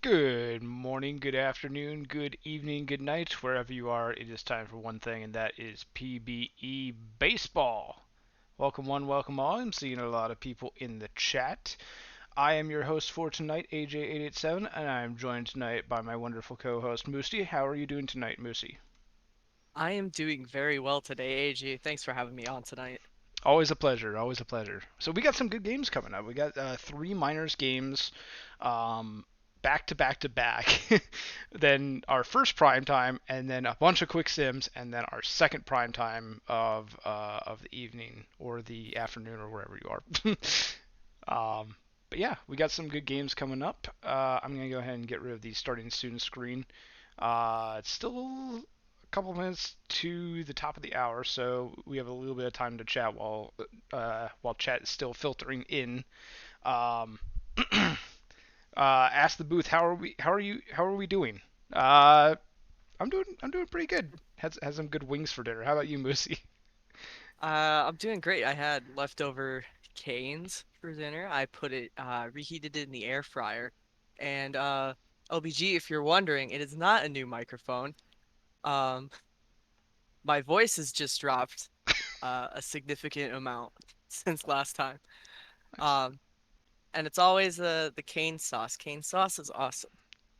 Good morning, good afternoon, good evening, good night, wherever you are. It is time for one thing, and that is PBE Baseball. Welcome one, welcome all. I'm seeing a lot of people in the chat. I am your host for tonight, AJ887, and I'm joined tonight by my wonderful co-host, Moosey. How are you doing tonight, Moosey? I am doing very well today, AG. Thanks for having me on tonight. Always a pleasure, always a pleasure. So we got some good games coming up. We got three minors games, um, back to back to back. Then our first prime time, and then a bunch of quick sims, and then our second prime time of the evening or the afternoon or wherever you are. But yeah, we got some good games coming up. I'm gonna go ahead and get rid of the starting soon screen. It's still a couple minutes to the top of the hour, so we have a little bit of time to chat while chat is still filtering in. Um, ask the booth, how are we? How are you? How are we doing? Uh, I'm doing pretty good. Had some good wings for dinner. How about you, Moosey? I'm doing great. I had leftover canes for dinner. I put it, reheated it in the air fryer. And OBG, if you're wondering, it is not a new microphone. Um, my voice has just dropped a significant amount since last time. Nice. Um, and it's always the cane sauce. Cane sauce is awesome.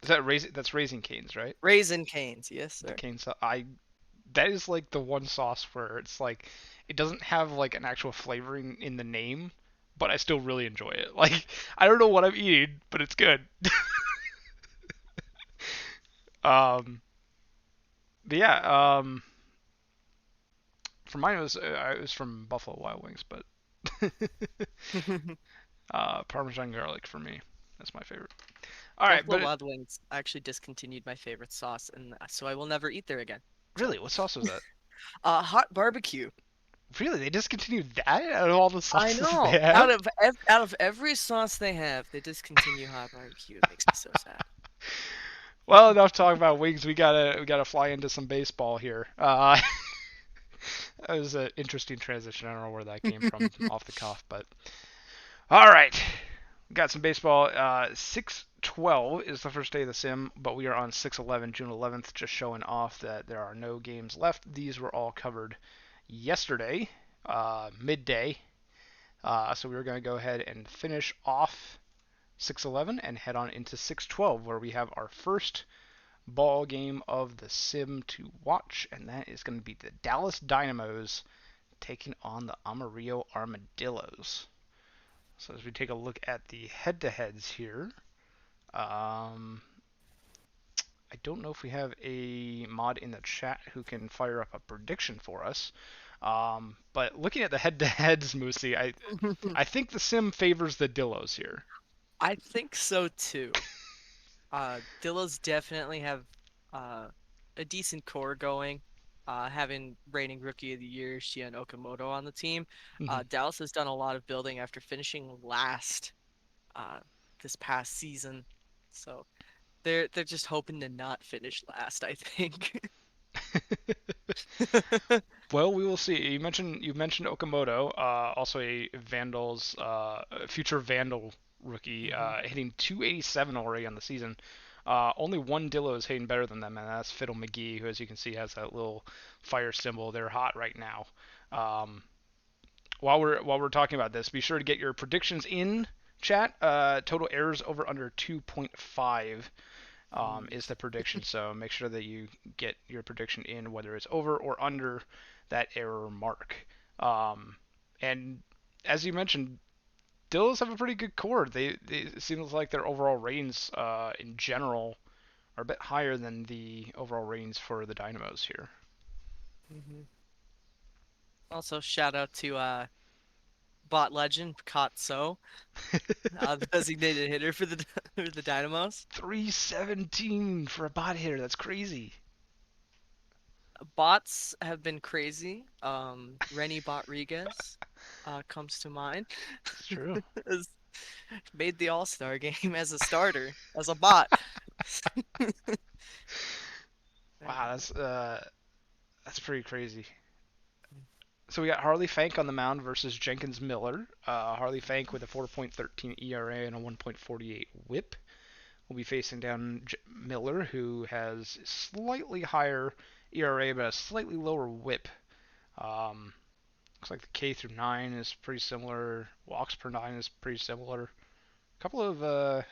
Is that raising? That's Raising Canes, right? Raisin canes, yes, The sir. cane sauce. I That is like the one sauce where it's like it doesn't have like an actual flavoring in the name, but I still really enjoy it. Like I don't know what I'm eating, but it's good. But yeah, for mine it was from Buffalo Wild Wings, but Parmesan garlic for me. That's my favorite. All right, Buffalo but Wild Wings actually discontinued my favorite sauce, and so I will never eat there again. So, really, what sauce was that? hot barbecue. Really, they discontinued that out of all the I sauces they know. Out have? of out of every sauce they have, they discontinue hot barbecue. It makes me so sad. Well, enough talking about wings. We gotta fly into some baseball here. That was an interesting transition. I don't know where that came from off the cuff, but all right. We got some baseball. 6/12 is the first day of the sim, but we are on 6/11, June 11th, just showing off that there are no games left. These were all covered yesterday, midday. So we were going to go ahead and finish off 6/11 and head on into 6/12, where we have our first ball game of the sim to watch, and that is going to be the Dallas Dynamos taking on the Amarillo Armadillos. So as we take a look at the head-to-heads here, um, I don't know if we have a mod in the chat who can fire up a prediction for us. But looking at the head-to-heads, Moosey, I think the sim favors the Dillos here. I think so too. Dillos definitely have uh a decent core going. Having reigning rookie of the year Shion Okamoto on the team. Mm-hmm. Dallas has done a lot of building after finishing last uh this past season. So they're just hoping to not finish last, I think. Well, we will see. You mentioned Okamoto, also a future Vandal rookie, hmm hitting 287 already on the season. Only one Dillo is hitting better than them, and that's Fiddle McGee, who, as you can see, has that little fire symbol. They're hot right now. Um, while we're talking about this, be sure to get your predictions in chat. Total errors over under 2.5 is the prediction. So make sure that you get your prediction in, whether it's over or under that error mark. Um, and as you mentioned, Dills have a pretty good core. It seems like their overall ratings in general are a bit higher than the overall ratings for the Dynamos here. hmm Also, shout out to bot legend Katso, the designated hitter for the for the Dynamos. 317 for a bot hitter. That's crazy. Bots have been crazy. Renny Rodriguez comes to mind. It's true. Has made the All-Star game as a starter, as a bot. Wow, that's pretty crazy. So we got Harley Fank on the mound versus Jenkins Miller. Harley Fank with a 4.13 ERA and a 1.48 WHIP. will be facing down Miller, who has slightly higher ERA but a slightly lower WHIP. Um, Looks like the K through 9 is pretty similar. Walks per 9 is pretty similar. A couple of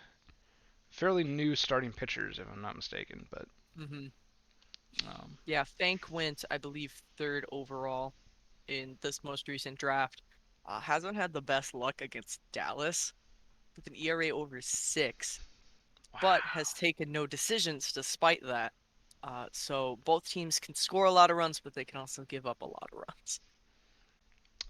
fairly new starting pitchers, if I'm not mistaken. But Hmm. um, Yeah, Fank went, I believe, third overall in this most recent draft. Hasn't had the best luck against Dallas with an ERA over 6, but wow. has taken no decisions despite that. So both teams can score a lot of runs, but they can also give up a lot of runs.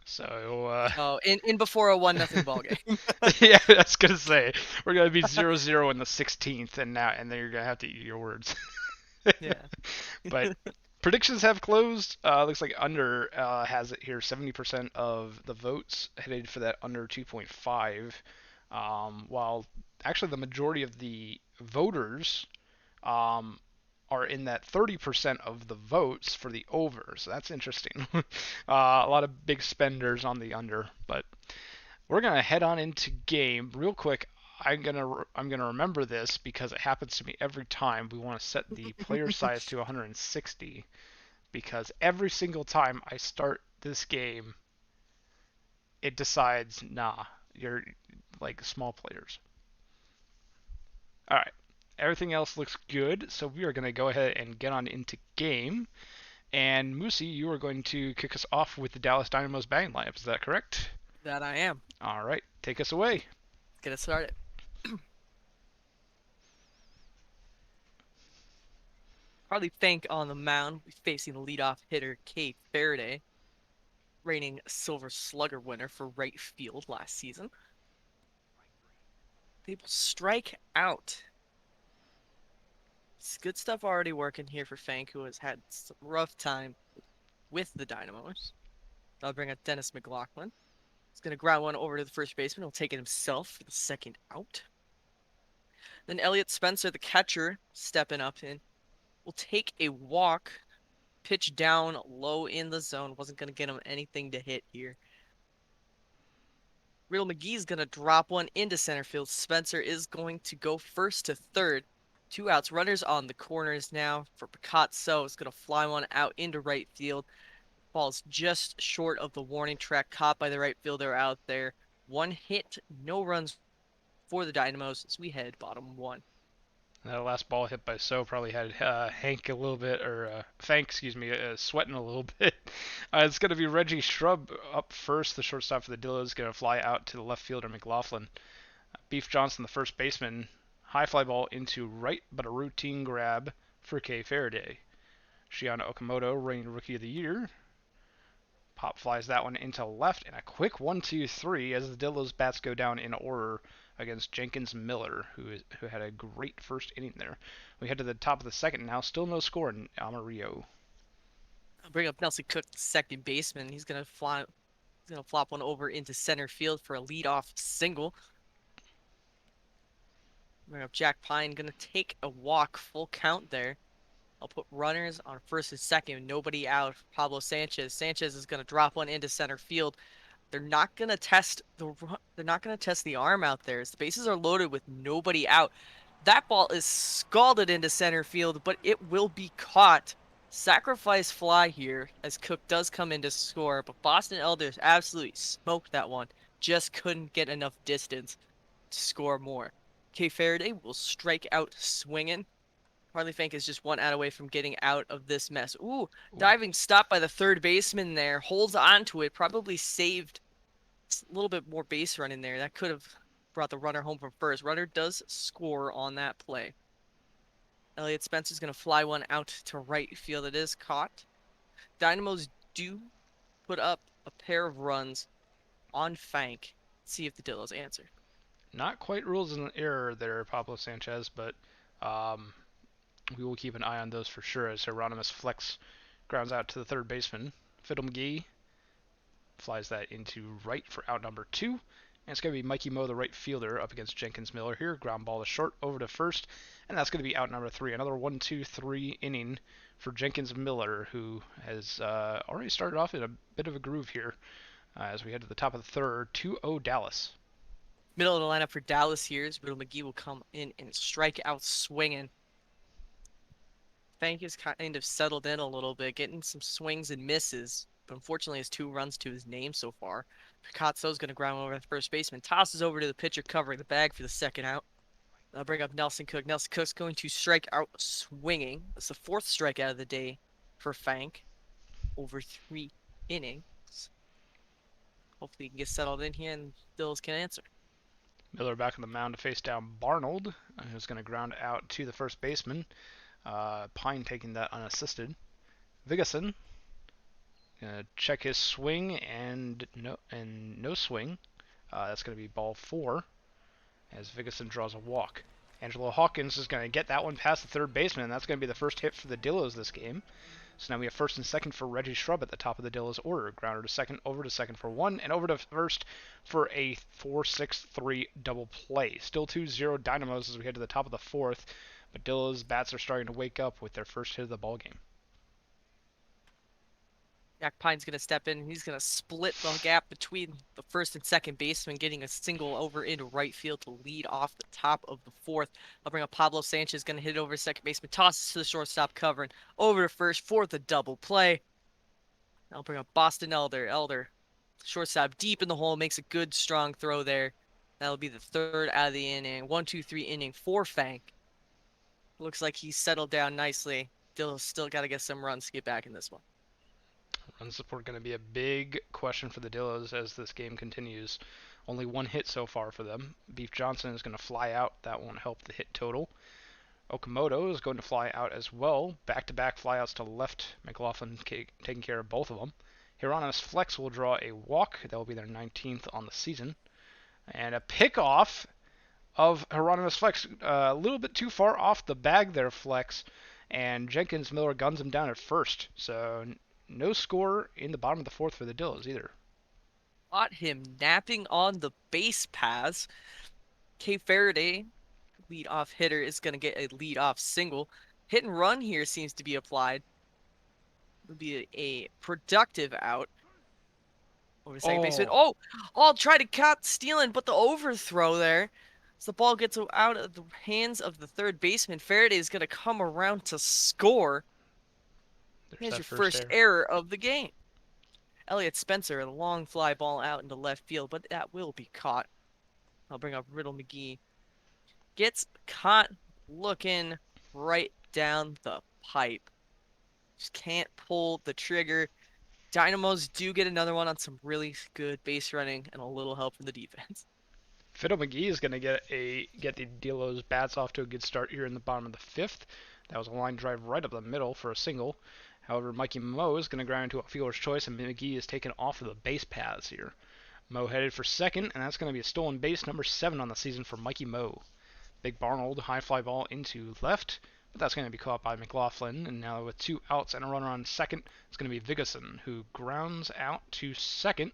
So So in before a 1-0 ball game. yeah, I was gonna say we're gonna be 0-0 in the 16th, and then you're gonna have to eat your words. Yeah. But predictions have closed. Looks like under has it here. 70% of the votes headed for that under 2.5, while actually the majority of the voters um, are in that 30% of the votes for the over. So that's interesting. A lot of big spenders on the under, but we're gonna head on into game real quick. I'm gonna remember this because it happens to me every time. We want to set the player size to 160 because every single time I start this game, it decides, nah, you're like small players. All right, everything else looks good, so we are gonna go ahead and get on into game. And Moosey, you are going to kick us off with the Dallas Dynamo's batting lineup. Is that correct? That I am. All right, take us away. Let's get it started. Harley Fank on the mound, facing the leadoff hitter Kay Faraday, reigning Silver Slugger winner for right field last season. They will strike out. It's good stuff already working here for Fank, who has had some rough time with the Dynamos. I'll bring up Dennis McLaughlin. He's going to ground one over to the first baseman. He'll take it himself for the second out. Then Elliott Spencer, the catcher, stepping up and will take a walk, pitch down low in the zone. Wasn't going to get him anything to hit here. Riddle McGee's going to drop one into center field. Spencer is going to go first to third. 2 outs. Runners on the corners now for Picasso. It's going to fly one out into right field. Falls just short of the warning track, caught by the right fielder out there. 1 hit, no runs for the Dynamos as we head bottom 1. That last ball hit by So probably had Hank a little bit, or Fank, excuse me, sweating a little bit. It's going to be Reggie Shrub up first. The shortstop for the Dillos is going to fly out to the left fielder McLaughlin. Beef Johnson, the first baseman, high fly ball into right, but a routine grab for Kay Faraday. Shiona Okamoto, reigning Rookie of the Year. Pop flies that one into left, and a quick 1-2-3 as the Dillos bats go down in order against Jenkins Miller, who had a great first inning there. We head to the top of the second now, still no score in Amarillo. I'll bring up Nelson Cook, the second baseman. He's gonna flop one over into center field for a leadoff single. Bring up Jack Pine, gonna take a walk, full count there. I'll put runners on first and second, nobody out. Pablo Sanchez. Sanchez is gonna drop one into center field. They're not gonna test the arm out there. The bases are loaded with nobody out. That ball is scalded into center field, but it will be caught. Sacrifice fly here as Cook does come in to score, but Boston Elders absolutely smoked that one. Just couldn't get enough distance to score more. Kay Faraday will strike out swinging. Harley Fank is just 1 out away from getting out of this mess. Ooh, Ooh, diving stop by the third baseman there. Holds on to it. Probably saved a little bit more base run in there. That could have brought the runner home from first. Runner does score on that play. Elliott Spencer's going to fly one out to right field. It is caught. Dynamos do put up a pair of runs on Fank. See if the Dillos answer. not quite rules in error there, Pablo Sanchez, but um, we will keep an eye on those for sure as Hieronymus Flex grounds out to the third baseman. Fiddle McGee flies that into right for out number 2. And it's going to be Mikey Moe, the right fielder, up against Jenkins Miller here. Ground ball is short over to first, and that's going to be out number 3. Another 1-2-3 inning for Jenkins Miller, who has already started off in a bit of a groove here as we head to the top of the third. 2-0 Dallas. Middle of the lineup for Dallas here is Riddle McGee will come in and strike out swinging. Fank is kind of settled in a little bit, getting some swings and misses, but unfortunately has 2 runs to his name so far. Picazzo's going to ground over the first baseman, tosses over to the pitcher covering the bag for the second out. I'll bring up Nelson Cook. Nelson Cook's going to strike out swinging. It's the 4th strikeout of the day for Fank over 3 innings. Hopefully he can get settled in here and Bills can answer. Miller back on the mound to face down Barnold, who's going to ground out to the first baseman. Pine taking that unassisted. Vigason gonna check his swing and no swing. That's going to be ball 4 as Vigason draws a walk. Angelo Hawkins is going to get that one past the third baseman, and that's going to be the first hit for the Dillos this game. So now we have first and second for Reggie Shrub at the top of the Dillos order. Grounder to second, over to second for 1, and over to first for a 4-6-3 double play. Still 2-0 Dynamos as we head to the top of the 4th, but Dillos bats are starting to wake up with their first hit of the ball game. Jack Pine's going to step in and he's going to split the gap between the first and second baseman, getting a single over into right field to lead off the top of the 4th. I'll bring up Pablo Sanchez, going to hit it over second baseman, tosses to the shortstop covering, over to first for the double play. I'll bring up Boston Elder. Elder, shortstop deep in the hole, makes a good strong throw there. That'll be the 3rd out of the inning. 1-2-3 inning for Fank. Looks like he's settled down nicely. Still got to get some runs to get back in this one. Run support going to be a big question for the Dillos as this game continues. Only 1 hit so far for them. Beef Johnson is going to fly out. That won't help the hit total. Okamoto is going to fly out as well. Back-to-back flyouts to left. McLaughlin taking care of both of them. Hieronymus Flex will draw a walk. That will be their 19th on the season. And a pickoff of Hieronymus Flex. A little bit too far off the bag there, Flex. And Jenkins Miller guns him down at first. So no score in the bottom of the 4th for the Dillos either. Caught him napping on the base paths. K. Faraday, lead-off hitter, is going to get a lead-off single. Hit and run here seems to be applied. It'll be a productive out. Over second baseman. Oh, I'll try to cut stealing, but the overthrow there. As the ball gets out of the hands of the third baseman, Faraday is going to come around to score. Here's your first error of the game. Elliott Spencer, a long fly ball out into left field, but that will be caught. I'll bring up Riddle McGee. Gets caught looking right down the pipe. Just can't pull the trigger. Dynamos do get another one on some really good base running and a little help from the defense. Fiddle McGee is going to get the Dillos bats off to a good start here in the bottom of the 5th. That was a line drive right up the middle for a single. However, Mikey Moe is going to ground into a fielder's choice, and McGee is taken off of the base paths here. Moe headed for second, and that's going to be a stolen base, number 7 on the season for Mikey Moe. Big Barnold, high fly ball into left, but that's going to be caught by McLaughlin, and now with 2 outs and a runner on second, it's going to be Vigason, who grounds out to second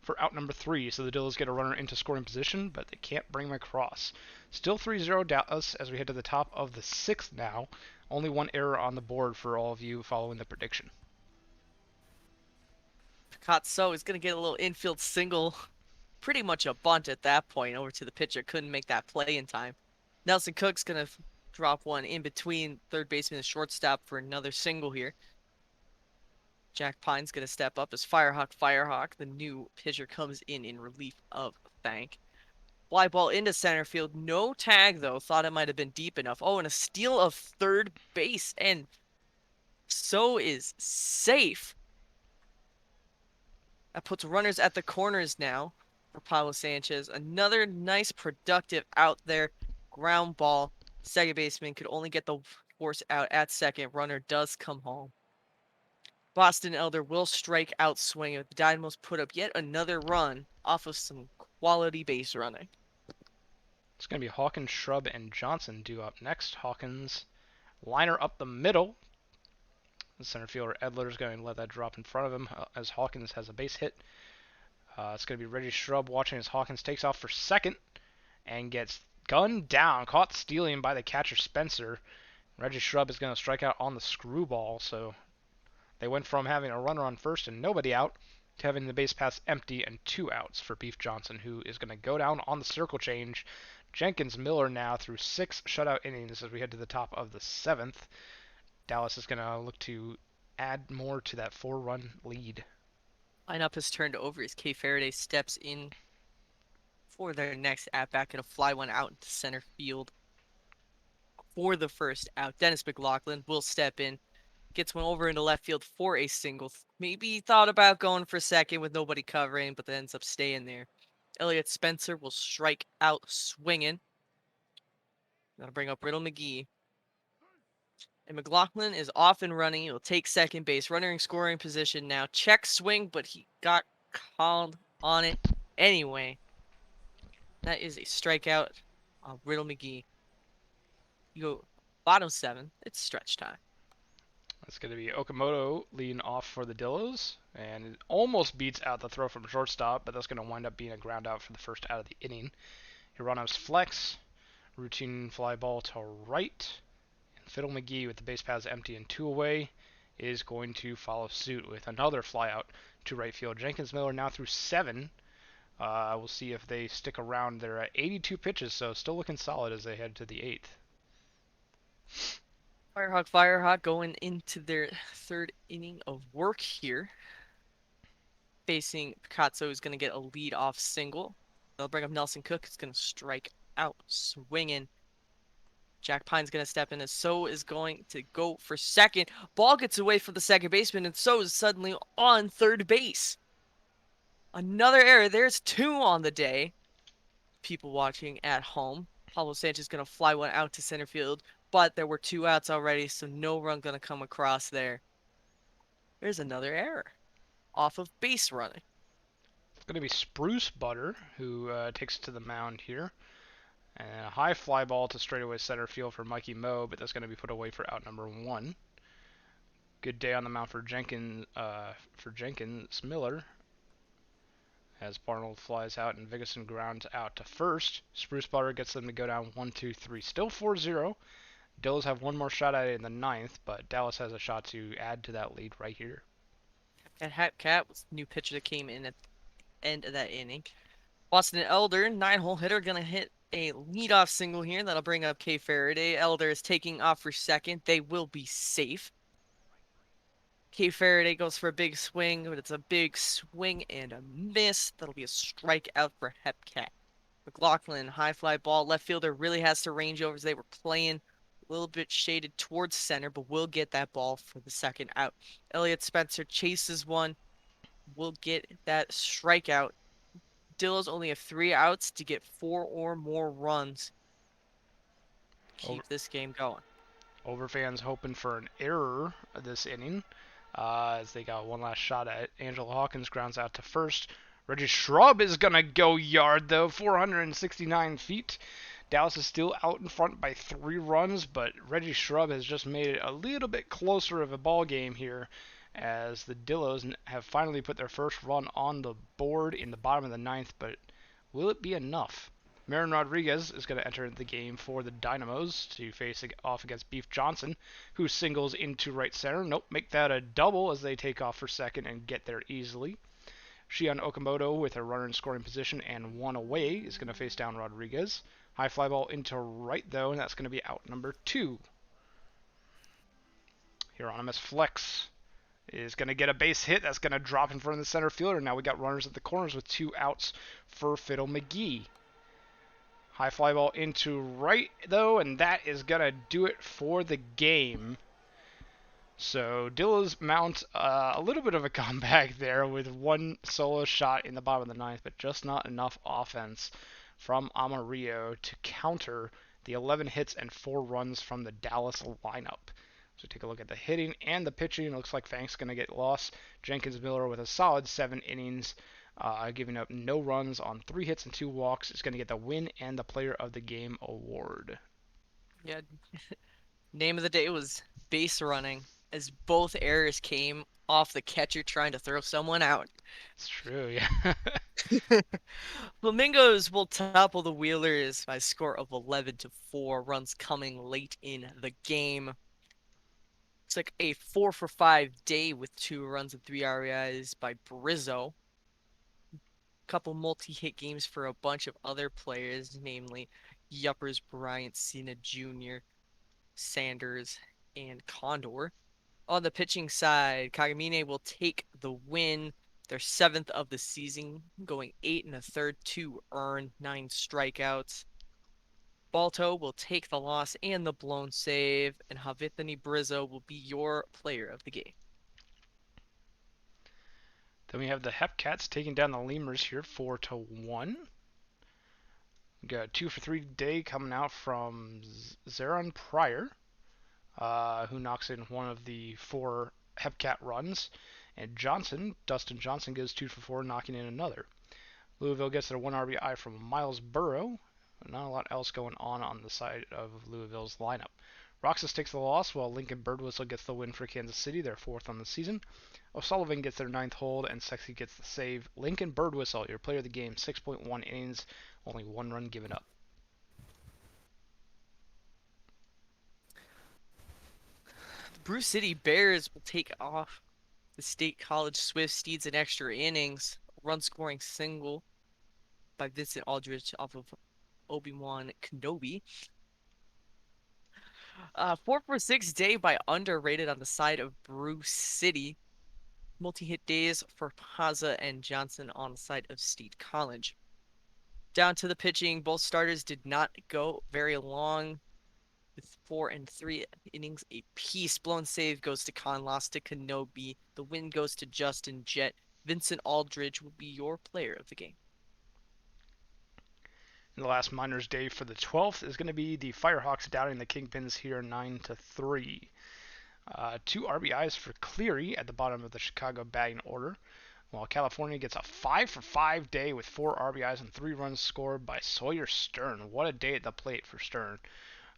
for out number 3, so the Dillos get a runner into scoring position, but they can't bring him across. Still 3-0 Dallas as we head to the top of the 6th now. Only 1 error on the board for all of you following the prediction. Picazzo is going to get a little infield single. Pretty much a bunt at that point over to the pitcher. Couldn't make that play in time. Nelson Cook's going to drop one in between third baseman and shortstop for another single here. Jack Pine's going to step up as Firehawk, the new pitcher, comes in relief of Fank. Fly ball into center field. No tag, though. Thought it might have been deep enough. Oh, and a steal of third base. And so is safe. That puts runners at the corners now for Pablo Sanchez. Another nice productive out there. Ground ball. Second baseman could only get the force out at second. Runner does come home. Boston Elder will strike out swinging. The Dynamos put up yet another run off of some quality base running. It's going to be Hawkins, Shrub, and Johnson due up next. Hawkins, liner up the middle. The center fielder Edler is going to let that drop in front of him as Hawkins has a base hit. It's going to be Reggie Shrub watching as Hawkins takes off for second and gets gunned down, caught stealing by the catcher Spencer. Reggie Shrub is going to strike out on the screwball, so they went from having a runner on first and nobody out to having the base paths empty and 2 outs for Beef Johnson, who is going to go down on the circle change. Jenkins Miller now through 6 shutout innings as we head to the top of the 7th. Dallas is going to look to add more to that 4-run lead. Lineup has turned over as Kay Faraday steps in for their next at bat, gonna fly one out into center field for the first out. Dennis McLaughlin will step in, gets one over into left field for a single. Maybe thought about going for second with nobody covering, but then ends up staying there. Elliott Spencer will strike out swinging. That'll bring up Riddle McGee. And McLaughlin is off and running. He'll take second base. Runner in scoring position now. Check swing, but he got called on it anyway. That is a strikeout on Riddle McGee. You go bottom 7. It's stretch time. That's going to be Okamoto leading off for the Dillos, and it almost beats out the throw from shortstop, but that's going to wind up being a ground out for the first out of the inning. Hirano's flex, routine fly ball to right, and Fiddle McGee with the base paths empty and 2 away is going to follow suit with another fly out to right field. Jenkins Miller now through 7. We'll see if they stick around. They're at 82 pitches, so still looking solid as they head to the 8th. Firehawk going into their third inning of work here. Facing Picasso, who's going to get a lead-off single. They'll bring up Nelson Cook, who's going to strike out swinging. Jack Pine's going to step in, and So is going to go for second. Ball gets away from the second baseman, and So is suddenly on third base. Another error. There's 2 on the day. People watching at home. Pablo Sanchez going to fly one out to center field, but there were 2 outs already, so no run going to come across there. There's another error off of base running. It's going to be Spruce Butter who takes it to the mound here. And a high fly ball to straightaway center field for Mikey Moe, but that's going to be put away for out number 1. Good day on the mound for Jenkins Miller. As Barnold flies out and Vigorson grounds out to first. Spruce Butter gets them to go down 1-2-3. Still 4-0. Dills have one more shot at it in the 9th, but Dallas has a shot to add to that lead right here. And Cat was the new pitcher that came in at the end of that inning. Boston Elder, 9-hole hitter, going to hit a leadoff single here. That'll bring up Kay Faraday. Elder is taking off for second. They will be safe. Kay Faraday goes for a big swing, but it's a big swing and a miss. That'll be a strikeout for Hepcat. McLaughlin, high fly ball. Left fielder really has to range over as they were playing a little bit shaded towards center, but will get that ball for the second out. Elliott Spencer chases one. Will get that strikeout. Dillos only have 3 outs to get 4 or more runs. Keep this game going. Over fans hoping for an error this inning as they got one last shot at it. Angelo Hawkins grounds out to first. Reggie Shrub is going to go yard, though, 469 feet. Dallas is still out in front by 3 runs, but Reggie Shrub has just made it a little bit closer of a ball game here as the Dillos have finally put their first run on the board in the bottom of the 9th, but will it be enough? Marin Rodriguez is going to enter the game for the Dynamos to face off against Beef Johnson, who singles into right center. Nope, make that a double as they take off for second and get there easily. Shion Okamoto with a runner in scoring position and 1 away is going to face down Rodriguez. High fly ball into right, though, and that's going to be out number 2. Hieronymus Flex is going to get a base hit. That's going to drop in front of the center fielder. Now we got runners at the corners with 2 outs for Fiddle McGee. High fly ball into right, though, and that is going to do it for the game. So Dillos mount a little bit of a comeback there with 1 solo shot in the bottom of the 9th, but just not enough offense from Amarillo to counter the 11 hits and 4 runs from the Dallas lineup. So take a look at the hitting and the pitching. It looks like Fank's going to get lost. Jenkins Miller with a solid 7 innings, giving up no runs on 3 hits and 2 walks, is going to get the win and the Player of the Game award. Yeah. Name of the day was base running, as both errors came off the catcher trying to throw someone out. It's true, yeah. Flamingos will topple the Wheelers by a score of 11-4. Runs coming late in the game. It's like a 4 for 5 day with 2 runs and 3 RBIs by Brizzo. Couple multi-hit games for a bunch of other players, namely Yuppers, Bryant, Cena Jr., Sanders, and Condor. On the pitching side, Kagamine will take the win, their seventh of the season, going 8 1/3 to earn 9 strikeouts. Balto will take the loss and the blown save, and Havithani Brizzo will be your player of the game. Then we have the Hepcats taking down the Lemurs here 4-1. We got 2 for 3 day coming out from Zeron Pryor, who knocks in one of the 4 Hepcat runs. And Dustin Johnson goes 2 for 4, knocking in another. Louisville gets their 1 RBI from Miles Burrow. Not a lot else going on the side of Louisville's lineup. Roxas takes the loss, while Lincoln Birdwhistle gets the win for Kansas City, their 4th on the season. O'Sullivan gets their 9th hold, and Sexy gets the save. Lincoln Birdwhistle, your player of the game, 6.1 innings, only 1 run given up. The Brew City Bears will take off the State College Swift Steeds in extra innings. Run scoring single by Vincent Aldridge off of Obi-Wan Kenobi. 4 for 6 day by Underrated on the side of Brew City. Multi-hit days for Paza and Johnson on the side of State College. Down to the pitching, both starters did not go very long with 4 and 3 innings apiece. Blown save goes to Khan, lost to Kenobi. The win goes to Justin Jett. Vincent Aldridge will be your player of the game. And the last minors day for the 12th is going to be the Firehawks downing the Kingpins here 9-3. 2 RBIs for Cleary at the bottom of the Chicago batting order, while California gets a 5 for 5 day with 4 RBIs and 3 runs scored by Sawyer Stern. What a day at the plate for Stern.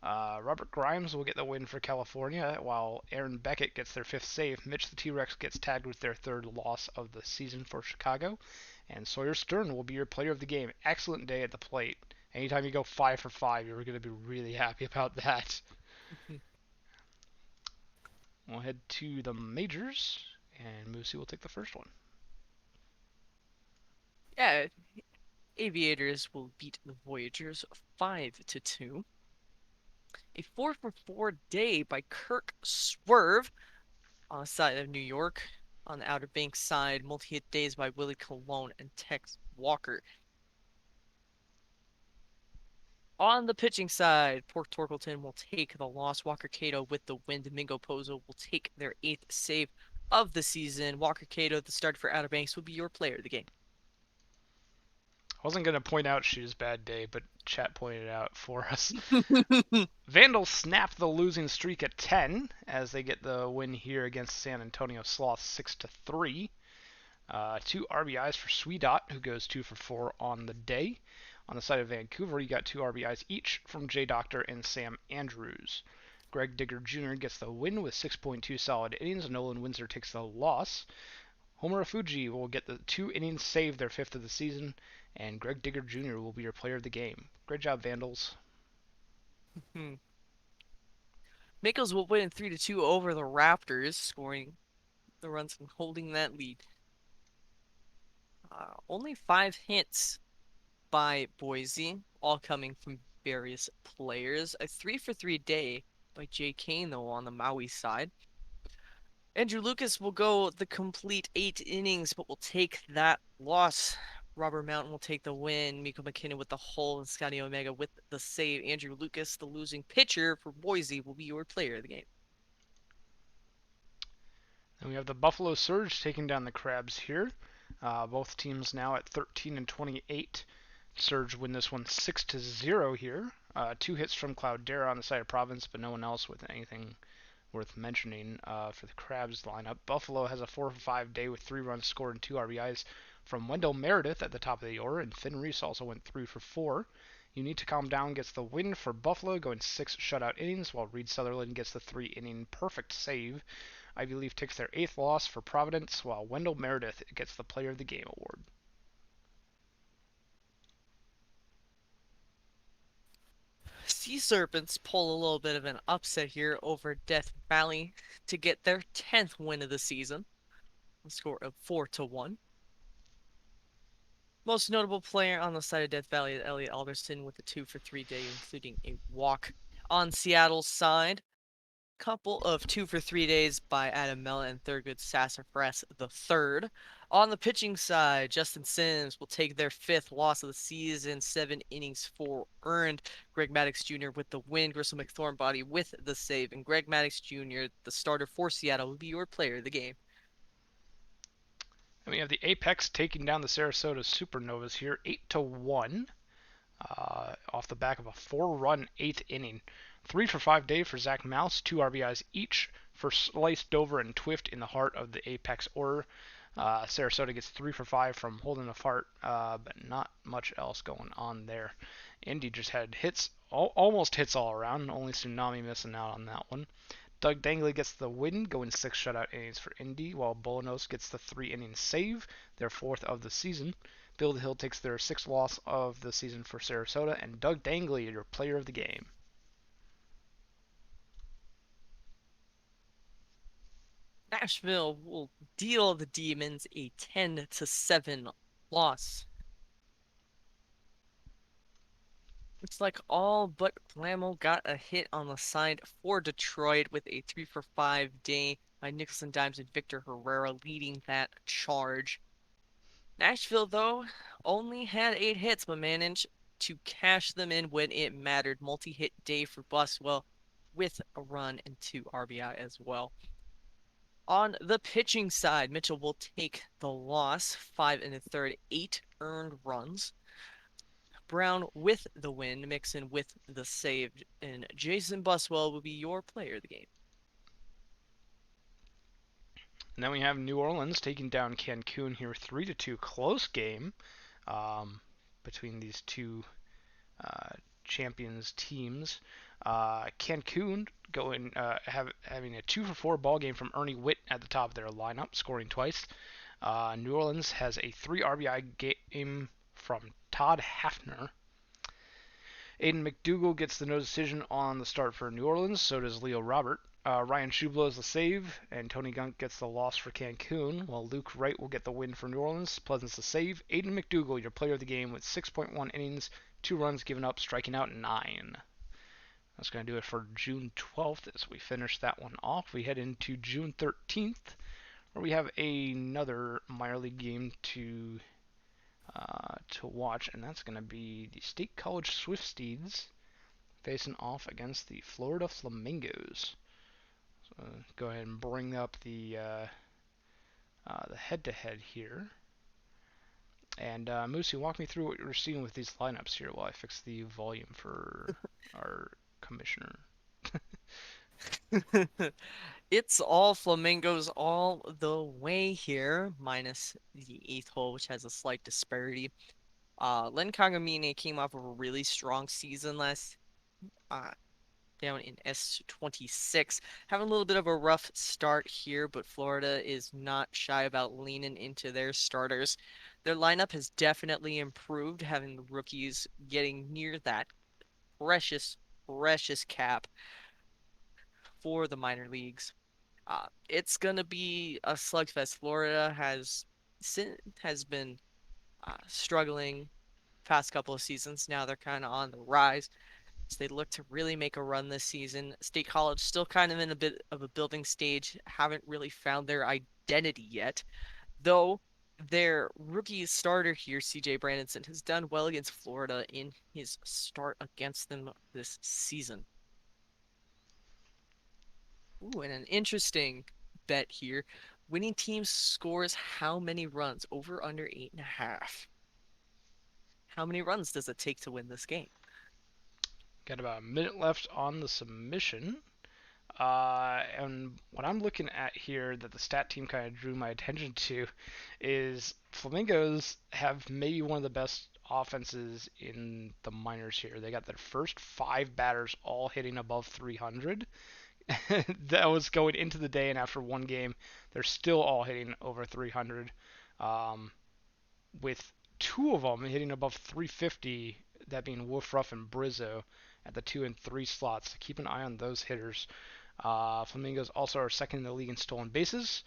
Robert Grimes will get the win for California, while Aaron Beckett gets their 5th save. Mitch the T-Rex gets tagged with their 3rd loss of the season for Chicago, and Sawyer Stern will be your player of the game. Excellent day at the plate. Anytime you go 5 for 5, you're going to be really happy about that. We'll head to the majors, and Moosey will take the first one. Yeah, Aviators will beat the Voyagers 5-2. A 4 for 4 day by Kirk Swerve on the side of New York. On the Outer Banks side, multi-hit days by Willie Colon and Tex Walker. On the pitching side, Port Torkelton will take the loss. Walker Cato with the win. Domingo Pozo will take their 8th save of the season. Walker Cato, the starter for Outer Banks, will be your player of the game. I wasn't going to point out Shoe's bad day, but chat pointed it out for us. Vandals snapped the losing streak at 10 as they get the win here against San Antonio Sloth 6-3. 2 RBIs for Sweedot, who goes 2 for 4 on the day. On the side of Vancouver, you got 2 RBIs each from Jay Doctor and Sam Andrews. Greg Digger Jr. gets the win with 6.2 solid innings. Nolan Windsor takes the loss. Homer Fuji will get the 2 innings save, their 5th of the season, and Greg Digger Jr. will be your player of the game. Great job, Vandals. Mikkels will win 3-2 over the Raptors, scoring the runs and holding that lead. Only 5 hits by Boise, all coming from various players. A 3 for 3 day by Jay Kane, though, on the Maui side. Andrew Lucas will go the complete 8 innings, but will take that loss. Robert Mountain will take the win. Miko McKinnon with the hole, and Scotty Omega with the save. Andrew Lucas, the losing pitcher for Boise, will be your player of the game. Then we have the Buffalo Surge taking down the Crabs here. Both teams now at 13-28. Surge win this one 6-0 here. 2 hits from Cloudera on the side of Province, but no one else with anything worth mentioning for the Crabs lineup. Buffalo has a 4 for 5 day with 3 runs scored and 2 RBIs from Wendell Meredith at the top of the order, and Finn Reese also went 3 for 4. You Need to Calm Down gets the win for Buffalo, going 6 shutout innings, while Reed Sutherland gets the 3 inning perfect save. Ivy Leaf takes their 8th loss for Providence, while Wendell Meredith gets the Player of the Game award. Sea Serpents pull a little bit of an upset here over Death Valley to get their 10th win of the season, a score of 4-1. Most notable player on the side of Death Valley is Elliot Alderson with a 2-for-3 day, including a walk. On Seattle's side, couple of 2-for-3 days by Adam Mella and Thurgood Sassafras the third. On the pitching side, Justin Sims will take their fifth loss of the season, 7 innings, 4 earned. Greg Maddox Jr. with the win, Grissom McThornbody with the save, and Greg Maddox Jr., the starter for Seattle, will be your player of the game. And we have the Apex taking down the Sarasota Supernovas here, 8-1, off the back of a 4-run eighth inning. 3 for 5 day for Zach Mouse, 2 RBIs each for Slice, Dover, and Twift in the heart of the Apex order. Sarasota gets 3 for 5 from holding the fart, but not much else going on there. Indy just had hits, almost hits all around. Only Tsunami missing out on that one. Doug Dangley gets the win, going 6 shutout innings for Indy, while Bolanos gets the 3 inning save, their fourth of the season. Bill Hill takes their sixth loss of the season for Sarasota, and Doug Dangley, your player of the game. Nashville will deal the Demons a 10-7 loss. Looks like all but Glamo got a hit on the side for Detroit with a 3-for-5 day by Nicholson Dimes and Victor Herrera leading that charge. Nashville, though, only had 8 hits but managed to cash them in when it mattered. Multi-hit day for Buswell with a run and 2 RBI as well. On the pitching side, Mitchell will take the loss, 5 1/3, 8 earned runs. Brown with the win, Mixon with the save, and Jason Buswell will be your player of the game. And then we have New Orleans taking down Cancun here, 3-2, close game between these two champions teams. Cancun having a 2-for-4 ball game from Ernie Witt at the top of their lineup, scoring twice. New Orleans has a 3 RBI game from Todd Hafner. Aiden McDougal gets the no decision on the start for New Orleans. So does Leo Robert. Ryan Schublo is the save, and Tony Gunk gets the loss for Cancun, while Luke Wright will get the win for New Orleans. Pleasant's the save. Aiden McDougal, your player of the game, with 6.1 innings, 2 runs given up, striking out 9. That's going to do it for June 12th as we finish that one off. We head into June 13th, where we have another minor league game to watch, and that's going to be the State College Swifties facing off against the Florida Flamingos. So go ahead and bring up the head-to-head here. And Moosey, walk me through what you're seeing with these lineups here while I fix the volume for our commissioner. It's all Flamingos all the way here, minus the 8th hole, which has a slight disparity. Len Kagamine came off of a really strong season last uh, down in S26. Having a little bit of a rough start here, but Florida is not shy about leaning into their starters. Their lineup has definitely improved, having the rookies getting near that precious, precious cap for the minor leagues. It's gonna be a slugfest. Florida has been struggling past couple of seasons. Now they're kind of on the rise. So they look to really make a run this season. State College still kind of in a bit of a building stage, haven't really found their identity yet. Though their rookie starter here, CJ Brandonson, has done well against Florida in his start against them this season. Ooh, and an interesting bet here. Winning team scores how many runs? Over under 8.5. How many runs does it take to win this game? Got about a minute left on the submission. And what I'm looking at here that the stat team kind of drew my attention to is Flamingos have maybe one of the best offenses in the minors here. They got their first 5 batters all hitting above 300. That was going into the day, and after one game, they're still all hitting over 300, with 2 of them hitting above 350, that being Wolfruff and Brizzo. at the 2 and 3 slots. So keep an eye on those hitters. Flamingos also are second in the league in stolen bases,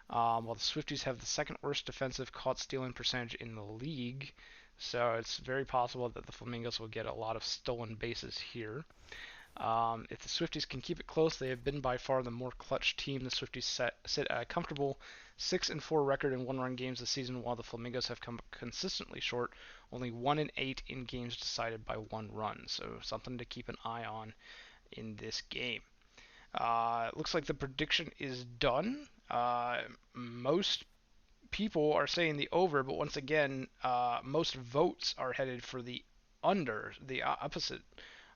while the Swifties have the second worst defensive caught stealing percentage in the league. So it's very possible that the Flamingos will get a lot of stolen bases here. If the Swifties can keep it close, they have been by far the more clutch team. The Swifties sit at a comfortable 6-4 record in one-run games this season, while the Flamingos have come consistently short, only 1-8 in games decided by one run. So something to keep an eye on in this game. It looks like the prediction is done. Most people are saying the over, but once again, most votes are headed for the under, the opposite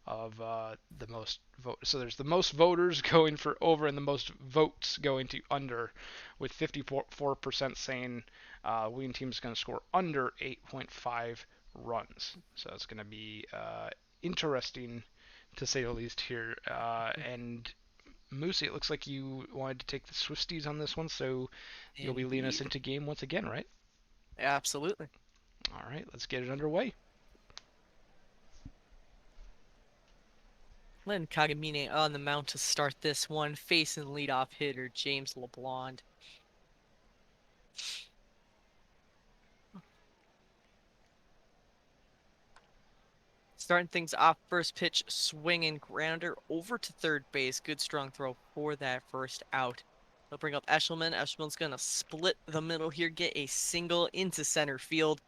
of the most vote. So there's the most voters going for over and the most votes going to under, with 54% saying winning team is going to score under 8.5 runs. So it's going to be interesting to say the least here. And Moosey, it looks like you wanted to take the Swifties on this one, so you'll be leading us Indeed. into game once again, right? Absolutely. All right, let's get it underway. Len Kagamine on the mound to start this one, facing leadoff hitter James LeBlanc. Starting things off, first pitch, swinging grounder over to third base. Good strong throw for that first out. They'll bring up Eshelman. Eshelman's going to split the middle here, get a single into center field.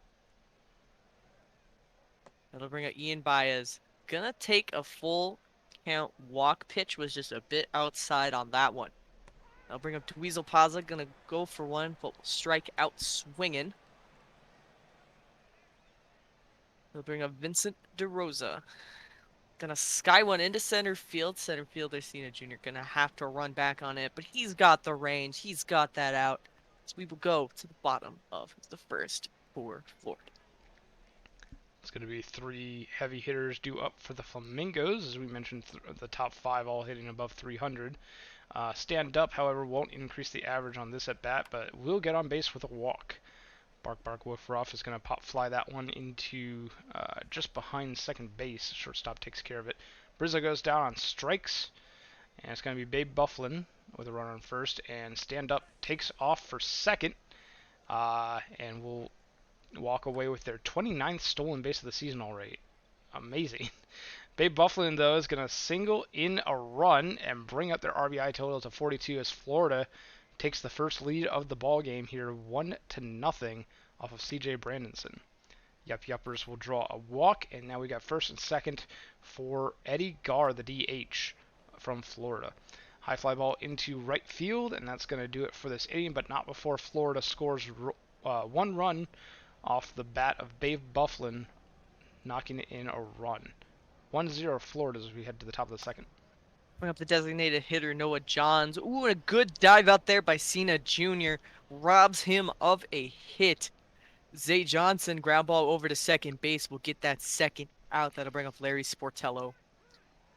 That'll bring up Ian Baez. Gonna take a full count walk. Pitch, was just a bit outside on that one. I'll bring up Dweezil Paza. Gonna go for one, but will strike out swinging. They'll bring up Vincent DeRosa. Gonna sky one into center field. Center fielder Cena Jr. gonna have to run back on it, but he's got the range. He's got that out. So we will go to the bottom of the first for Florida. It's going to be three heavy hitters due up for the Flamingos, as we mentioned, the top five all hitting above 300. Stand up, however, won't increase the average on this at bat, but will get on base with a walk. Bark Bark Woof Ruff is going to pop fly that one into just behind second base. Shortstop takes care of it. Brizza goes down on strikes, and it's going to be Babe Bufflin with a runner on first, and stand up takes off for second, and will walk away with their 29th stolen base of the season already. Amazing. Babe Bufflin, though, is going to single in a run and bring up their RBI total to 42 as Florida takes the first lead of the ball game here, 1-0 off of CJ Brandonson. Yup Yuppers will draw a walk, and now we got first and second for Eddie Garr, the DH from Florida. High fly ball into right field, and that's going to do it for this inning, but not before Florida scores one run off the bat of Babe Bufflin, knocking in a run. 1-0 Florida as we head to the top of the second. Bring up the designated hitter, Noah Johns. Ooh, and a good dive out there by Cena Jr. Robs him of a hit. Zay Johnson, ground ball over to second base, will get that second out. That'll bring up Larry Sportello.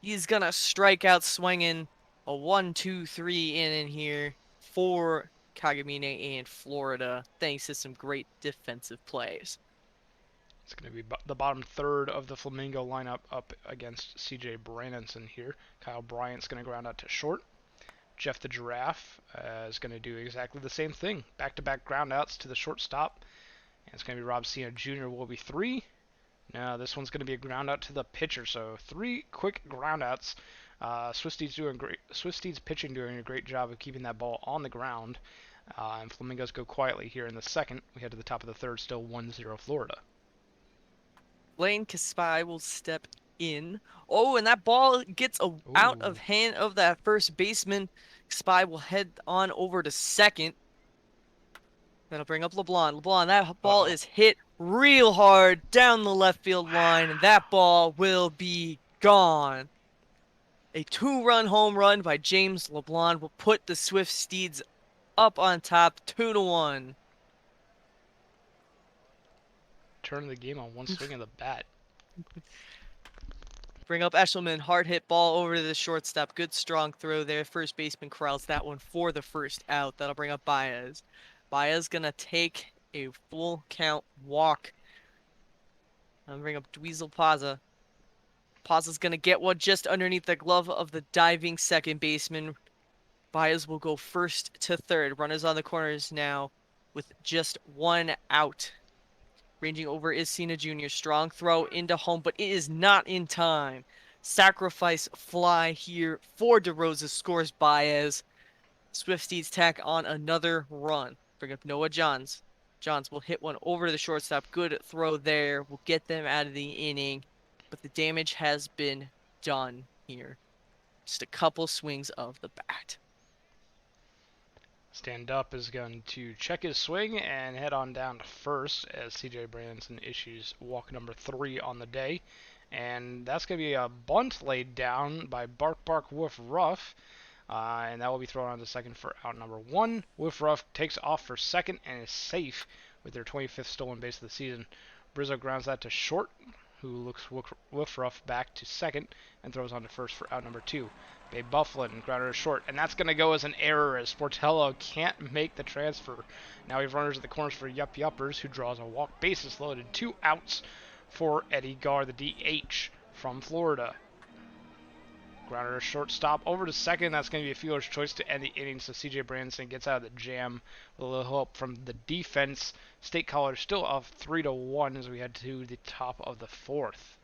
He's going to strike out swinging. A 1-2-3 inning here for Kagamine and Florida, thanks to some great defensive plays. It's going to be the bottom third of the Flamingo lineup up against CJ Brandonson here. Kyle Bryant's going to ground out to short. Jeff the Giraffe is going to do exactly the same thing. Back-to-back ground outs to the shortstop. And it's going to be Rob Cena Jr. will be three. Now this one's going to be a ground out to the pitcher. So three quick ground outs. Swifties pitching doing a great job of keeping that ball on the ground. And Flamingos go quietly here in the second. We head to the top of the third, still 1-0 Florida. Lane Kaspai will step in. Oh, and that ball gets out of hand of that first baseman. Kaspai will head on over to second. That'll bring up LeBlanc. LeBlanc, that ball is hit real hard down the left field line, and that ball will be gone. A two-run home run by James LeBlanc will put the Swift Steeds up on top, 2-1. Turn the game on one swing of the bat. Bring up Eshelman, hard hit ball over to the shortstop. Good strong throw there. First baseman corrals that one for the first out. That'll bring up Baez. Baez gonna take a full count walk. I'll bring up Dweezil Paza. Paza's gonna get one just underneath the glove of the diving second baseman. Baez will go first to third. Runners on the corners now with just one out. Ranging over is Cena Jr. Strong throw into home, but it is not in time. Sacrifice fly here for DeRosa, scores Baez. Swifties tack on another run. Bring up Noah Johns. Johns will hit one over to the shortstop. Good throw there. Will get them out of the inning. But the damage has been done here. Just a couple swings of the bat. Stand Up is going to check his swing and head on down to first as CJ Branson issues walk number 3 on the day. And that's going to be a bunt laid down by Bark Bark Woof Ruff. And that will be thrown on to second for out number 1. Woof Ruff takes off for second and is safe with their 25th stolen base of the season. Brizzo grounds that to short, who looks Woof Ruff back to second and throws on to first for out number 2. Babe Bufflin grounded to short, and that's going to go as an error as Sportello can't make the transfer. Now we have runners at the corners for Yup Yuppers, who draws a walk, bases loaded, 2 outs for Eddie Gar, the DH from Florida. Grounder to shortstop, over to second. That's going to be a fielder's choice to end the inning, so CJ Branson gets out of the jam with a little help from the defense. State College still up 3-1 as we head to the top of the 4th.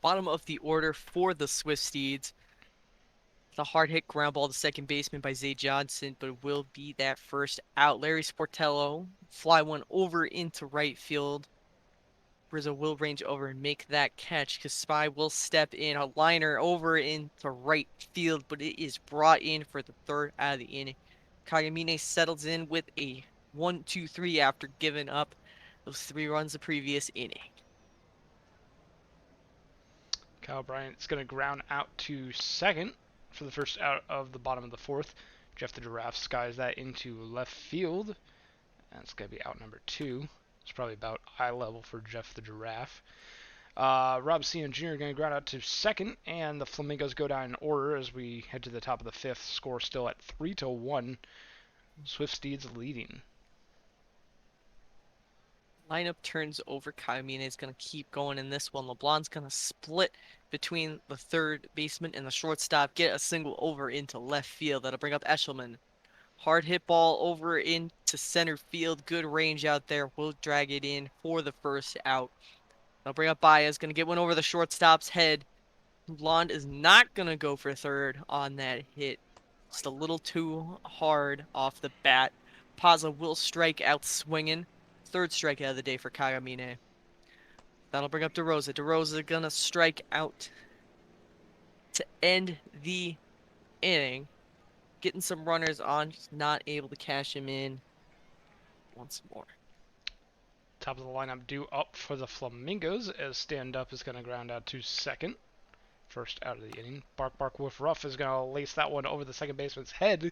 Bottom of the order for the Swift Steeds. The hard hit ground ball to second baseman by Zay Johnson, but it will be that first out. Larry Sportello fly one over into right field. Rizzo will range over and make that catch because Spy will step in. A liner over into right field, but it is brought in for the third out of the inning. Kagamine settles in with a 1-2-3 after giving up those 3 runs the previous inning. Kyle Bryant's going to ground out to second for the first out of the bottom of the 4th. Jeff the Giraffe skies that into left field. That's going to be out number 2. It's probably about eye level for Jeff the Giraffe. Rob Cena Jr. going to ground out to second, and the Flamingos go down in order as we head to the top of the 5th. Score still at 3-1. Swift Steeds leading. Lineup turns over. Kagamine is going to keep going in this one. LeBlanc's going to split between the third baseman and the shortstop, get a single over into left field. That'll bring up Eshelman. Hard hit ball over into center field. Good range out there. Will drag it in for the first out. They'll bring up Baez. Going to get one over the shortstop's head. Blonde is not going to go for third on that hit. Just a little too hard off the bat. Paza will strike out swinging. Third strikeout of the day for Kagamine. That'll bring up DeRosa. DeRosa going to strike out to end the inning. Getting some runners on, just not able to cash him in once more. Top of the lineup due up for the Flamingos as Stand Up is going to ground out to second. First out of the inning. Bark Bark Woof Ruff is going to lace that one over the second baseman's head,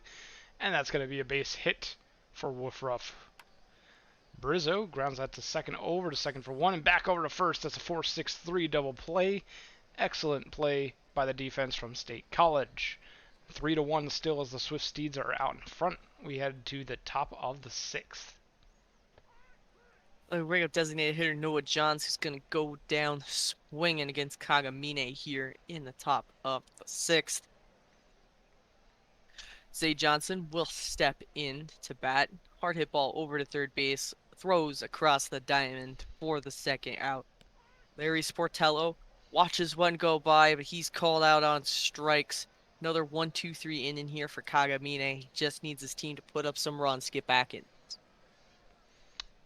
and that's going to be a base hit for Woof Ruff. Brizzo grounds that to second, over to second for 1, and back over to first. That's a 4-6-3 double play. Excellent play by the defense from State College. 3-1 still as the Swift Steeds are out in front. We head to the top of the 6th. A ring up designated hitter Noah Johns, who's going to go down swinging against Kagamine here in the top of the 6th. Zay Johnson will step in to bat. Hard hit ball over to third base. Throws across the diamond for the second out. Larry Sportello watches one go by, but he's called out on strikes. Another 1-2-3 inning here for Kagamine. He just needs his team to put up some runs to get back in.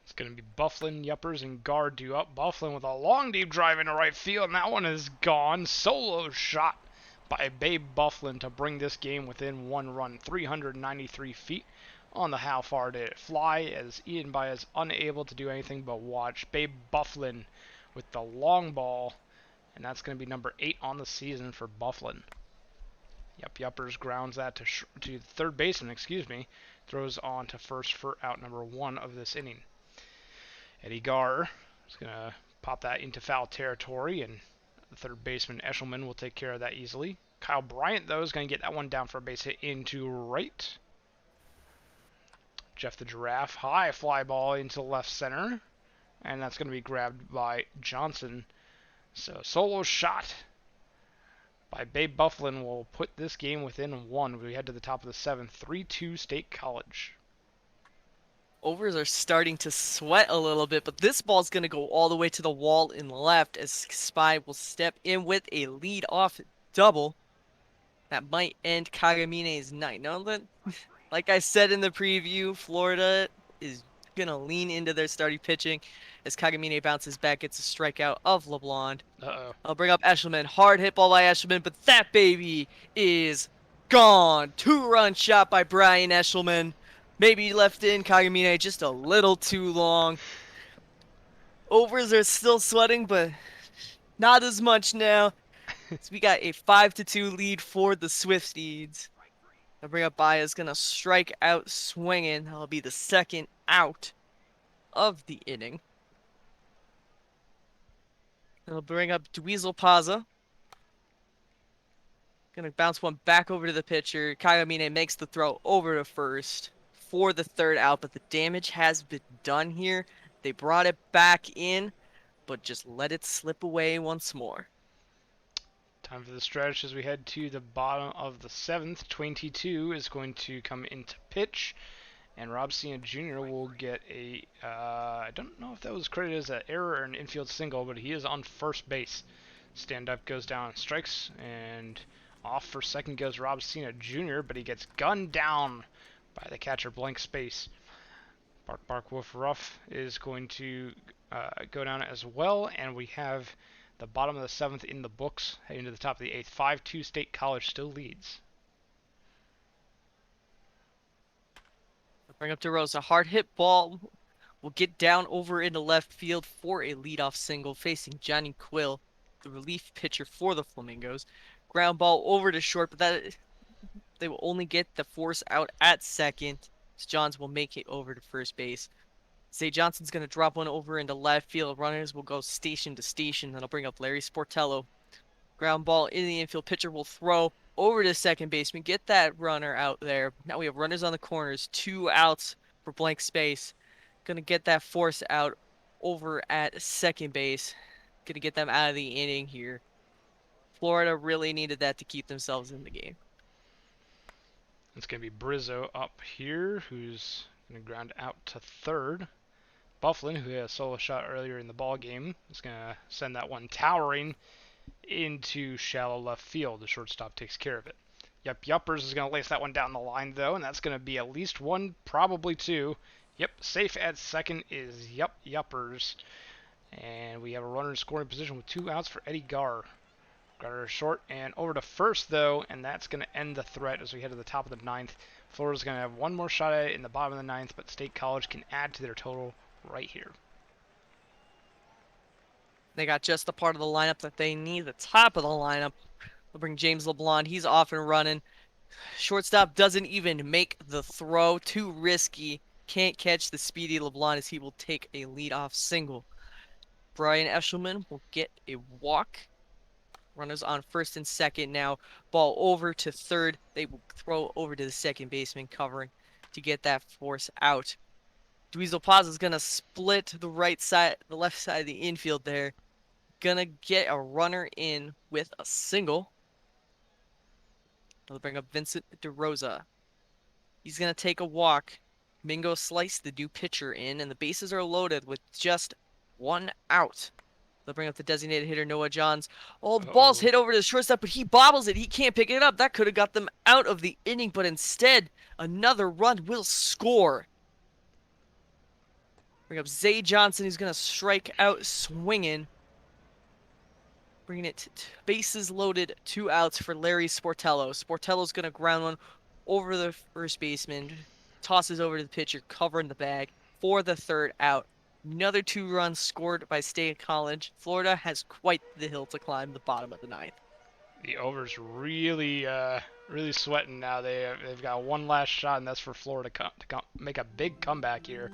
It's going to be Bufflin, Yuppers, and Guard due up. Bufflin with a long deep drive into right field, and that one is gone. Solo shot by Babe Bufflin to bring this game within 1 run. 393 feet on the how far did it fly, as Ian Baez unable to do anything but watch. Babe Bufflin with the long ball, and that's going to be number 8 on the season for Bufflin. Yuppers grounds that to third baseman, throws on to first for out number 1 of this inning. Eddie Gar is going to pop that into foul territory, and the third baseman Eshelman will take care of that easily. Kyle Bryant, though, is going to get that one down for a base hit into right. Jeff the Giraffe, high fly ball into left center, and that's going to be grabbed by Johnson So solo shot by Babe Bufflin will put this game within one. We head to the top of the seventh, 3-2 State College. Overs are starting to sweat a little bit, but this ball's going to go all the way to the wall in left as Spy will step in with a lead-off double. That might end Kagamine's night. Now, like I said in the preview, Florida is going to lean into their starting pitching as Kagamine bounces back, gets a strikeout of LeBlanc. Uh-oh. I'll bring up Eshelman. Hard hit ball by Eshelman, but that baby is gone. 2-run shot by Brian Eshelman. Maybe left in Kagamine just a little too long. Overs are still sweating, but not as much now. So we got a 5-2 lead for the Swifties. I'll bring up Baez, gonna strike out swinging. That'll be the second out of the inning. I'll bring up Dweezil Paza. Gonna bounce one back over to the pitcher. Kagamine makes the throw over to first for the third out, but the damage has been done here. They brought it back in, but just let it slip away once more. Time for the stretch as we head to the bottom of the seventh. 22 is going to come into pitch, and Rob Cena Jr. will get a. I don't know if that was credited as an error or an infield single, but he is on first base. Stand up goes down, strikes, and off for second goes Rob Cena Jr., but he gets gunned down by the catcher, blank space. Bark Bark Woof Ruff is going to go down as well, and we have the bottom of the seventh in the books, heading to the top of the eighth. 5-2 State College still leads. Bring up DeRosa. Hard hit ball will get down over into left field for a leadoff single facing Johnny Quill, the relief pitcher for the Flamingos. Ground ball over to short, but that they will only get the force out at second. So Johns will make it over to first base. Zay Johnson's going to drop one over into left field. Runners will go station to station. That'll bring up Larry Sportello. Ground ball in the infield. Pitcher will throw over to second baseman. Get that runner out there. Now we have runners on the corners. 2 outs for blank space. Going to get that force out over at second base. Going to get them out of the inning here. Florida really needed that to keep themselves in the game. It's going to be Brizzo up here, who's going to ground out to third. Bufflin, who had a solo shot earlier in the ball game, is going to send that one towering into shallow left field. The shortstop takes care of it. Yep, Yuppers is going to lace that one down the line, though, and that's going to be at least one, probably two. Yep, safe at second is Yuppers. And we have a runner in scoring position with 2 outs for Eddie Garr. Garr short and over to first, though, and that's going to end the threat as we head to the top of the ninth. Florida's going to have one more shot at it in the bottom of the ninth, but State College can add to their total right here. They got just the part of the lineup that they need. The top of the lineup. They'll bring James LeBlanc. He's off and running. Shortstop doesn't even make the throw. Too risky. Can't catch the speedy LeBlanc as he will take a leadoff single. Brian Eshelman will get a walk. Runners on first and second now. Ball over to third. They will throw over to the second baseman covering to get that force out. Dweezil Paz is going to split the left side of the infield there. Gonna get a runner in with a single. They'll bring up Vincent DeRosa. He's gonna take a walk. Mingo Slice, the new pitcher, in, and the bases are loaded with just 1 out. They'll bring up the designated hitter, Noah Johns. Oh, the ball's hit over to the shortstop, but he bobbles it. He can't pick it up. That could have got them out of the inning, but instead, another run will score. Bring up Zay Johnson, who's gonna strike out swinging. Bringing it to bases loaded, 2 outs for Larry Sportello. Sportello's going to ground one over the first baseman. Tosses over to the pitcher, covering the bag for the third out. Another 2 runs scored by State College. Florida has quite the hill to climb the bottom of the ninth. The over's really sweating now. They've got one last shot, and that's for Florida to make a big comeback here.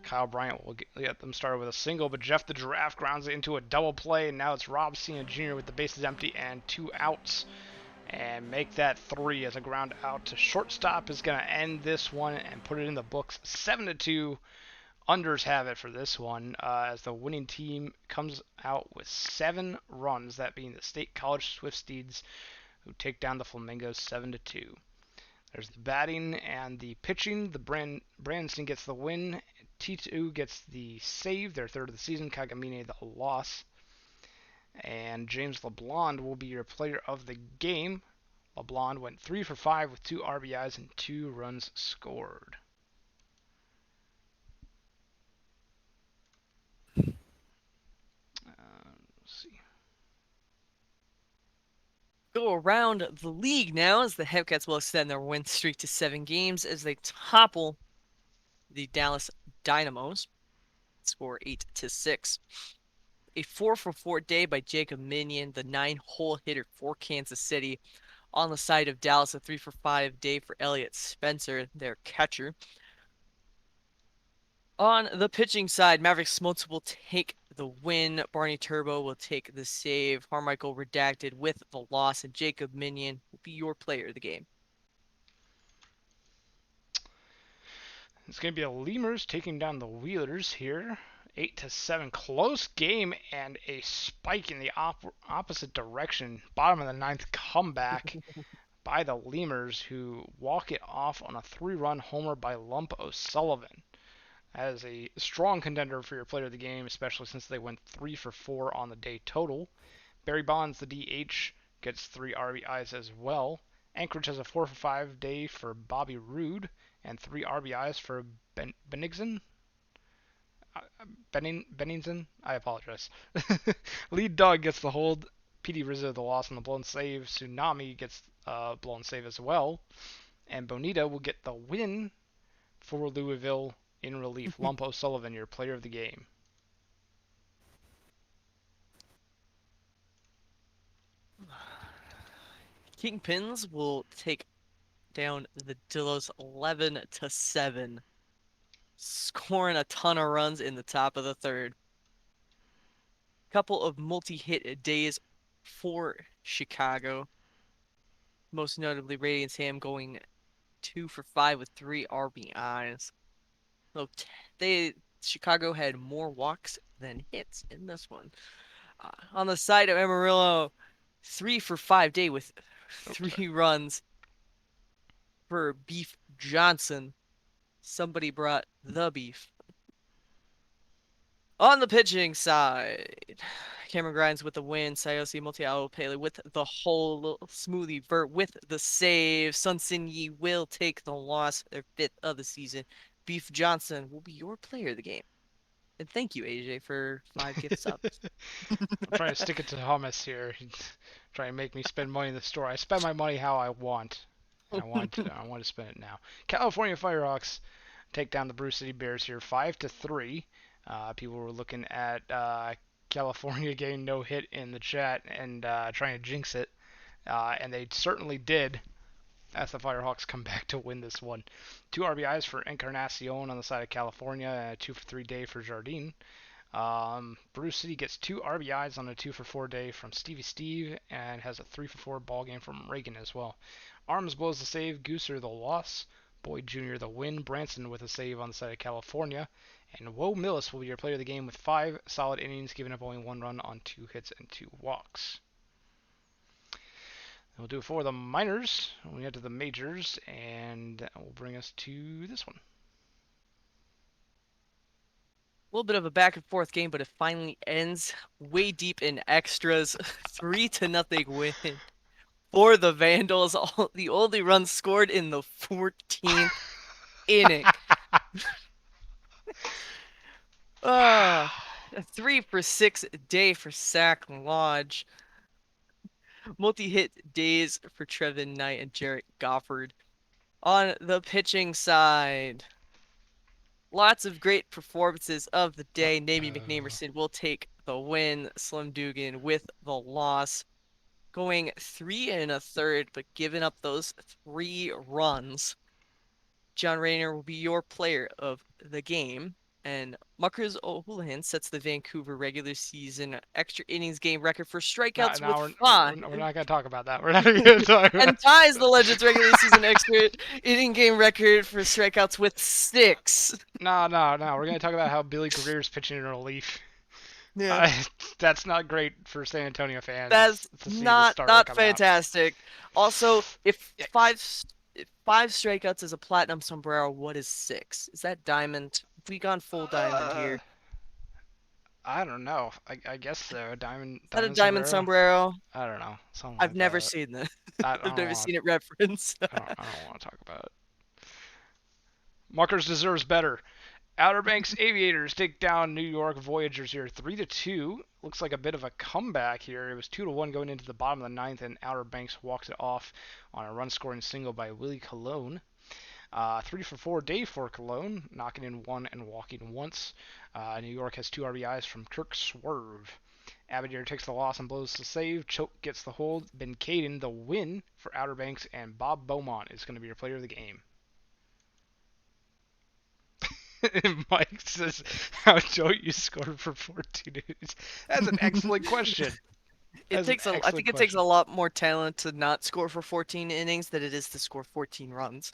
Kyle Bryant will get them started with a single, but Jeff the Giraffe grounds it into a double play, and now it's Rob Cena Jr. with the bases empty and 2 outs. And make that 3 as a ground out to shortstop is going to end this one and put it in the books. 7-2 Unders have it for this one, as the winning team comes out with 7 runs, that being the State College Swifties, who take down the Flamingos 7-2. There's the batting and the pitching. The Branson gets the win. T2 gets the save, their third of the season. Kagamine the loss. And James LeBlond will be your player of the game. LeBlond went 3 for 5 with 2 RBIs and 2 runs scored. Let's see. Go around the league now as the Hepcats will extend their win streak to 7 games as they topple the Dallas Dynamos, score 8-6. A 4-for-4 day by Jacob Minion, the 9-hole hitter for Kansas City. On the side of Dallas, a 3-for-5 day for Elliott Spencer, their catcher. On the pitching side, Maverick Smoltz will take the win. Barney Turbo will take the save. Harmichael Redacted with the loss, and Jacob Minion will be your player of the game. It's going to be the Lemurs taking down the Wheelers here. 8-7. Close game and a spike in the opposite direction. Bottom of the ninth comeback by the Lemurs, who walk it off on a 3-run homer by Lump O'Sullivan. As a strong contender for your player of the game, especially since they went 3 for 4 on the day total. Barry Bonds, the DH, gets 3 RBIs as well. Anchorage has a 4 for 5 day for Bobby Roode and 3 RBIs for Bennington. Bennington? I apologize. Lead Dog gets the hold. PD Rizzo the loss on the blown save. Tsunami gets a blown save as well. And Bonita will get the win for Louisville in relief. Lump O'Sullivan, your player of the game. Kingpins will take down the Dillos 11-7, scoring a ton of runs in the top of the third. Couple of multi-hit days for Chicago. Most notably, Radiant Sam going 2 for 5 with 3 RBIs. So Chicago had more walks than hits in this one. On the side of Amarillo, 3 for 5 day with 3 runs for Beef Johnson. Somebody brought the beef. On the pitching side, Cameron Grimes with the win. Sayosi Multi-Pele with the whole. Smoothie Vert with the save. Sun Sin Yi will take the loss, their 5th of the season. Beef Johnson will be your player of the game. And thank you, AJ, for 5 gift subs. I'm trying to stick it to hummus here. Trying to make me spend money in the store. I spend my money how I want. And I want to spend it now. California Firehawks take down the Brew City Bears here 5-3. People were looking at California getting no hit in the chat and trying to jinx it. And they certainly did, as the Firehawks come back to win this one. 2 RBIs for Encarnacion on the side of California, and a 2 for 3 day for Jardine. Brew City gets 2 RBIs on a 2 for 4 day from Stevie Steve, and has a 3 for 4 ball game from Reagan as well. Arms blows the save, Gooser the loss, Boyd Jr. the win, Branson with a save on the side of California, and Woe Millis will be your player of the game with 5 solid innings, giving up only 1 run on 2 hits and 2 walks. We'll do it for the minors. We head to the majors, and that will bring us to this one. A little bit of a back and forth game, but it finally ends way deep in extras. 3-0 win for the Vandals. The only run scored in the 14th inning. A 3 for 6 day for Sack Lodge. Multi-hit days for Trevin Knight and Jarrett Goffard. On the pitching side, lots of great performances of the day. Namie McNamerson will take the win. Slim Dugan with the loss. Going 3 1/3, but giving up those 3 runs. John Rayner will be your player of the game. And Muckers O'Houlihan sets the Vancouver regular season extra innings game record for No, strikeouts no, with we're, five, we're not going to talk about that. We're not going to talk and about. ties the Legends regular season extra inning game record for strikeouts with six. No, no, no. We're going to talk about how Billy Greer's pitching in relief. Yeah, Uh, that's not great for San Antonio that's fans to see the starter not coming up. fantastic. Also, Yikes. if five strikeouts is a platinum sombrero, what is six? Is that diamond? Have we gone full diamond Uh, here? I don't know. I guess so. Is that a Diamond diamond sombrero. sombrero? I don't know. Something I've like never that. seen that. I I've don't never want. seen it referenced. I don't want to talk about it. Muckers deserves better. Outer Banks Aviators take down New York Voyagers here 3-2. Looks like a bit of a comeback here. It was 2-1 going into the bottom of the ninth, and Outer Banks walks it off on a run-scoring single by Willie Colon. 3 for 4 day for Cologne, knocking in one and walking once. New York has 2 RBIs from Kirk Swerve. Abadir takes the loss and blows the save. Choke gets the hold. Ben Caden the win for Outer Banks, and Bob Beaumont is going to be your player of the game. Mike says, "How don't you score for 14 innings?" That's an excellent question. It That's an takes I excellent think it takes a question. lot more talent to not score for 14 innings than it is to score 14 runs.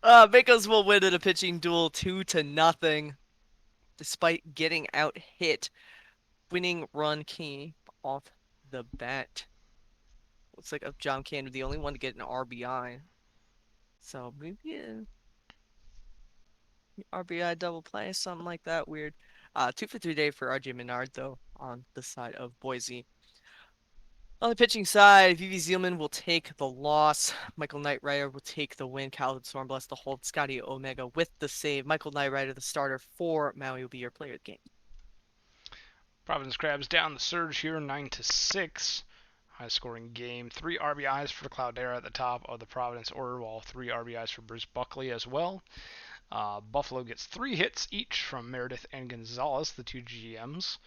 Makos will win in a pitching duel 2-0, despite getting out hit. Winning run came off the bat. Looks like John Cannon the only one to get an RBI. So maybe an RBI double play, something like that. Weird. 2 for 3 day for RJ Menard though on the side of Boise. On the pitching side, Vivi Zeilman will take the loss. Michael Knightrider will take the win. Calvin Stormbless the hold. Scotty Omega with the save. Michael Knightrider, the starter for Maui, will be your player of the game. Providence Crabs down the surge here, 9-6. High scoring game. 3 RBIs for Cloudera at the top of the Providence order, while 3 RBIs for Bruce Buckley as well. Buffalo gets 3 hits each from Meredith and Gonzalez, the 2 GMs,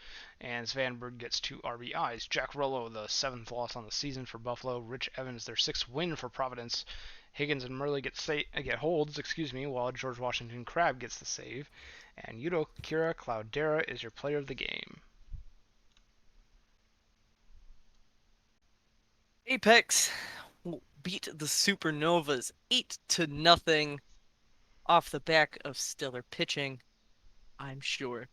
and Svanberg gets 2 RBIs. Jack Rollo, the 7th loss on the season for Buffalo. Rich Evans, their 6th win for Providence. Higgins and Murley get holds, while George Washington Crab gets the save. And Yuto Kira Cloudera is your player of the game. Apex will beat the Supernovas 8-0 off the back of stellar pitching, I'm sure.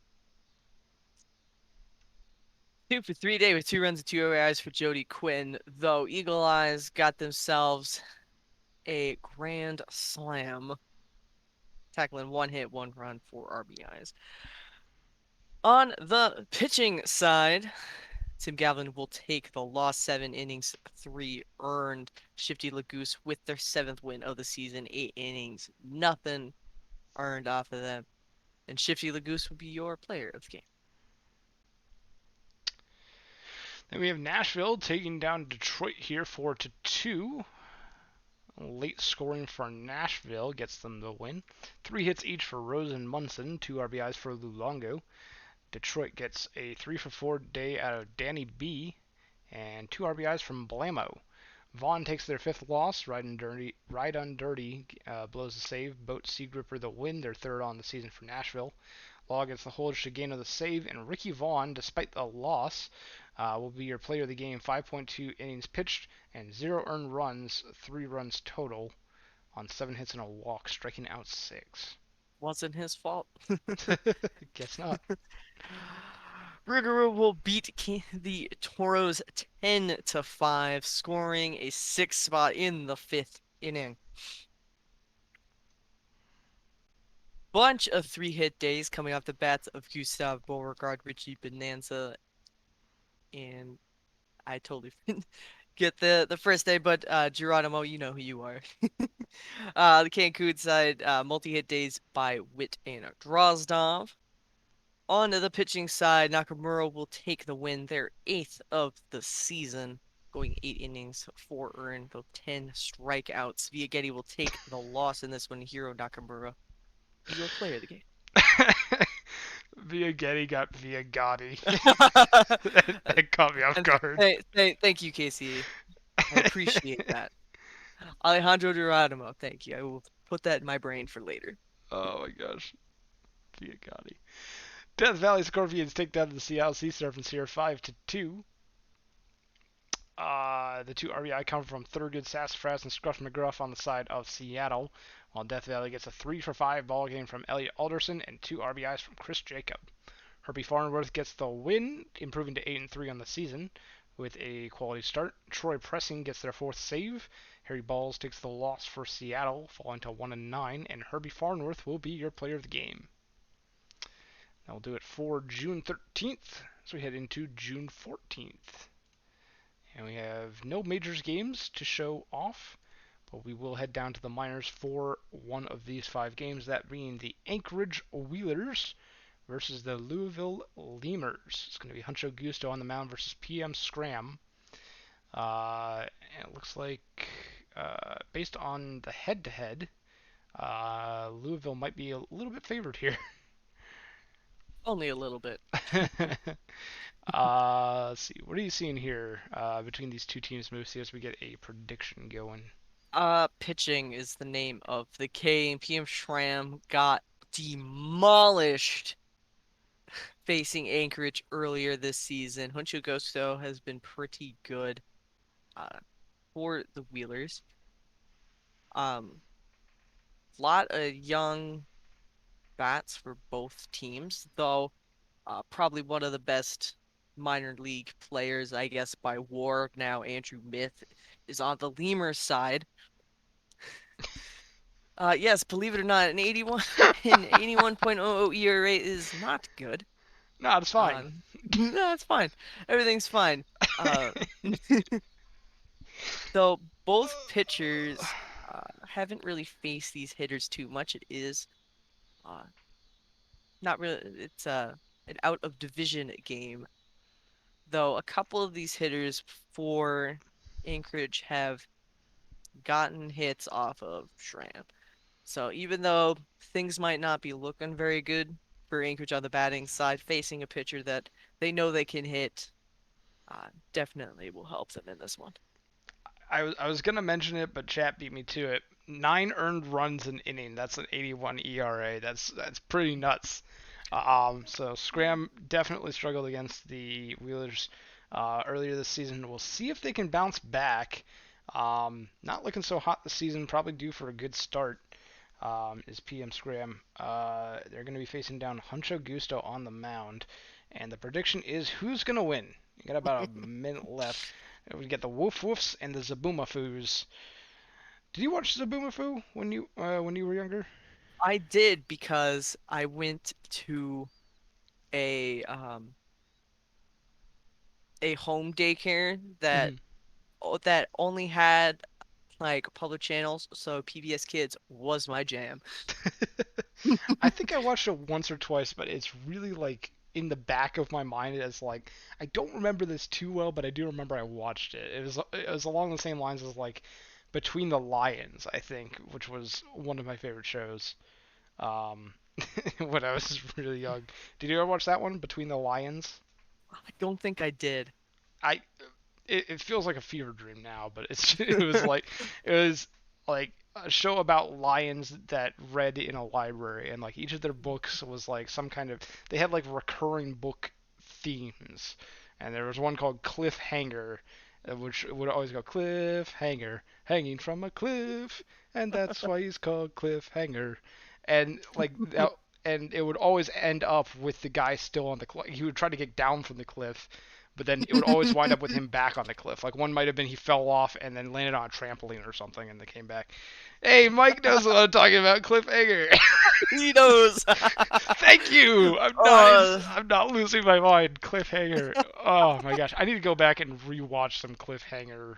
2 for 3 day with 2 runs and 2 RBIs for Jody Quinn, though Eagle Eyes got themselves a grand slam, tackling 1 hit, 1 run, 4 RBIs. On the pitching side, Tim Gavlin will take the loss, 7 innings, 3 earned. Shifty Lagoose with their 7th win of the season, 8 innings, nothing earned off of them. And Shifty Lagoose will be your player of the game. Then we have Nashville taking down Detroit here 4-2. Late scoring for Nashville gets them the win. 3 hits each for Rose and Munson, 2 RBIs for Luongo. Detroit gets a 3 for 4 day out of Danny B, and 2 RBIs from Blamo. Vaughn takes their 5th loss. Ride on Dirty blows the save. Boat Sea Gripper the win, their 3rd on the season for Nashville. Law gets the hold. Shigeno the save, and Ricky Vaughn, despite the loss, will be your player of the game. 5.2 innings pitched and 0 earned runs, 3 runs total on 7 hits and a walk, striking out 6. Wasn't his fault. Guess not. Rougarou will beat the Toros 10-5, scoring a 6th spot in the 5th inning. Bunch of 3-hit days coming off the bats of Gustav Beauregard, Richie Bonanza, and I totally get the first day, but Geronimo, you know who you are. The Cancun side, multi-hit days by Witt and Drozdov. On the pitching side, Nakamura will take the win, their 8th of the season, going 8 innings, 4 earned, though 10 strikeouts. Viagetti will take the loss in this one. Hiro Nakamura, your player of the game. Via Getty got Via Gotti. And That caught me off guard. thank you, Casey. I appreciate that. Alejandro Geronimo, thank you. I will put that in my brain for later. Oh my gosh. Via Gotti. Death Valley Scorpions take down the Seattle Sea Serpents here 5-2. The two RBI come from Thurgood, Sassafras, and Scruff McGruff on the side of Seattle, while Death Valley gets a 3 for 5 ball game from Elliot Alderson and two RBIs from Chris Jacob. Herbie Farnworth gets the win, improving to 8-3 on the season with a quality start. Troy Pressing gets their fourth save. Harry Balls takes the loss for Seattle, falling to 1-9, and Herbie Farnworth will be your player of the game. That will do it for June 13th, so we head into June 14th. And we have no majors games to show off, but we will head down to the minors for one of these five games, that being the Anchorage Wheelers versus the Louisville Lemurs. It's going to be Huncho Gusto on the mound versus PM Scram. And it looks like, based on the head-to-head, Louisville might be a little bit favored here. Only a little bit. Let's see. What are you seeing here between these two teams, Moosey, as we get a prediction going? Pitching is the name of the game. PM Shram got demolished facing Anchorage earlier this season. Huncho Gusto has been pretty good uh, for the Wheelers. Lot of young bats for both teams, though probably one of the best minor league players, I guess, by WAR now, Andrew Myth, is on the Lemurs side. Yes, believe it or not, an 81.00 ERA is not good. No, it's fine. No, it's fine. Everything's fine. Uh, though both pitchers haven't really faced these hitters too much. It is uh, not really. It's an out of division game. Though a couple of these hitters for Anchorage have gotten hits off of Schramm. So even though things might not be looking very good for Anchorage on the batting side, facing a pitcher that they know they can hit definitely will help them in this one. I was gonna mention it, but chat beat me to it. 9 earned runs an inning. That's an 81 ERA. That's pretty nuts. So Scram definitely struggled against the Wheelers earlier this season. We'll see if they can bounce back. Not looking so hot this season. Probably due for a good start. Is PM Scram. They're going to be facing down Huncho Gusto on the mound, and the prediction is who's going to win. You got about a minute left. We get the Woof Woofs and the Zaboomafoo. Did you watch Zaboomafoo when you were younger? I did because I went to a um a home daycare that Mhm. that only had like public channels, so PBS Kids was my jam. I think I watched it once or twice, but it's really like in the back of my mind as like I don't remember this too well, but I do remember I watched it. It was along the same lines as like Between the Lions, I think, which was one of my favorite shows. Um, when I was really young. Did you ever watch that one, Between the Lions? I don't think I did. I it feels like a fever dream now, but it was like a show about lions that read in a library, and like each of their books was like some kind of they had like recurring book themes, and there was one called Cliffhanger, which would always go Cliffhanger, hanging from a cliff, and that's why he's called Cliffhanger, and like that. And it would always end up with the guy still on the cliff. He would try to get down from the cliff, but then it would always wind up with him back on the cliff. Like one might have been he fell off and then landed on a trampoline or something, and they came back. Hey, Mike knows what I'm talking about, cliffhanger. He knows. Thank you. I'm not. Uh, I'm not losing my mind. Cliffhanger. Oh my gosh, I need to go back and rewatch some cliffhanger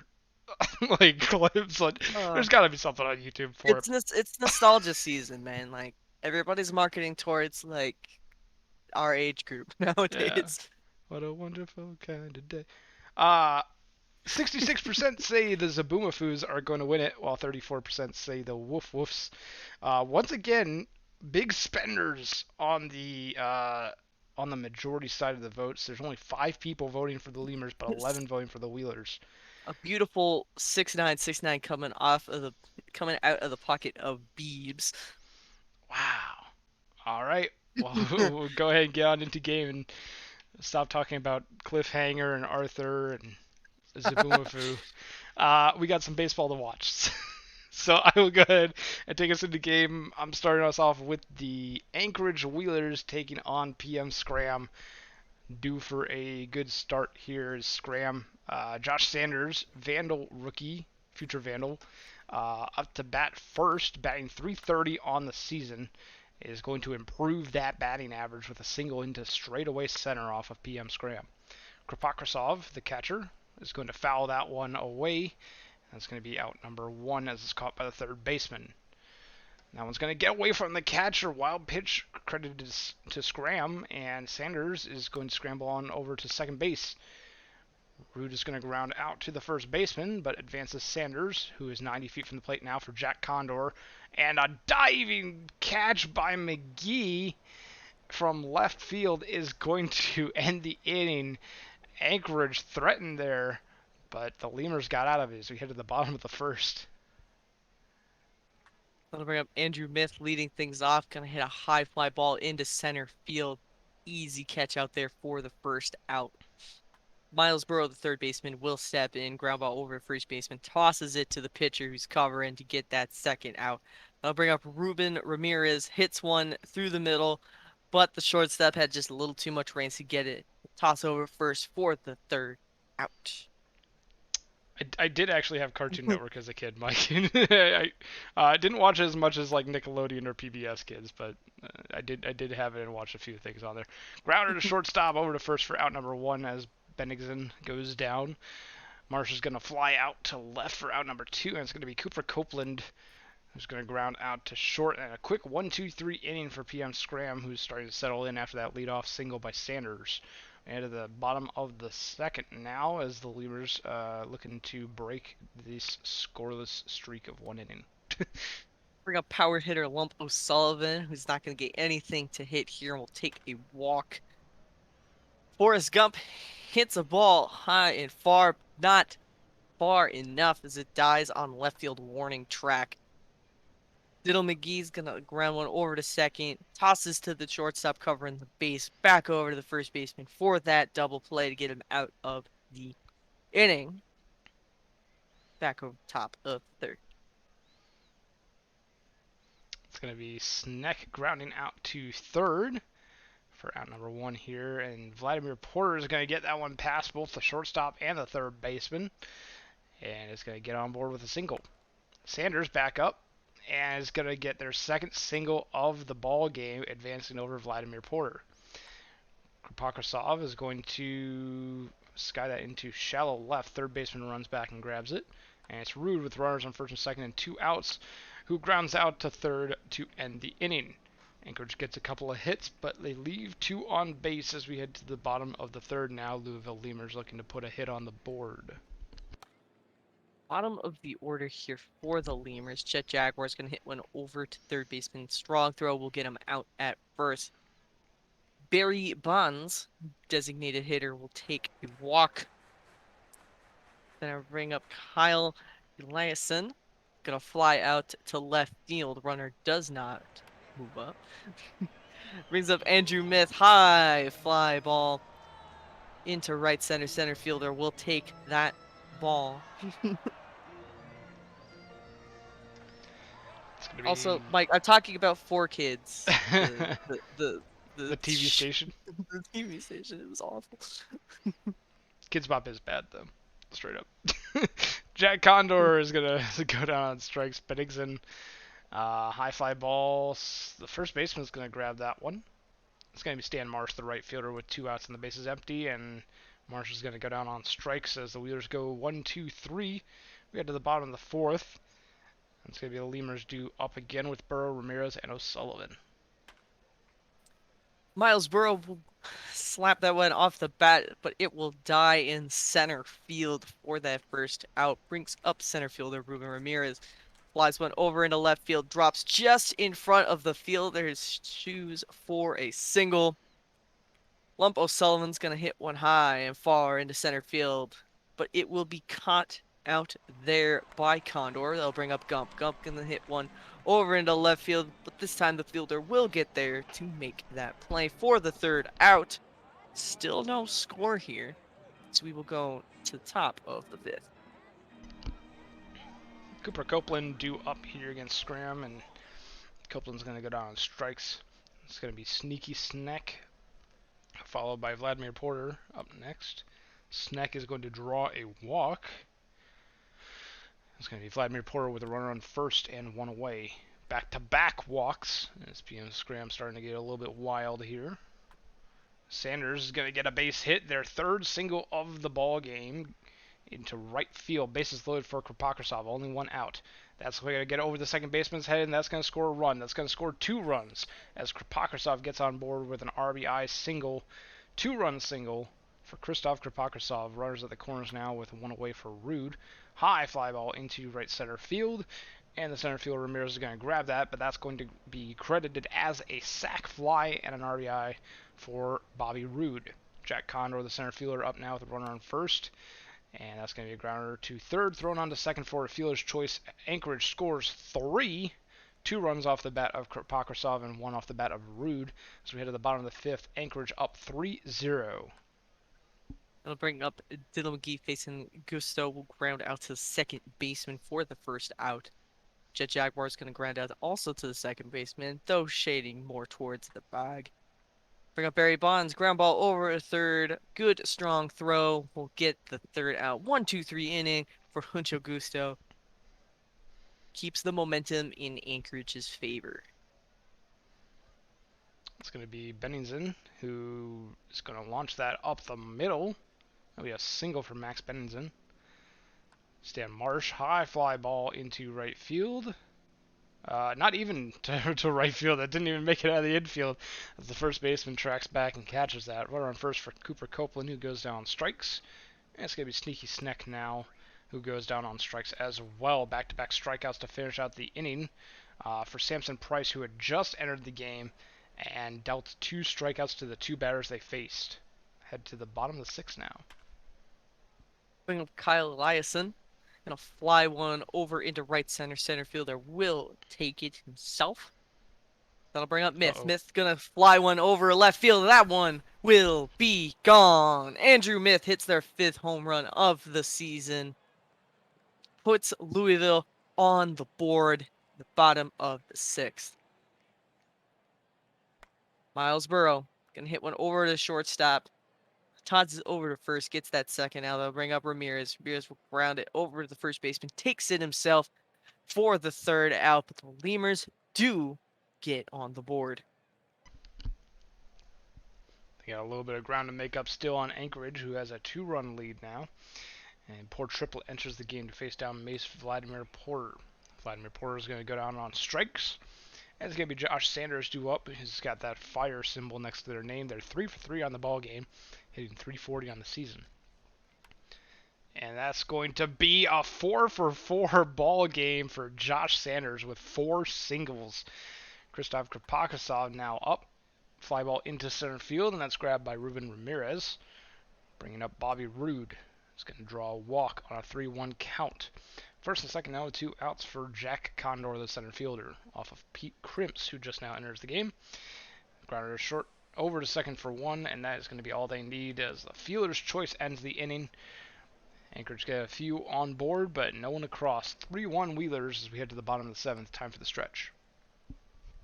like clips. Like, uh, there's got to be something on YouTube for it. it's nostalgia season, man. Like everybody's marketing towards like our age group Yeah. nowadays. What a wonderful kind of day. Uh 66% say the Zaboomafoo's are going to win it, while 34% say the Woof Woofs. Once again, big spenders on the majority side of the votes. There's only 5 people voting for the Lemurs, but 11 voting for the Wheelers. A beautiful 6'9" 6'9" coming out of the pocket of Beebs. Wow. All right. Well, we'll go ahead and get on into game and stop talking about Cliffhanger and Arthur and Zaboomafoo. We got some baseball to watch. So I will go ahead and take us into the game. I'm starting us off with the Anchorage Wheelers taking on PM Scram. Due for a good start here is Scram. Josh Sanders, Vandal rookie, future Vandal, up to bat first, batting 330 on the season, is going to improve that batting average with a single into straightaway center off of PM Scram. Krapokrasov, the catcher, is going to foul that one away. That's going to be out number one as it's caught by the third baseman. That one's going to get away from the catcher. Wild pitch credited to Scram, and Sanders is going to scramble on over to second base. Rude is going to ground out to the first baseman, but advances Sanders, who is 90 feet from the plate now for Jack Condor. And a diving catch by McGee from left field is going to end the inning. Anchorage threatened there, but the Lemurs got out of it as we hit to the bottom of the first. That'll bring up Andrew Myth leading things off. Gonna hit a high fly ball into center field. Easy catch out there for the first out. Miles Burrow, the third baseman, will step in, ground ball over to first baseman, tosses it to the pitcher who's covering to get that second out. That'll bring up Ruben Ramirez, hits one through the middle, but the shortstop had just a little too much range to get it. Toss over first for the third out. I did actually have Cartoon Network as a kid, Mike. I didn't watch it as much as like Nickelodeon or PBS kids, but I did have it and watch a few things on there. Grounder to shortstop, over to first for out number one as Bennigsen goes down. Marsh is going to fly out to left for out number two, and it's going to be Cooper Copeland who's going to ground out to short, and a quick 1-2-3 inning for PM Scram, who's starting to settle in after that leadoff single by Sanders. And at the bottom of the second now, as the Lemurs looking to break this scoreless streak of one inning. Bring up power hitter Lump O'Sullivan, who's not going to get anything to hit here and will take a walk. Forrest Gump hits a ball high and far, not far enough as it dies on left field warning track. Diddle McGee's gonna ground one over to second, tosses to the shortstop covering the base, back over to the first baseman for that double play to get him out of the inning. Back over top of third. It's going to be Sneck grounding out to third for out number one here, and Vladimir Porter is going to get that one past both the shortstop and the third baseman, and it's going to get on board with a single. Sanders back up and is going to get their second single of the ball game, advancing over Vladimir Porter. Krapokrasov is going to sky that into shallow left. Third baseman runs back and grabs it, and it's Rude with runners on first and second and two outs, who grounds out to third to end the inning. Anchorage gets a couple of hits, but they leave two on base as we head to the bottom of the third now. Louisville Lemurs looking to put a hit on the board. Bottom of the order here for the Lemurs. Chet Jaguar is going to hit one over to third baseman. Strong throw will get him out at first. Barry Bonds, designated hitter, will take a walk. Then I bring up Kyle Eliasson. Gonna fly out to left field. Runner does not move up. Brings up Andrew Myth. High fly ball into right center. Center fielder will take that ball. It's going to Also, be Mike, I'm talking about 4Kids. The the TV station. the TV station. It was awful. Kids Bop is bad though, straight up. Jack Condor is gonna go down on strikes. Bennigsen, high fly ball. The first baseman is gonna grab that one. It's gonna be Stan Marsh, the right fielder, with two outs and the bases empty, and Marsh is gonna go down on strikes as the Wheelers go 1-2-3. We get to the bottom of the fourth. It's gonna be the Lemurs due up again with Burrow, Ramirez, and O'Sullivan. Miles Burrow will slap that one off the bat, but it will die in center field for that first out. Brings up center fielder Ruben Ramirez. Flies one over into left field, drops just in front of the fielder's shoes for a single. Lump O'Sullivan's going to hit one high and far into center field, but it will be caught out there by Condor. They'll bring up Gump. Gump gonna hit one over into left field, but this time the fielder will get there to make that play for the third out. Still no score here, so we will go to the top of the fifth. Cooper Copeland due up here against Scram, and Copeland's going to go down on strikes. It's going to be Sneaky Snack, followed by Vladimir Porter up next. Snack is going to draw a walk. It's going to be Vladimir Porter with a runner on first and one away. Back-to-back walks. It's being Scram starting to get a little bit wild here. Sanders is going to get a base hit, their third single of the ball game, into right field. Bases loaded for Krapokrasov, only one out. That's going to get over the second baseman's head, and that's going to score a run. That's going to score 2 runs as Krapokrasov gets on board with an RBI single, 2-run single for Krzysztof Krapokrasov. Runners at the corners now with one away for Rude. High fly ball into right center field, and the center fielder Ramirez is going to grab that, but that's going to be credited as a sac fly and an RBI for Bobby Roode. Jack Condor, the center fielder, up now with a runner on first. And that's going to be a grounder to third, thrown on to second for a fielder's choice. Anchorage scores 3. 2 runs off the bat of Krapokrasov and 1 off the bat of Rude. As we head to the bottom of the fifth, Anchorage up 3-0. It'll bring up Dylan McGee facing Gusto. Will ground out to second baseman for the first out. Jet Jaguar is going to ground out also to the second baseman, though shading more towards the bag. Bring up Barry Bonds, ground ball over a third. Good, strong throw. Will get the third out. 1-2-3 inning for Huncho Gusto. Keeps the momentum in Anchorage's favor. It's going to be Bennington, who is going to launch that up the middle. That'll be a single for Max Bennington. Stan Marsh, high fly ball into right field. Not even to right field. That didn't even make it out of the infield as the first baseman tracks back and catches that. Runner on first for Cooper Copeland, who goes down on strikes. And it's going to be Sneaky Snack now, who goes down on strikes as well. Back-to-back strikeouts to finish out the inning for Samson Price, who had just entered the game and dealt 2 strikeouts to the 2 batters they faced. Head to the bottom of the 6th now. Bring up Kyle Eliason. Gonna fly one over into right center. Center fielder will take it himself. That'll bring up Myth. Uh-oh. Myth gonna fly one over left field. That one will be gone. Andrew Myth hits their 5th home run of the season. Puts Louisville on the board, the bottom of the 6th. Miles Burrow gonna hit one over to shortstop. Tots it over to first, gets that second out. They'll bring up Ramirez. Ramirez will ground it over to the first baseman, takes it himself for the third out. But the Lemurs do get on the board. They got a little bit of ground to make up still on Anchorage, who has a 2-run lead now. And Port Triple enters the game to face down Mace Vladimir Porter. Vladimir Porter is going to go down on strikes. And it's going to be Josh Sanders due up. He's got that fire symbol next to their name. They're 3 for 3 on the ball game, hitting .340 on the season. And that's going to be a 4 for 4 ball game for Josh Sanders with 4 singles. Krzysztof Krapokrasov now up. Fly ball into center field, and that's grabbed by Ruben Ramirez. Bringing up Bobby Roode. He's going to draw a walk on a 3-1 count. First and second now with 2 outs for Jack Condor, the center fielder, off of Pete Crimps, who just now enters the game. Grounder short over to second for 1, and that is going to be all they need as the fielder's choice ends the inning. Anchorage get a few on board, but no one across. 3-1 Wheelers as we head to the bottom of the 7th. Time for the stretch.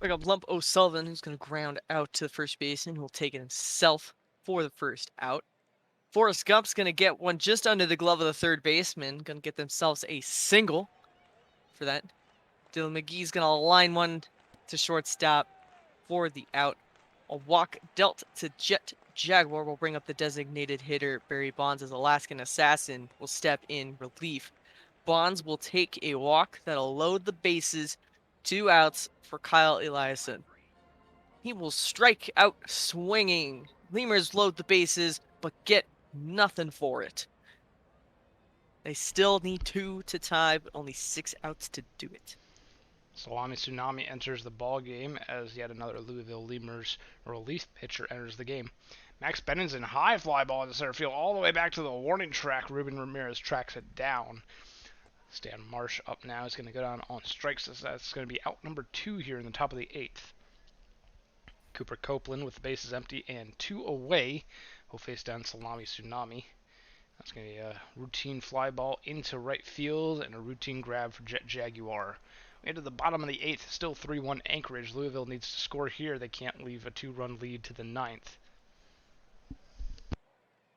We got Lump O'Sullivan, who's going to ground out to the first baseman, who will take it himself for the first out. Forrest Gump's going to get one just under the glove of the third baseman. Going to get themselves a single for that. Dylan McGee's going to line one to shortstop for the out. A walk dealt to Jet Jaguar will bring up the designated hitter. Barry Bonds, as Alaskan Assassin, will step in relief. Bonds will take a walk that'll load the bases. 2 outs for Kyle Eliason. He will strike out swinging. Lemurs load the bases, but get nothing for it. They still need 2 to tie, but only 6 outs to do it. Salami Tsunami enters the ball game as yet another Louisville Lemurs relief pitcher enters the game. Max Bennington, high fly ball in the center field all the way back to the warning track. Ruben Ramirez tracks it down. Stan Marsh up now is going to go down on strikes. That's going to be out number 2 here in the top of the 8th. Cooper Copeland with the bases empty and 2 away will face down Salami Tsunami. That's going to be a routine fly ball into right field and a routine grab for Jet Jaguar. We head to the bottom of the 8th, still 3-1 Anchorage. Louisville needs to score here. They can't leave a 2-run lead to the 9th.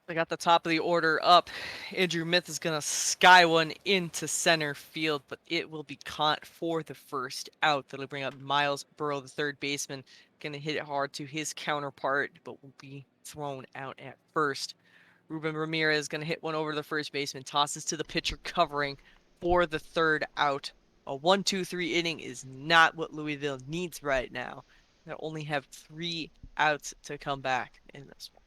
They got the top of the order up. Andrew Myth is going to sky one into center field, but it will be caught for the first out. That'll bring up Miles Burrow, the third baseman. Going to hit it hard to his counterpart, but will be thrown out at first. Ruben Ramirez going to hit one over the first baseman, tosses to the pitcher covering for the third out. A 1-2-3 inning is not what Louisville needs right now. They only have 3 outs to come back in this one.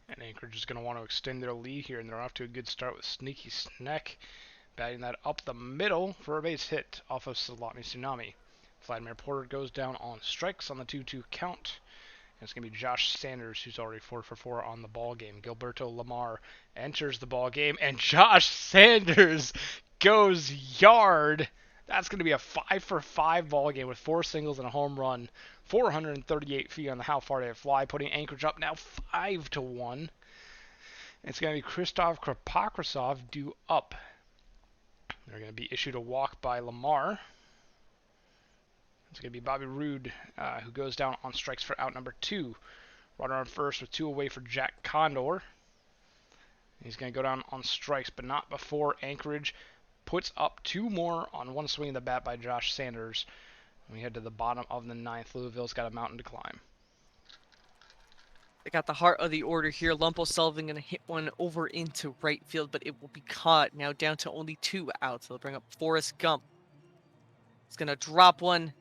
And Anchorage is going to want to extend their lead here, and they're off to a good start with Sneaky Snack batting that up the middle for a base hit off of Salami Tsunami. Vladimir Porter goes down on strikes on the 2-2 count. And it's going to be Josh Sanders, who's already 4 for 4 on the ball game. Gilberto Lamar enters the ball game, and Josh Sanders goes yard. That's going to be a 5 for 5 ball game with 4 singles and a home run. 438 feet on the how far they fly, putting Anchorage up now 5-1. It's going to be Christoph Krapokrasov due up. They're going to be issued a walk by Lamar. It's going to be Bobby Roode, who goes down on strikes for out number 2. Runner on first with 2 away for Jack Condor. He's going to go down on strikes, but not before Anchorage puts up 2 more on one swing of the bat by Josh Sanders. We head to the bottom of the 9th. Louisville's got a mountain to climb. They got the heart of the order here. Lumpo Sullivan going to hit one over into right field, but it will be caught. Now down to only 2 outs. They'll bring up Forrest Gump. He's going to drop one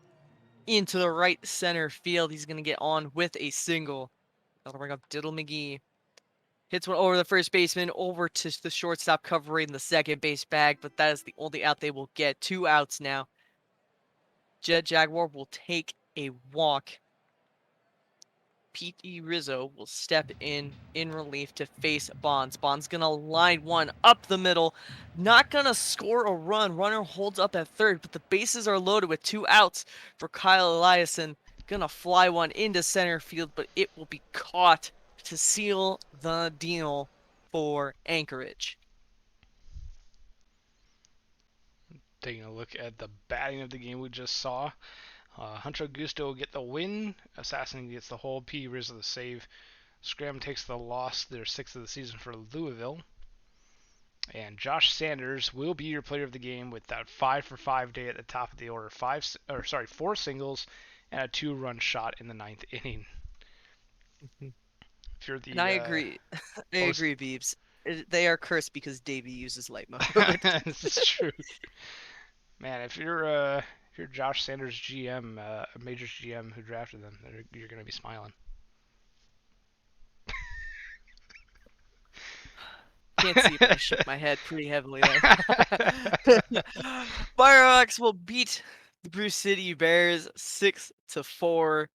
into the right center field. He's going to get on with a single. That'll bring up Diddle McGee. Hits one over the first baseman, over to the shortstop covering the second base bag, but that is the only out they will get. 2 outs now. Jet Jaguar will take a walk. Pete Rizzo will step in relief to face Bonds. Bonds gonna line one up the middle. Not gonna score a run. Runner holds up at third, but the bases are loaded with 2 outs for Kyle Eliason. Gonna fly one into center field, but it will be caught to seal the deal for Anchorage. Taking a look at the batting of the game we just saw. Hunter Augusto will get the win. Assassin gets the hold. P. Rizzo the save. Scram takes the loss. Their 6th of the season for Louisville. And Josh Sanders will be your player of the game with that 5 for 5 day at the top of the order. 4 singles and a 2-run shot in the 9th inning. If you're the And I agree. I agree, Beebs. They are cursed because Davey uses light mode. This is true. Man, if you're Josh Sanders GM, a Majors GM who drafted them, you're gonna be smiling. Can't see, but I shook my head pretty heavily there. Firehawks will beat the Bruce City Bears 6-4.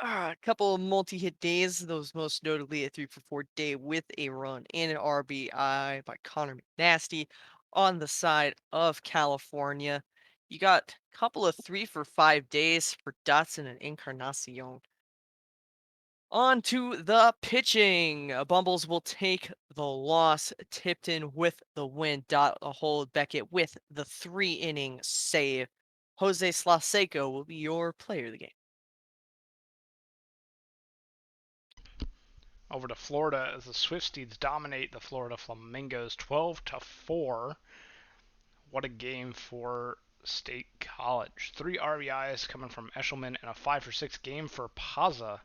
A couple of multi-hit days, those most notably a 3-for-4 day with a run and an RBI by Connor McNasty on the side of California. You got a couple of 3-for-5 days for Dotson and Encarnacion. On to the pitching. Bumbles will take the loss. Tipton with the win. Dot a hold. Beckett with the 3-inning save. Jose Slaseco will be your player of the game. Over to Florida as the Swifties dominate the Florida Flamingos 12-4. What a game for State College. 3 RBIs coming from Eshelman and a 5 for 6 game for Paza.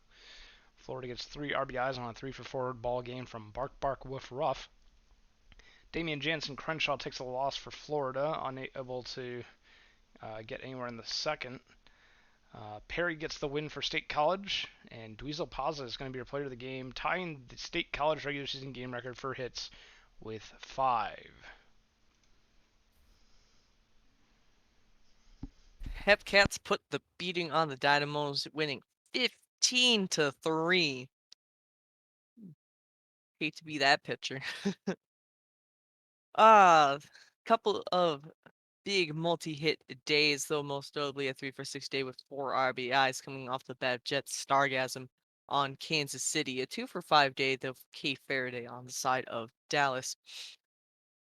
Florida gets 3 RBIs on a 3 for 4 ball game from Bark Bark Woof Ruff. Damian Jansen Crenshaw takes a loss for Florida, unable to get anywhere in the second. Perry gets the win for State College, and Dweezil Paza is going to be your player of the game, tying the State College regular season game record for hits with 5. Hepcats put the beating on the Dynamos, winning 15-3. Hate to be that pitcher. Couple of big multi-hit days, though most notably a 3 for 6 day with 4 RBIs coming off the bat of Jets Stargasm on Kansas City, a 2 for 5 day though K Faraday on the side of Dallas.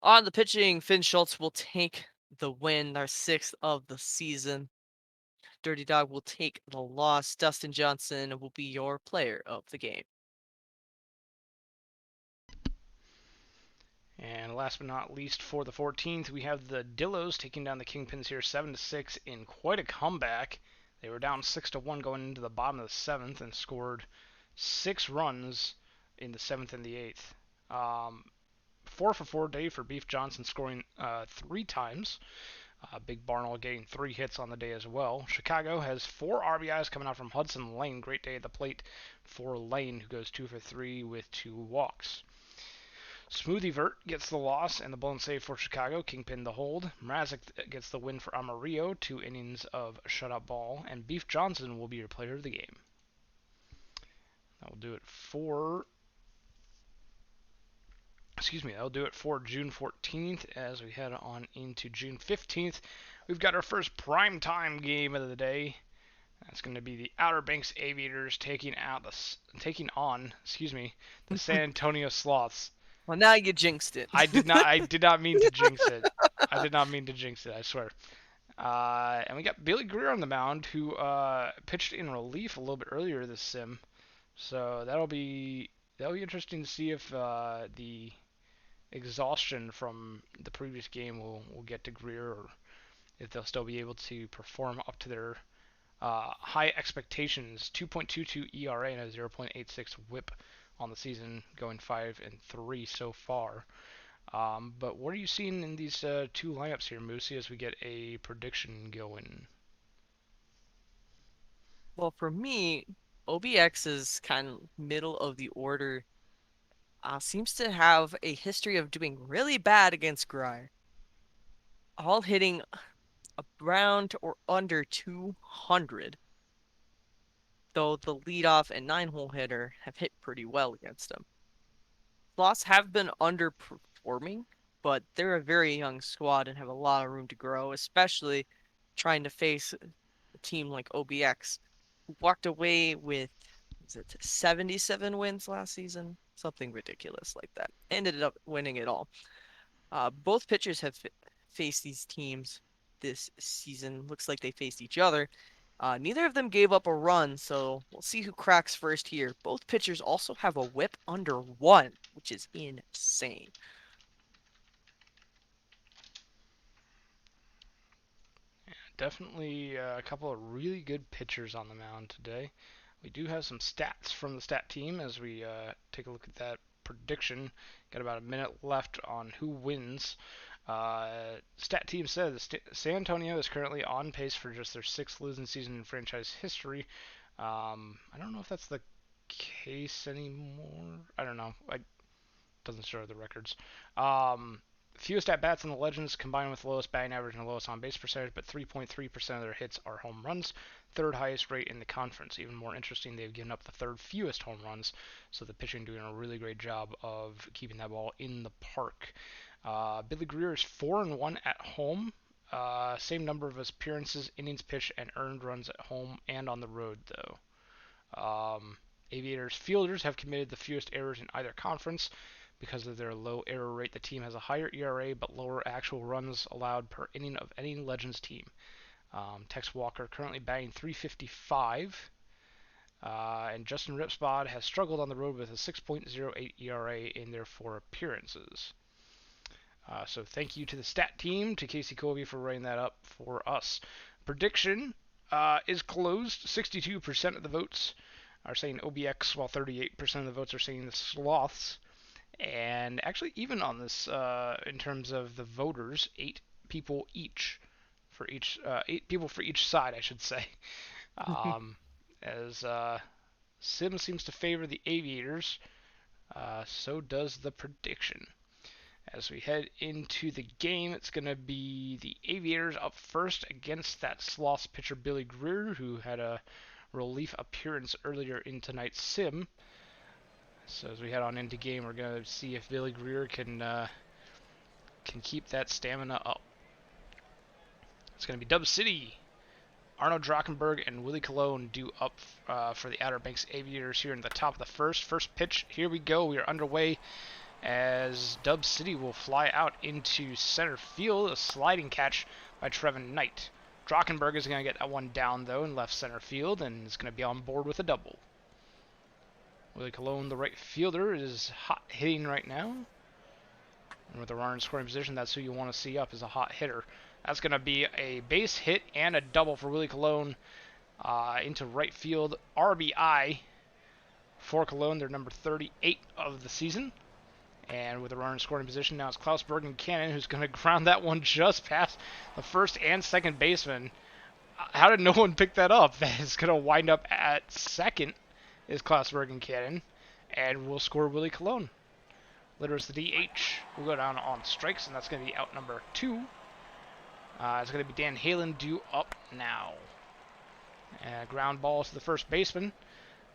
On the pitching, Finn Schultz will take the win, our sixth of the season. Dirty Dog will take the loss. Dustin Johnson will be your player of the game. And last but not least, for the 14th, we have the Dillos taking down the Kingpins here 7-6 in quite a comeback. They were down 6-1 going into the bottom of the 7th and scored 6 runs in the 7th and the 8th. 4 for 4 day for Beef Johnson, scoring 3 times. Big Barnwell getting 3 hits on the day as well. Chicago has 4 RBIs coming out from Hudson Lane. Great day at the plate for Lane, who goes 2 for 3 with 2 walks. Smoothie Vert gets the loss and the blown save for Chicago. Kingpin the hold. Mrazek gets the win for Amarillo. 2 innings of shutout ball. And Beef Johnson will be your player of the game. That will do it for. Excuse me, that'll do it for June 14th. As we head on into June 15th, we've got our first prime time game of the day. That's going to be the Outer Banks Aviators taking on, the San Antonio Sloths. Well, now you jinxed it. I did not mean to jinx it. I did not mean to jinx it, I swear. And we got Billy Greer on the mound, who pitched in relief a little bit earlier this sim. So that'll be interesting to see if the exhaustion from the previous game will get to Greer, or if they'll still be able to perform up to their high expectations. 2.22 ERA and a 0.86 WHIP on the season, going 5-3 so far. But what are you seeing in these two lineups here, Moosey, as we get a prediction going? Well, for me, OBX is kind of middle of the order. Seems to have a history of doing really bad against Grier. All hitting around or under 200, though the leadoff and 9-hole hitter have hit pretty well against him. Sloths have been underperforming, but they're a very young squad and have a lot of room to grow, especially trying to face a team like OBX, who walked away with, is it 77 wins last season? Something ridiculous like that. Ended up winning it all. Both pitchers have faced these teams this season. Looks like they faced each other. Neither of them gave up a run, so we'll see who cracks first here. Both pitchers also have a whip under 1, which is insane. Definitely a couple of really good pitchers on the mound today. We do have some stats from the stat team as we take a look at that prediction. Got about a minute left on who wins. Stat team says San Antonio is currently on pace for just their sixth losing season in franchise history. I don't know if that's the case anymore. I don't know. It doesn't show the records. Um, Fewest at bats in the Legends, combined with the lowest batting average and the lowest on base percentage, but 3.3% of their hits are home runs, third highest rate in the conference. Even more interesting, they've given up the third fewest home runs, so the pitching doing a really great job of keeping that ball in the park. Billy Greer is 4-1 at home. Same number of appearances, innings pitched, and earned runs at home and on the road, though. Aviators fielders have committed the fewest errors in either conference. Because of their low error rate, the team has a higher ERA but lower actual runs allowed per inning of any Legends team. Tex Walker currently batting 355, and Justin Ripspod has struggled on the road with a 6.08 ERA in their 4 appearances. So thank you to the stat team, to Casey Colby for writing that up for us. Prediction is closed. 62% of the votes are saying OBX, while 38% of the votes are saying the Sloths. And actually, even on this, in terms of the voters, 8 people for each side, I should say. Um, as Sim seems to favor the Aviators, so does the prediction. As we head into the game, it's going to be the Aviators up first against that Sloths pitcher Billy Greer, who had a relief appearance earlier in tonight's sim. So as we head on into game, we're going to see if Billy Greer can can keep that stamina up. It's going to be Dub City. Arno Drachenberg and Willie Cologne due up for the Outer Banks Aviators here in the top of the first. First pitch, here we go. We are underway as Dub City will fly out into center field. A sliding catch by Trevin Knight. Drachenberg is going to get that one down, though, in left center field, and is going to be on board with a double. Willie Cologne, the right fielder, is hot hitting right now. And with the runner in scoring position, that's who you want to see up as a hot hitter. That's going to be a base hit and a double for Willie Cologne into right field. RBI for Cologne, their number 38 of the season. And with the runner in scoring position, now it's Klaus Bergen-Cannon who's going to ground that one just past the first and second baseman. How did no one pick that up? That is going to wind up at second is Klaus Bergen-Cannon, and we'll score Willie Cologne. Litter is the DH. We'll go down on strikes, and that's going to be out number 2. It's going to be Dan Halen due up now. Ground ball to the first baseman.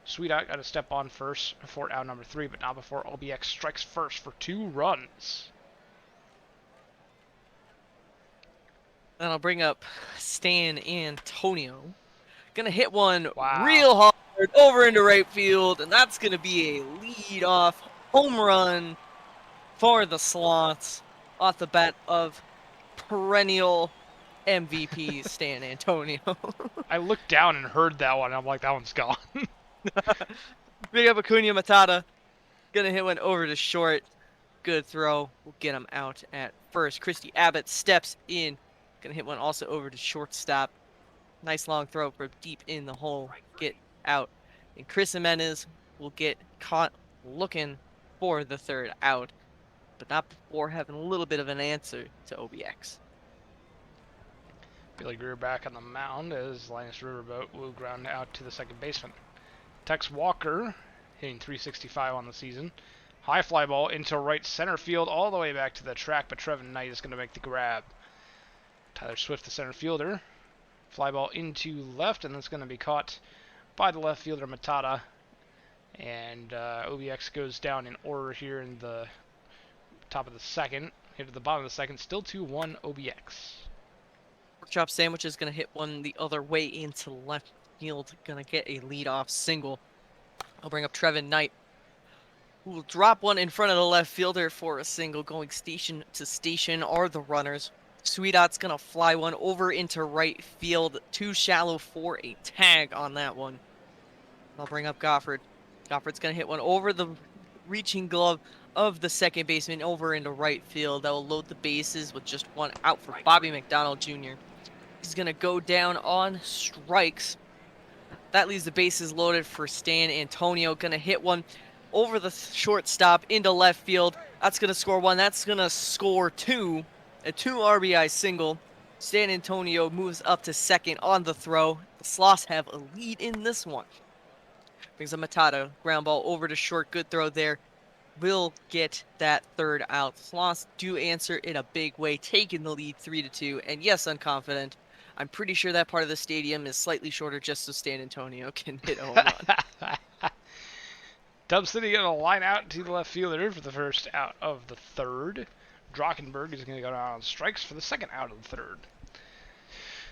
Sweetout got to step on first for out number 3, but not before OBX strikes first for 2 runs. Then I'll bring up Stan Antonio. Gonna hit one Wow. real hard over into right field, and that's gonna be a lead-off home run for the Sloths off the bat of perennial MVP Stan Antonio. I looked down and heard that one, and I'm like, that one's gone. Big up Acuna Matata. Gonna hit one over to short. Good throw. We'll get him out at first. Christy Abbott steps in. Gonna hit one also over to shortstop. Nice long throw for deep in the hole. Get out. And Chris Jimenez will get caught looking for the third out, but not before having a little bit of an answer to OBX. Billy Greer back on the mound as Linus Riverboat will ground out to the second baseman. Tex Walker hitting .365 on the season. High fly ball into right center field all the way back to the track, but Trevin Knight is going to make the grab. Tyler Swift, the center fielder. Fly ball into left, and that's going to be caught by the left fielder Matata. And OBX goes down in order here in the top of the second. Here to the bottom of the second, still 2-1 OBX. Pork chop sandwich is going to hit one the other way into left field. Going to get a leadoff single. I'll bring up Trevin Knight, who will drop one in front of the left fielder for a single. Going station to station are the runners. Sweetout's going to fly one over into right field. Too shallow for a tag on that one. I'll bring up Gofford. Gofford's going to hit one over the reaching glove of the second baseman over into right field. That will load the bases with just one out for Bobby McDonald Jr. He's going to go down on strikes. That leaves the bases loaded for Stan Antonio. Going to hit one over the shortstop into left field. That's going to score one. That's going to score 2. A 2 RBI single. Stan Antonio moves up to second on the throw. The Sloths have a lead in this one. Brings a Matata. Ground ball over to short. Good throw there. Will get that third out. Sloths do answer in a big way, taking the lead 3-2. And yes, I'm confident. I'm pretty sure that part of the stadium is slightly shorter just so Stan Antonio can hit a home run. Dub City going to line out to the left fielder for the first out of the third. Drachenberg is going to go down on strikes for the second out of the third.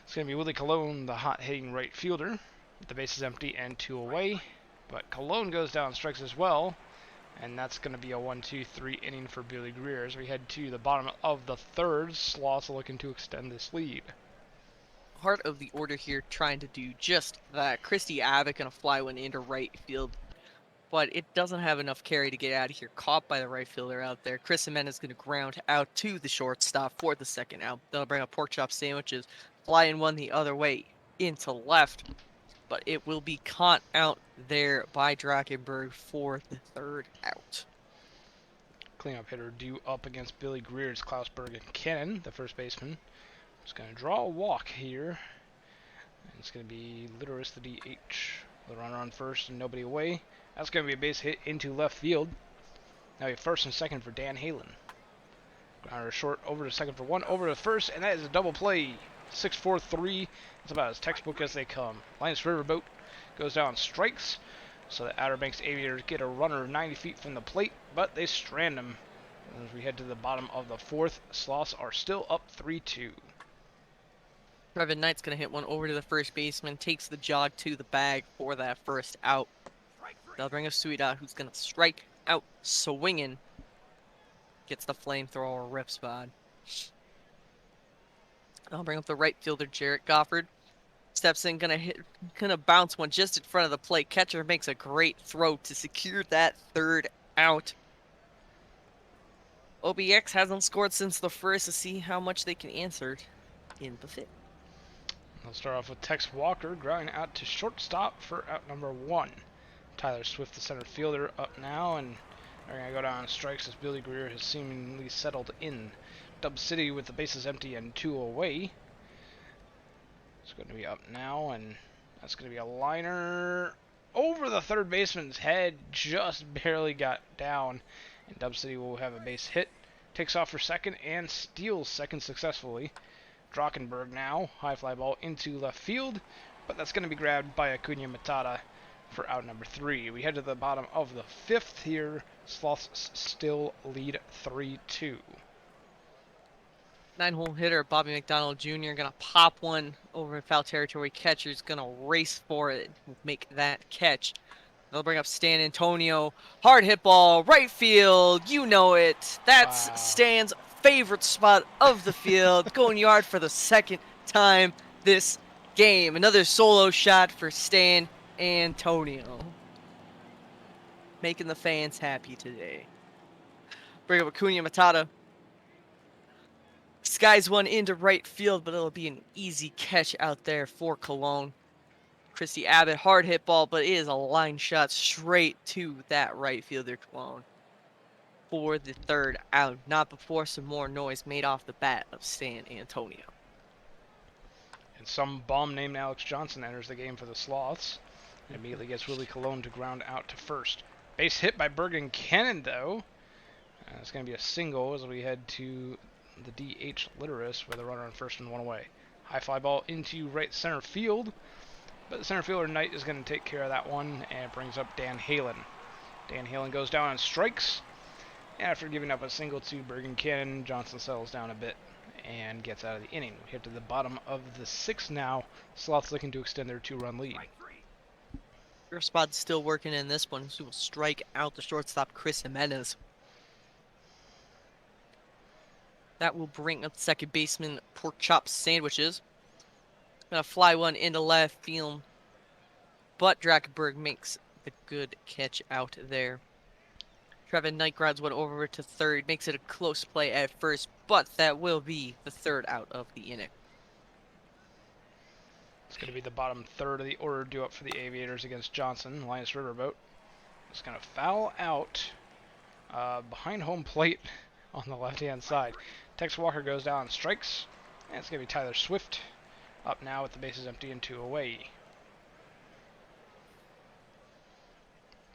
It's going to be Willie Cologne, the hot-hitting right fielder. The base is empty and 2 away. But Cologne goes down on strikes as well. And that's going to be a 1-2-3 inning for Billy Greer as we head to the bottom of the third. Sloths looking to extend this lead. Heart of the order here trying to do just that. Christy Abbott going to fly one into right field, but it doesn't have enough carry to get out of here. Caught by the right fielder out there. Chris Jimenez is going to ground out to the shortstop for the second out. They'll bring up pork chop sandwiches, flying one the other way into left, but it will be caught out there by Drachenberg for the third out. Cleanup hitter due up against Billy Greer's Klaus Bergen-Cannon, the first baseman. Just going to draw a walk here. And it's going to be Litteris, the DH. The runner on first and nobody away. That's going to be a base hit into left field. Now we have first and second for Dan Halen. Grounder short over to second for 1, over to first, and that is a double play. 6-4-3. It's about as textbook as they come. Linus Riverboat goes down on strikes. So the Outer Banks Aviators get a runner 90 feet from the plate, but they strand him As we head to the bottom of the fourth, Sloths are still up 3-2. Trevin Knight's going to hit one over to the first baseman, takes the jog to the bag for that first out. They'll bring up Suida, who's going to strike out swinging. Gets the flamethrower rip spot. I'll bring up the right fielder, Jarrett Goffard. Steps in, gonna bounce one just in front of the plate. Catcher makes a great throw to secure that third out. OBX hasn't scored since the first. To see how much they can answer in the fifth. They'll start off with Tex Walker grounding out to shortstop for out number 1. Tyler Swift, the center fielder, up now, and they're going to go down on strikes as Billy Greer has seemingly settled in. Dub City with the bases empty and 2 away. It's going to be up now, and that's going to be a liner over the third baseman's head. Just barely got down, and Dub City will have a base hit. Takes off for second and steals second successfully. Drockenberg now, high fly ball into left field, but that's going to be grabbed by Acuna Matata for out number 3. We head to the bottom of the fifth here. Sloths still lead 3-2. 9-hole hitter Bobby McDonald Jr. gonna pop one over in foul territory. Catcher's gonna race for it, make that catch. They'll bring up Stan Antonio. Hard hit ball, right field. You know it. That's Wow. Stan's favorite spot of the field. Going yard for the second time this game. Another solo shot for Stan Antonio. Making the fans happy today. Bring up Acuna Matata. Skies one into right field, but it'll be an easy catch out there for Cologne. Christy Abbott, hard hit ball, but it is a line shot straight to that right fielder, Cologne, for the third out. Not before some more noise made off the bat of Stan Antonio. And some bum named Alex Johnson enters the game for the Sloths. And immediately gets Willie Colon to ground out to first. Base hit by Bergen Cannon, though. It's going to be a single as we head to the DH Litteris with a runner on first and 1 away. High fly ball into right center field, but the center fielder Knight is going to take care of that one and brings up Dan Halen. Dan Halen goes down and strikes. After giving up a single to Bergen Cannon, Johnson settles down a bit and gets out of the inning. We head to the bottom of the sixth now. Sloths looking to extend their 2-run lead. Your spot's still working in this one. He will strike out the shortstop, Chris Jimenez. That will bring up second baseman Pork Chop Sandwiches. Gonna fly one into left field, but Drakenberg makes a good catch out there. Trevin Knight grounds one over to third, makes it a close play at first, but that will be the third out of the inning. It's going to be the bottom third of the order due up for the Aviators against Johnson. Linus Riverboat is going to foul out behind home plate on the left-hand side. Tex Walker goes down and strikes. And it's going to be Tyler Swift up now with the bases empty and 2 away.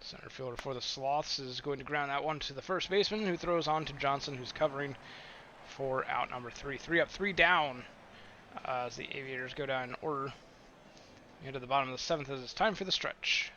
Center fielder for the Sloths is going to ground that one to the first baseman, who throws on to Johnson, who's covering for out number 3. 3 up, 3 down as the Aviators go down in order. Into the bottom of the seventh as it's time for the stretch.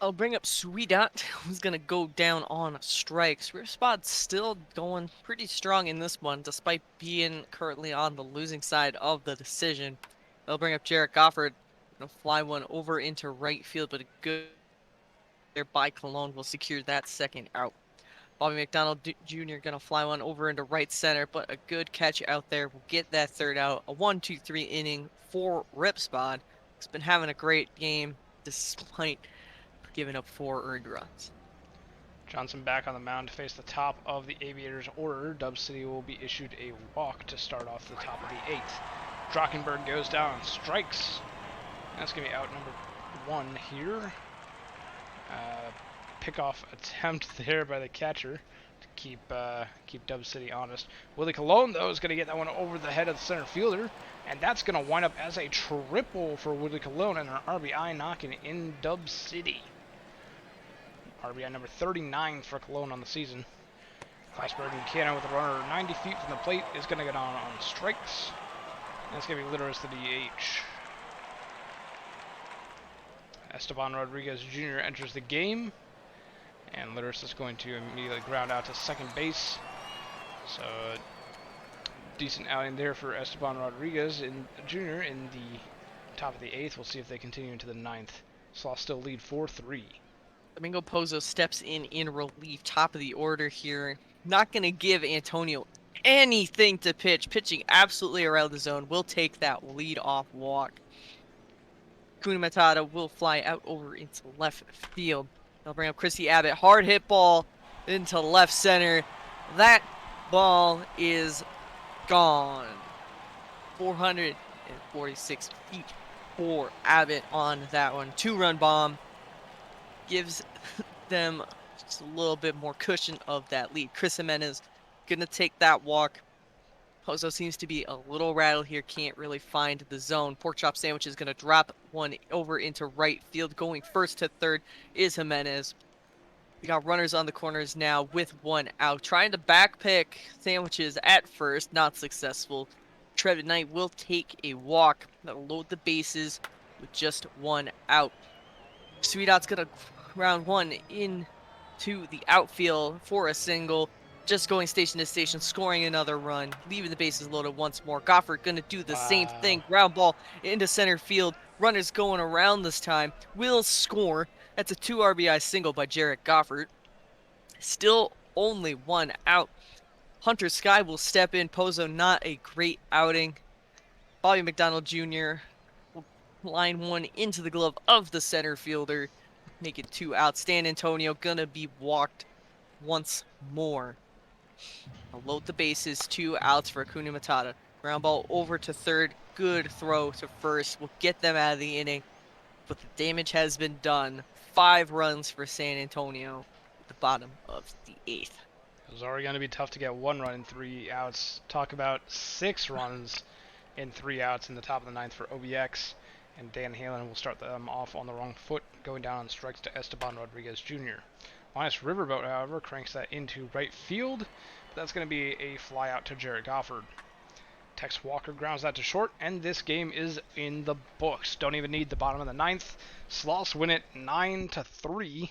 I'll bring up Sweetot, who's going to go down on strikes. Rear spot's still going pretty strong in this one, despite being currently on the losing side of the decision. They'll bring up Jarrett Goffard. Gonna fly one over into right field, but a good there by Cologne will secure that second out. Bobby McDonald Jr. gonna fly one over into right center, but a good catch out there will get that third out. A 1-2-3 inning for Ripspod. He's been having a great game despite giving up 4 earned runs. Johnson back on the mound to face the top of the Aviators' order. Dub City will be issued a walk to start off the top of the 8th. Drockenberg goes down and strikes. That's going to be out number 1 here. Pickoff attempt there by the catcher to keep Dub City honest. Willie Colon, though, is going to get that one over the head of the center fielder, and that's going to wind up as a triple for Willie Colon and an RBI knocking in Dub City. RBI number 39 for Cologne on the season. Klausberg and Cannon with a runner 90 feet from the plate is going to get on strikes. That's going to be Litteris the DH. Esteban Rodriguez Jr. enters the game. And Litteris is going to immediately ground out to second base. So decent outing there for Esteban Rodriguez Jr. in the top of the eighth. We'll see if they continue into the ninth. Sloth still lead 4-3. Domingo Pozo steps in relief, top of the order here. Not going to give Antonio anything to pitch. Pitching absolutely around the zone. Will take that lead-off walk. Kuna Matata will fly out over into left field. They'll bring up Chrissy Abbott. Hard hit ball into left center. That ball is gone. 446 feet for Abbott on that one. Two-run bomb gives them just a little bit more cushion of that lead. Chris Jimenez going to take that walk. Pozo seems to be a little rattled here, can't really find the zone. Pork chop sandwich is going to drop one over into right field. Going first to third is Jimenez. We got runners on the corners now with one out. Trying to backpick sandwiches at first, not successful. Trevin Knight will take a walk. That'll load the bases with just one out. Sweetot's going to round one into the outfield for a single. Just going station to station, scoring another run, leaving the bases loaded once more. Goffert going to do the same Wow. thing. Ground ball into center field. Runners going around this time. Will score. That's a 2 RBI single by Jarrett Goffert. Still only one out. Hunter Sky will step in. Pozo not a great outing. Bobby McDonald Jr. will line one into the glove of the center fielder. Make it 2 outs. Stan Antonio gonna be walked once more. I'll load the bases, 2 outs for Acuna Matata. Ground ball over to third. Good throw to first. Will get them out of the inning, but the damage has been done. 5 runs for San Antonio at the bottom of the 8th. It was already going to be tough to get 1 run in 3 outs. Talk about 6 runs in 3 outs in the top of the ninth for OBX. And Dan Halen will start them off on the wrong foot, going down on strikes to Esteban Rodriguez Jr. Linus Riverboat, however, cranks that into right field. But that's going to be a fly out to Jarrett Goffard. Tex Walker grounds that to short, and this game is in the books. Don't even need the bottom of the ninth. Sloths win it 9-3.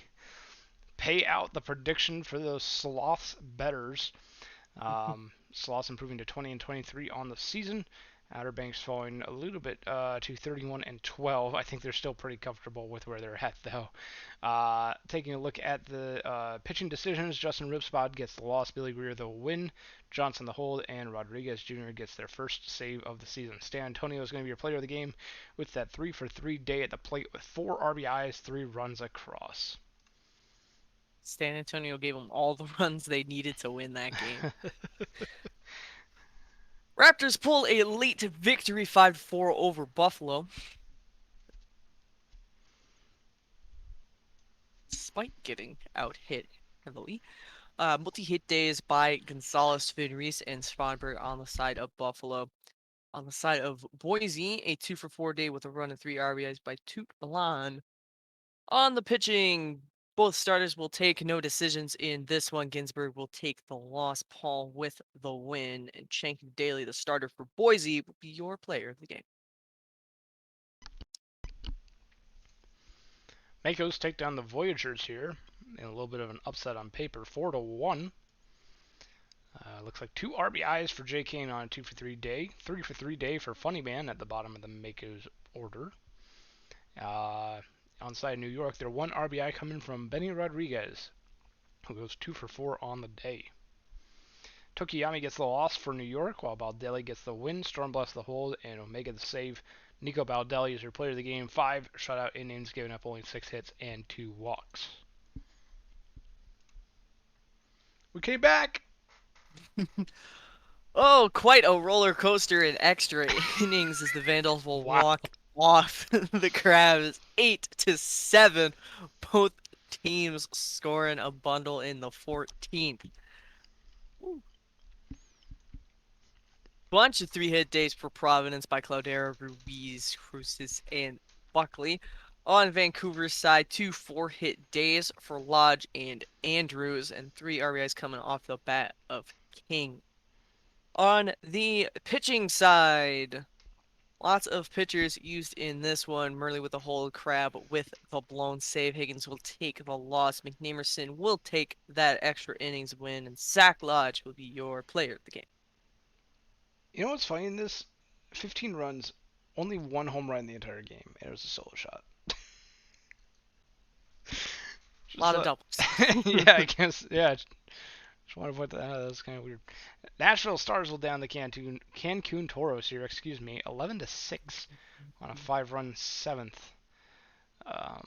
Pay out the prediction for those Sloths betters. Sloths improving to 20-23 on the season. Outer Banks falling a little bit to 31-12. I think they're still pretty comfortable with where they're at, though. Taking a look at the pitching decisions, Justin Ripspot gets the loss, Billy Greer the win, Johnson the hold, and Rodriguez Jr. gets their first save of the season. Stan Antonio is going to be your player of the game with that 3-for-3 day at the plate with 4 RBIs, 3 runs across. San Antonio gave them all the runs they needed to win that game. Raptors pull a late victory 5-4 over Buffalo. Despite getting out hit heavily. Multi-hit days by Gonzalez, Finreese, and Svanberg on the side of Buffalo. On the side of Boise, a 2-for-4 day with a run and 3 RBIs by Toot Milan. On the pitching, both starters will take no decisions in this one. Ginsburg will take the loss. Paul with the win. And Shank Daly, the starter for Boise, will be your player of the game. Makos take down the Voyagers here in a little bit of an upset on paper, 4-1. Looks like 2 RBIs for Jay Kane on a 2-for-3 day, 3-for-3 day for Funny Man at the bottom of the Makos order. On side New York, their 1 RBI coming from Benny Rodriguez, who goes 2-for-4 on the day. Tokiyami gets the loss for New York, while Baldelli gets the win, Stormblast the hold, and Omega the save. Nico Baldelli is your player of the game, 5 shutout innings, giving up only 6 hits and 2 walks. We came back! Oh, quite a roller coaster in extra innings as the Vandals will Wow. walk off the Crabs 8-7. Both teams scoring a bundle in the 14th. Woo. Bunch of 3-hit days for Providence by Cloudera, Ruiz, Cruces, and Buckley. On Vancouver's side, 2 4-hit days for Lodge and Andrews, and 3 RBIs coming off the bat of King. On the pitching side, Lots of pitchers used in this one. Murley with the hold, Crab with the blown save. Higgins will take the loss. McNamerson will take that extra innings win. And Zach Lodge will be your player of the game. You know what's funny in this? 15 runs, only one home run in the entire game, and it was a solo shot. A Just lot of thought, doubles. yeah, I guess, yeah. Just want to point that out. That's kind of weird. Nashville Stars will down the Cancun Toros here. Excuse me, 11-6 on a 5-run seventh.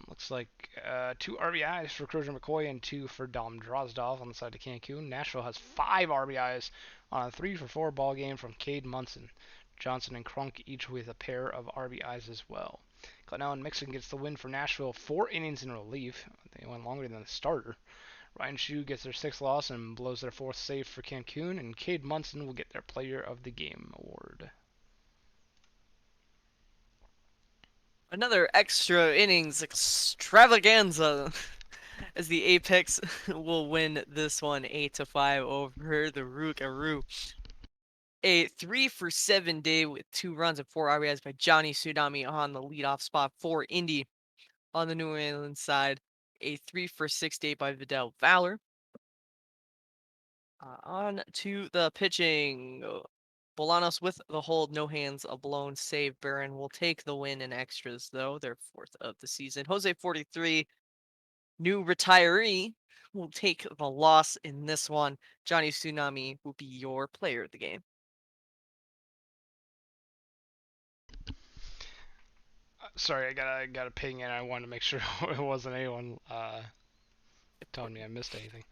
Looks like 2 RBIs for Crozier McCoy and 2 for Dom Drozdov on the side of Cancun. Nashville has 5 RBIs on a 3-for-4 ball game from Cade Munson. Johnson and Crunk each with a pair of RBIs as well. Glenn and Mixon gets the win for Nashville. 4 innings in relief. They went longer than the starter. Ryan Shue gets their 6th loss and blows their 4th save for Cancun, and Cade Munson will get their Player of the Game award. Another extra innings extravaganza as the Apex will win this one 8-5 over the Rookaroo. A 3-for-7 day with 2 runs and 4 RBIs by Johnny Tsunami on the leadoff spot for Indy. On the New England side, a 3-for-6 day by Vidal Valor. On to the pitching. Bolanos with the hold, no hands, a blown save. Barron will take the win in extras, though, their 4th of the season. Jose 43, new retiree, will take the loss in this one. Johnny Tsunami will be your player of the game. Sorry, I got a ping and I wanted to make sure it wasn't anyone telling me I missed anything.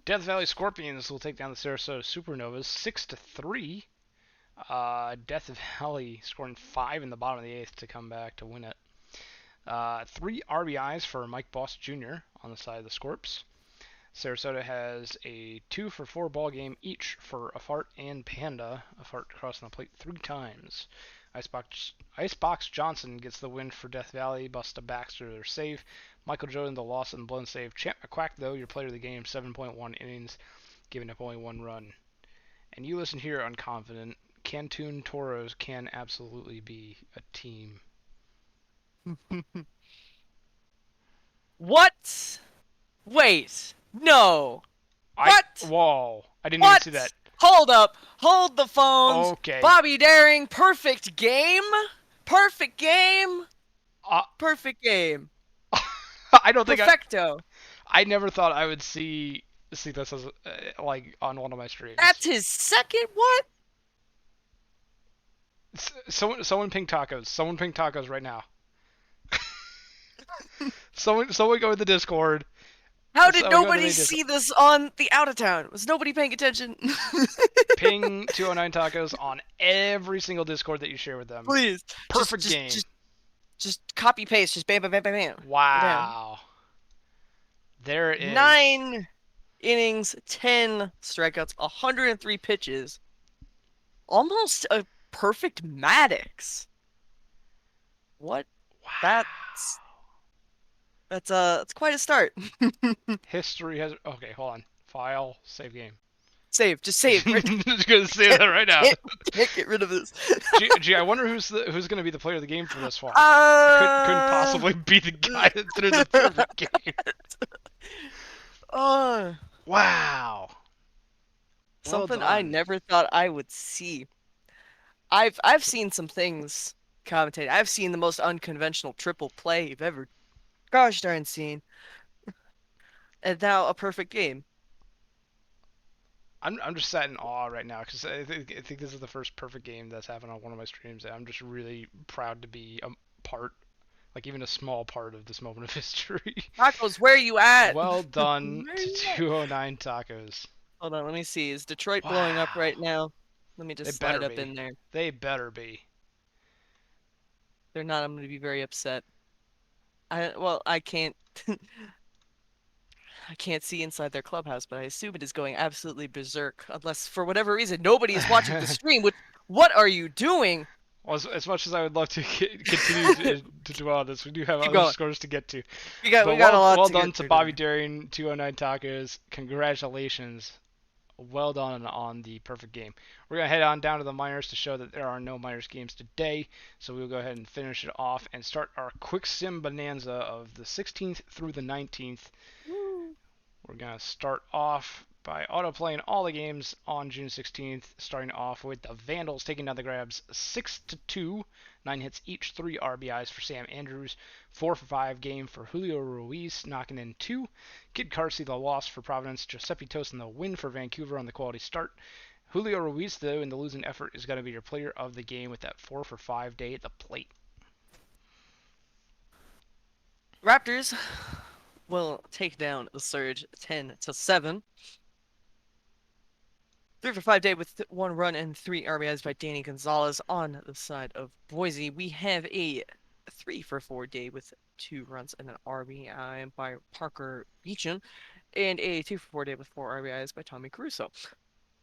Death Valley Scorpions will take down the Sarasota Supernovas 6-3. Death Valley scoring 5 in the bottom of the 8th to come back to win it. 3 RBIs for Mike Boss Jr. on the side of the Scorps. Sarasota has a 2-for-4 ball game each for Afart and Panda. Afart crossing the plate 3 times. Icebox Johnson gets the win for Death Valley. Busta Baxter their save. Michael Jordan the loss and blown save. Champ McQuack though your player of the game, 7.1 innings, giving up only 1 run. And you listen here unconfident. Cancun Toros can absolutely be a team. What? Wait. No. What? Whoa. I didn't even What? see that. Hold up. Hold the phones. Okay. Bobby Daring, perfect game. Perfect game. Uh, Perfect game. I don't think Perfecto. I never thought I would see this as like on one of my streams. That's his second what? Someone ping tacos. Someone ping tacos right now. someone go to the Discord. How did nobody see this on the out of town? Was nobody paying attention? Ping 209 tacos on every single Discord that you share with them. Please. Perfect game. Just copy paste. Just bam, bam, bam, bam, bam. Wow. There it is. 9 innings, 10 strikeouts, 103 pitches. Almost a perfect Maddox. What? Wow. That's quite a start. History has. Okay, hold on. File, save game. Save. Just save. Just gonna save that right now. Can't get rid of this. Gee, I wonder who's gonna be the player of the game for this one. Couldn't possibly be the guy that threw the perfect game. Wow. Something I never thought I would see. I've seen some things commentate. I've seen the most unconventional triple play you've ever gosh darn seen. And now a perfect game. I'm just sat in awe right now because I think this is the first perfect game that's happened on one of my streams. And I'm just really proud to be a part, like even a small part of this moment of history. Tacos, where are you at? Well done to 209 tacos. Hold on, let me see. Is Detroit blowing up right now? Let me just slide up in there. They better be. They're not. I'm going to be very upset. I can't. I can't see inside their clubhouse, but I assume it is going absolutely berserk. Unless, for whatever reason, nobody is watching the stream. What are you doing? Well, as much as I would love to continue to dwell on this, we do have other scores to get to. We got a lot well to done get to through Bobby Daring, 209 tacos. Congratulations. Well done on the perfect game. We're going to head on down to the minors to show that there are no minors games today. So we'll go ahead and finish it off and start our quick sim bonanza of the 16th through the 19th. Woo. We're going to start off by auto-playing all the games on June 16th, starting off with the Vandals taking down the Grabs 6-2, 9 hits each, 3 RBIs for Sam Andrews, 4 for 5 game for Julio Ruiz, knocking in 2. Kid Carsey the loss for Providence, Giuseppe Tosin the win for Vancouver on the quality start. Julio Ruiz, though, in the losing effort, is going to be your player of the game with that 4 for 5 day at the plate. Raptors will take down the Surge 10-7. 3 for 5 day with 1 run and 3 RBIs by Danny Gonzalez on the side of Boise. We have a 3 for 4 day with 2 runs and an RBI by Parker Beecham, and a 2 for 4 day with 4 RBIs by Tommy Caruso.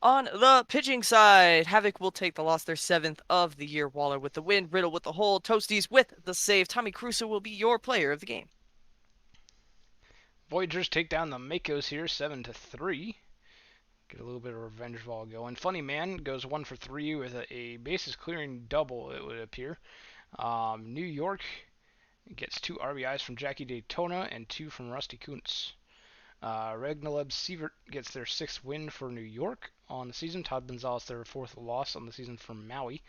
On the pitching side, Havoc will take the loss, their 7th of the year. Waller with the win, Riddle with the hold, Toasties with the save. Tommy Caruso will be your player of the game. Voyagers take down the Makos here 7-3. Get a little bit of revenge ball going. Funny Man goes 1 for 3 with a bases clearing double, it would appear. New York gets 2 RBIs from Jackie Daytona and 2 from Rusty Kuntz. Regnaleb Sievert gets their 6th win for New York on the season. Todd Gonzalez their 4th loss on the season from Maui.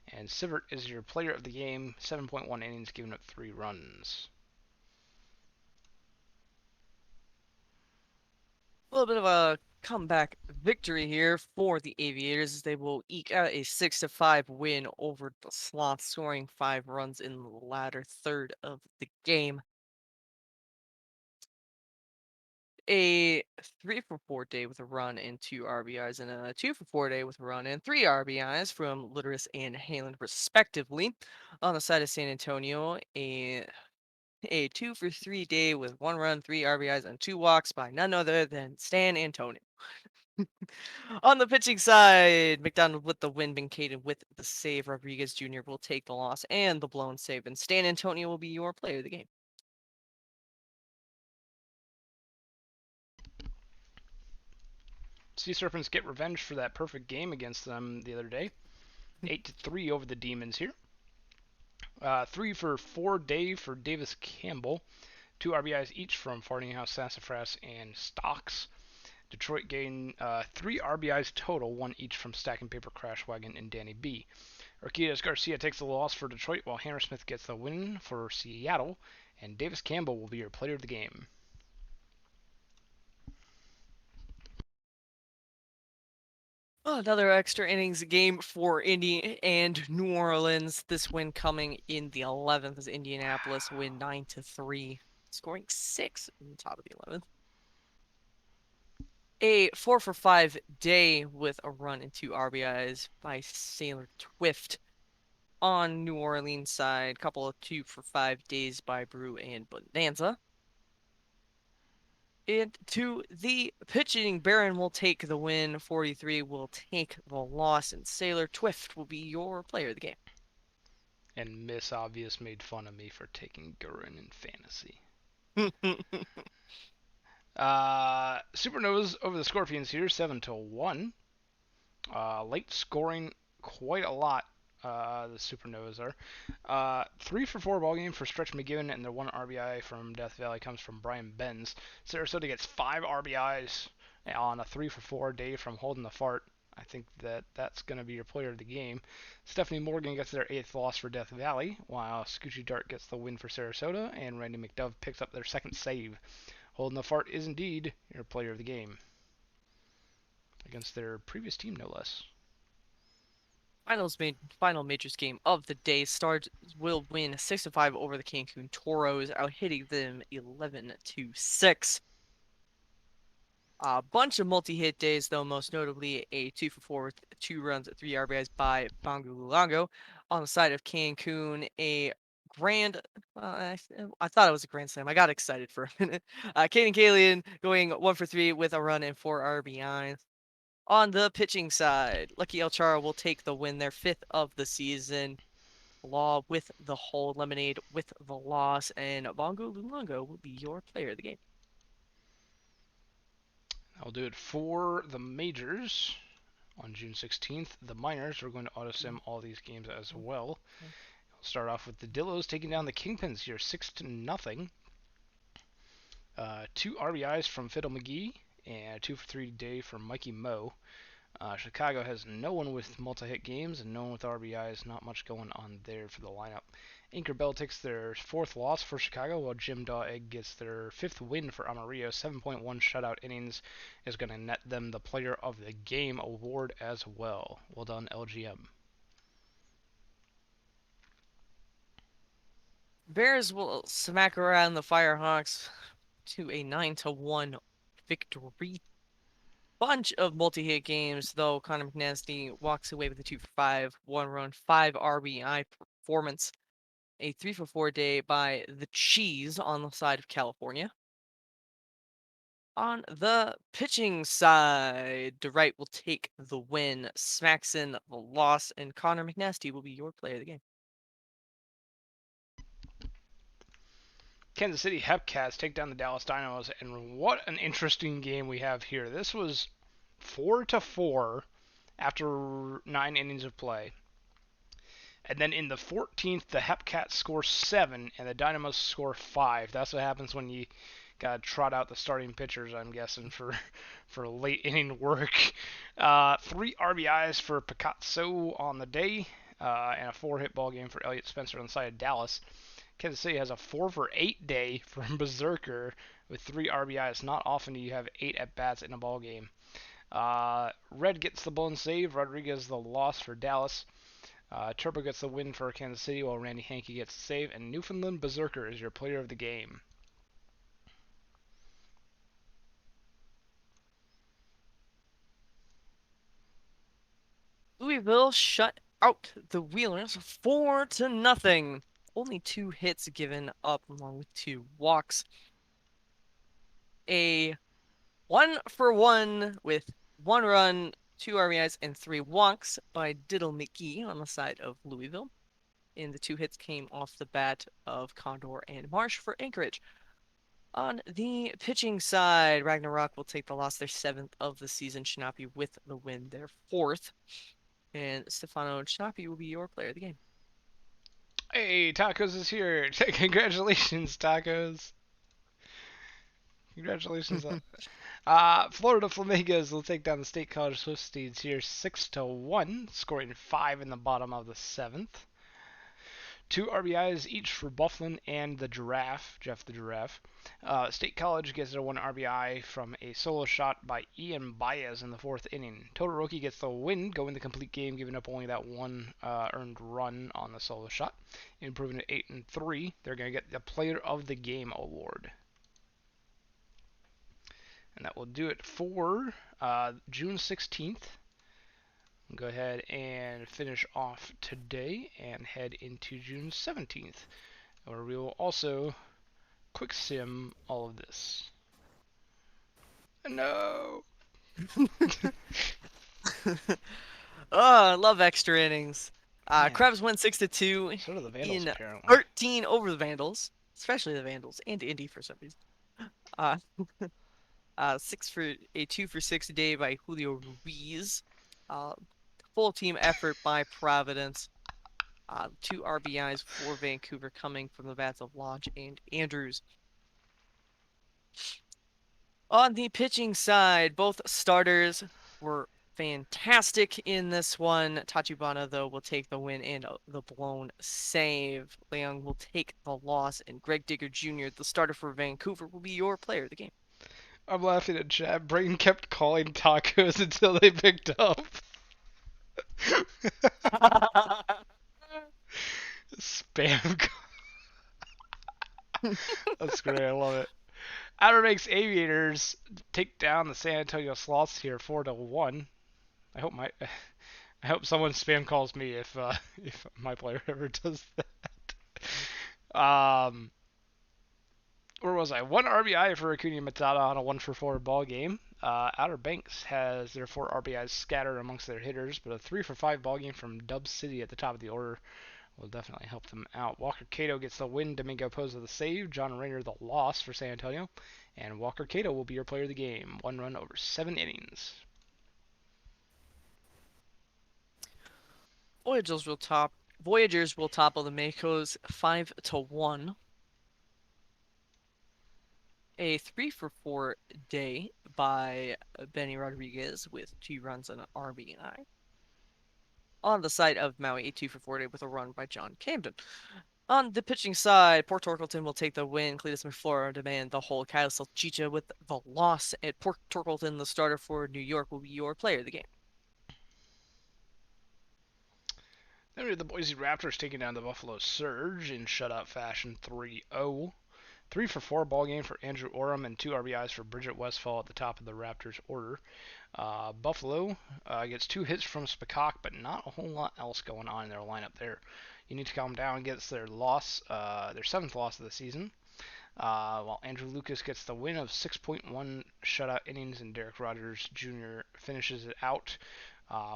And Sievert is your player of the game, 7.1 innings, giving up 3 runs. A little bit of a comeback victory here for the Aviators. They will eke out a 6-5 win over the Sloths, scoring 5 runs in the latter third of the game. A 3 for 4 day with a run and 2 RBIs, and a 2 for 4 day with a run and 3 RBIs from Litteris and Haaland, respectively. On the side of San Antonio, a 2 for 3 day with 1 run, 3 RBIs, and 2 walks by none other than Stan Antonio. On the pitching side, McDonald with the win, Bincaden with the save. Rodriguez Jr. will take the loss and the blown save, and Stan Antonio will be your player of the game. Sea Serpents get revenge for that perfect game against them the other day. 8-3 over the Demons here. 3 for 4 day for Davis Campbell. 2 RBIs each from Fartinghouse, Sassafras, and Stocks. Detroit gained 3 RBIs total, 1 each from Stack and Paper, Crashwagon, and Danny B. Urquidez Garcia takes the loss for Detroit, while Hammersmith gets the win for Seattle, and Davis Campbell will be your player of the game. Another extra innings game for Indy and New Orleans. This win coming in the 11th as Indianapolis win 9-3, scoring 6 in the top of the 11th. A 4 for 5 day with a run and 2 RBIs by Sailor Twift. On New Orleans side, couple of 2 for 5 days by Brew and Bonanza. And to the pitching, Barron will take the win. 43 will take the loss, and Sailor Twift will be your player of the game. And Miss Obvious made fun of me for taking Gurren in fantasy. Supernovas over the Scorpions here, 7-1. Late scoring quite a lot. The Supernovas are 3 for 4 ball game for Stretch McGivern, and their 1 RBI from Death Valley comes from Brian Benz. Sarasota gets 5 RBIs on a 3 for 4 day from Holding the Fart. I think that's going to be your player of the game. Stephanie Morgan gets their 8th loss for Death Valley, while Scoochie Dart gets the win for Sarasota, and Randy McDove picks up their 2nd save. Holding the Fart is indeed your player of the game against their previous team, no less. Final majors game of the day. Stars will win 6-5 over the Cancun Toros, out hitting them 11-6. A bunch of multi-hit days, though, most notably a 2 for 4 with 2 runs, 3 RBIs by Bangu Lulango. On the side of Cancun, a grand, I thought it was a grand slam. I got excited for a minute. Caden Kalian going 1 for 3 with a run and 4 RBIs. On the pitching side, Lucky El Charo will take the win, their 5th of the season. Law with the hold, Lemonade with the loss, and Bongo Lulango will be your player of the game. I'll do it for the majors on June 16th. The minors, we're going to auto sim all these games as well. I'll start off with the Dillos taking down the Kingpins here, 6-0. Two RBIs from Fiddle McGee and a 2 for 3 day from Mikey Moe. Chicago has no one with multi-hit games and no one with RBIs. Not much going on there for the lineup. Anchor Bell takes their fourth loss for Chicago, while Jim Daw Egg gets their fifth win for Amarillo. 7.1 shutout innings is going to net them the Player of the Game award as well. Well done, LGM. Bears will smack around the Firehawks to a 9-1 victory. Bunch of multi-hit games, though. Connor McNasty walks away with a 2 for 5, 1 run, 5 RBI performance. A 3 for 4 day by the Cheese on the side of California. On the pitching side, DeWright will take the win, smacks in the loss, and Connor McNasty will be your player of the game. Kansas City Hepcats take down the Dallas Dynamos, and what an interesting game we have here. This was 4-4 after 9 innings of play. And then in the 14th, the Hepcats score 7 and the Dynamos score 5. That's what happens when you gotta trot out the starting pitchers, I'm guessing, for late inning work. 3 RBIs for Picasso on the day, and a 4-hit ball game for Elliott Spencer on the side of Dallas. Kansas City has a 4 for 8 day from Berserker with 3 RBIs. Not often do you have 8 at bats in a ball game. Red gets the blown save. Rodriguez the loss for Dallas. Turbo gets the win for Kansas City, while Randy Hankey gets the save. And Newfoundland Berserker is your player of the game. Louisville shut out the Wheelers 4-0. Only 2 hits given up along with 2 walks. A 1-for-1 with 1 run, 2 RBIs, and 3 walks by Diddle McGee on the side of Louisville. And the 2 hits came off the bat of Condor and Marsh for Anchorage. On the pitching side, Ragnarok will take the loss, their 7th of the season. Shinapi with the win, their 4th. And Stefano Shinapi will be your player of the game. Hey, Tacos is here. Congratulations, Tacos. Congratulations. Florida Flamingos will take down the State College Swifties here 6-1, scoring 5 in the bottom of the 7th. 2 RBIs each for Bufflin and the Giraffe, Jeff the Giraffe. State College gets their 1 RBI from a solo shot by Ian Baez in the 4th inning. Todoroki gets the win, going the complete game, giving up only that 1 earned run on the solo shot. Improving to 8-3, they're going to get the Player of the Game award. And that will do it for June 16th. Go ahead and finish off today and head into June 17th, where we will also quick sim all of this. No! Oh, I love extra innings. Man, Krebs went 6-2 so do the Vandals, in apparently. 13 over the Vandals, especially the Vandals and Indy for some reason. Uh, 2 for 6 day by Julio Ruiz. Full team effort by Providence. 2 RBIs for Vancouver coming from the bats of Lodge and Andrews. On the pitching side, both starters were fantastic in this one. Tachibana, though, will take the win and the blown save. Leung will take the loss, and Greg Digger Jr., the starter for Vancouver, will be your player of the game. I'm laughing at chat. Brayton kept calling tacos until they picked up. Spam. That's great. I love it. Outer Banks Aviators take down the San Antonio Sloths here 4-1. I hope someone spam calls me if my player ever does that. Where was I? 1 RBI for Acuna Matata on a 1-for-4 ball game. Outer Banks has their 4 RBIs scattered amongst their hitters, but a 3-for-5 ball game from Dub City at the top of the order, will definitely help them out. Walker Cato gets the win. Domingo Poza the save. John Rayner the loss for San Antonio. And Walker Cato will be your player of the game. 1 run over 7 innings. Voyagers will top Voyagers will topple the Makos 5-1. A 3-for-4 day by Benny Rodriguez with 2 runs and an RBI. On the side of Maui, a 2-for-4 day with a run by John Camden. On the pitching side, Port Torkelton will take the win. Cletus McFlora demand the whole. Kyle Salchicha with the loss. At Port Torkelton, the starter for New York, will be your player of the game. Then we have the Boise Raptors taking down the Buffalo Surge in shutout fashion 3-0. 3-for-4 ball game for Andrew Oram and 2 RBIs for Bridget Westfall at the top of the Raptors order. Buffalo gets 2 hits from Spacok, but not a whole lot else going on in their lineup there. You need to calm down. Gets their loss, their 7th loss of the season. While Andrew Lucas gets the win of 6.1 shutout innings, and Derek Rogers Jr. finishes it out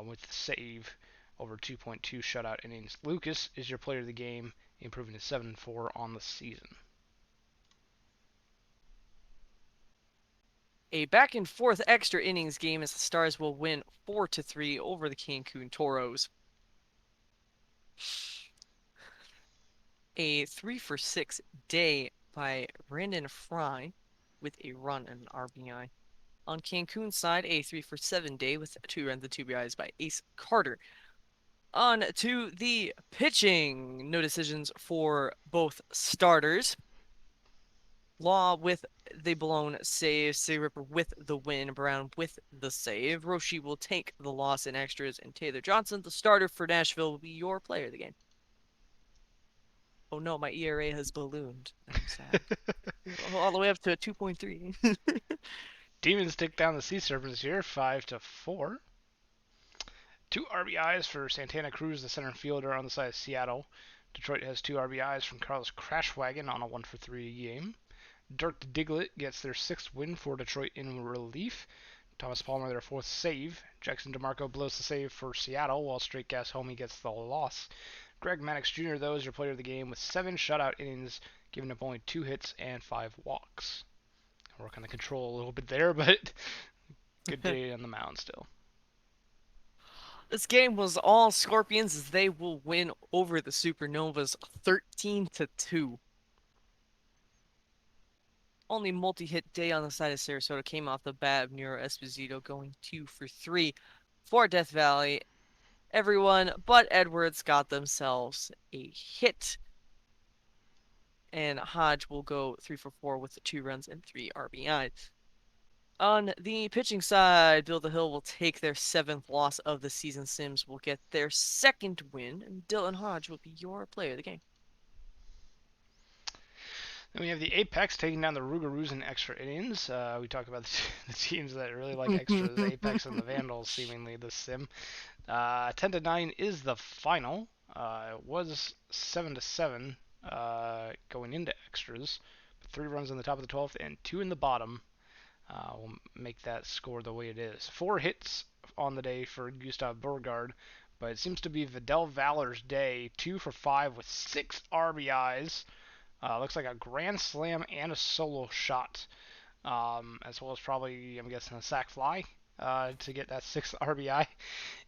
with the save over 2.2 shutout innings. Lucas is your player of the game, improving to 7-4 on the season. A back and forth extra innings game as the Stars will win 4-3 over the Cancun Toros. A 3-for-6 day by Brandon Fry with a run and an RBI. On Cancun's side, a 3-for-7 day with 2 runs and 2 RBIs by Ace Carter. On to the pitching. No decisions for both starters. Law with the blown save, Sig Ripper with the win, Brown with the save. Roshi will take the loss in extras, and Taylor Johnson, the starter for Nashville, will be your player of the game. Oh no, my ERA has ballooned. I'm sad. All the way up to 2.3. Demons take down the Sea Serpents here 5-4. 2 RBIs for Santana Cruz, the center fielder on the side of Seattle. Detroit has 2 RBIs from Carlos Crashwagon on a 1-for-3 game. Dirk Diglett gets their 6th win for Detroit in relief. Thomas Palmer their 4th save. Jackson DeMarco blows the save for Seattle, while Straight Gas Homie gets the loss. Greg Maddox Jr., though, is your player of the game with 7 shutout innings, giving up only 2 hits and 5 walks. Work on the control a little bit there, but good day on the mound still. This game was all Scorpions as they will win over the Supernovas 13-2. Only multi-hit day on the side of Sarasota came off the bat of Nero Esposito going 2-for-3 for Death Valley. Everyone but Edwards got themselves a hit. And Hodge will go 3-for-4 with 2 runs and 3 RBIs. On the pitching side, Bill the Hill will take their 7th loss of the season. Sims will get their 2nd win, and Dylan Hodge will be your player of the game. Then we have the Apex taking down the Rougarous in extra innings. We talk about the teams that really like extras. Apex and the Vandals, seemingly this sim. 10-9 is the final. It was 7-7 going into extras. 3 runs in the top of the 12th and 2 in the bottom will make that score the way it is. 4 hits on the day for Gustav Borgard, but it seems to be Vidal Valor's day. 2-for-5 with 6 RBIs. Looks like a grand slam and a solo shot, as well as probably, I'm guessing, a sac fly to get that 6th RBI.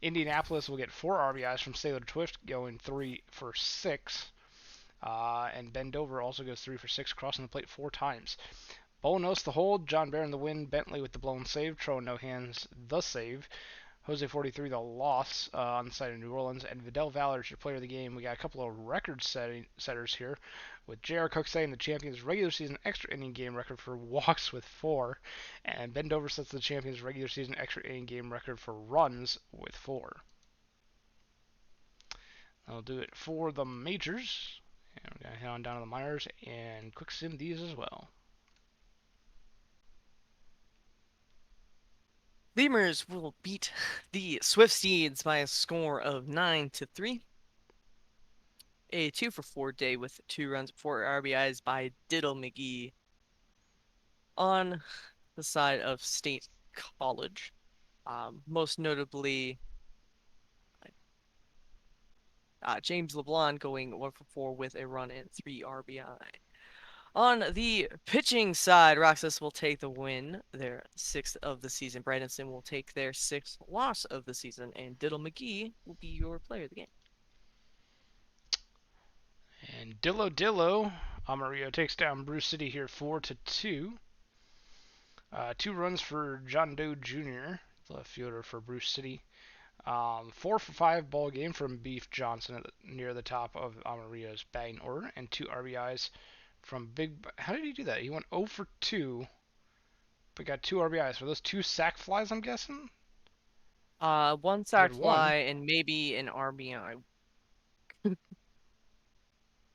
Indianapolis will get 4 RBIs from Sailor Twift, going 3-for-6. And Ben Dover also goes 3-for-6, crossing the plate 4 times. Bolanos the hold, John Barron the win, Bentley with the blown save, Tro No Hands the save, Jose 43 the loss on the side of New Orleans, and Vidal Valor is your player of the game. We got a couple of record setters here, with J.R. Cook setting the Champions regular season extra inning game record for walks with 4, and Ben Dover sets the Champions regular season extra inning game record for runs with 4. That'll do it for the majors. And we're going to head on down to the minors and quick sim these as well. Lemurs will beat the Swift Seeds by a score of 9-3. A 2-for-4 day with 2 runs, 4 RBIs by Diddle McGee. On the side of State College, most notably, James LeBlanc going 1 for 4 with a run and 3 RBI. On the pitching side, Roxas will take the win, their sixth of the season. Bradenton will take their sixth loss of the season, and Diddle McGee will be your player of the game. And Dillo Amarillo takes down Bruce City here 4-2. 2 runs for John Doe Jr., the left fielder for Bruce City. 4 for 5 ball game from Beef Johnson near the top of Amarillo's batting order, and 2 RBIs from Big. How did he do that? He went 0 for 2, but got 2 RBIs. Were those 2 sac flies? I'm guessing. One He sac had one, fly and maybe an RBI,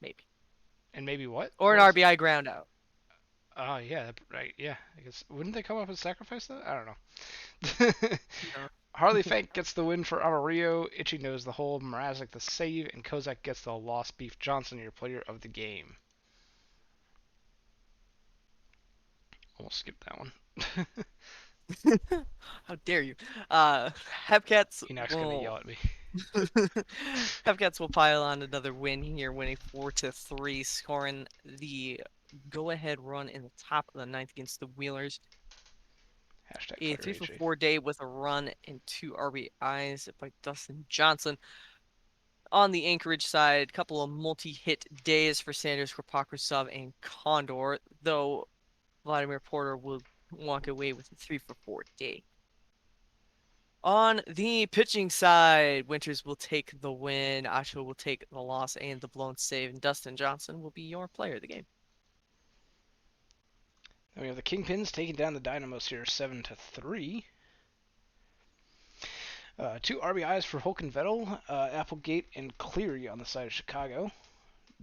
maybe, and maybe what? or What an was? RBI ground out. Oh yeah, right. Yeah, I guess wouldn't they come up with sacrifice though? I don't know. No. Harley Fank gets the win for Amarillo. Itchy knows the hole. Mrazek the save, and Kozak gets the loss. Beef Johnson, your player of the game. Almost skipped that one. How dare you? Uh, Hepcats Enoch's gonna will yell at me. Hepcats will pile on another win here, winning 4-3, scoring the go-ahead run in the top of the ninth against the Wheelers. Hashtag A fire 3 for AJ. 4 day with a run and 2 RBIs by Dustin Johnson. On the Anchorage side, a couple of multi-hit days for Sanders, Kropokrosov, and Condor, though Vladimir Porter will walk away with a 3 for 4 day. On the pitching side, Winters will take the win, Acho will take the loss and the blown save, and Dustin Johnson will be your player of the game. Then we have the Kingpins taking down the Dynamos here 7-3. 2 RBIs for Hulk and Vettel, Applegate and Cleary on the side of Chicago.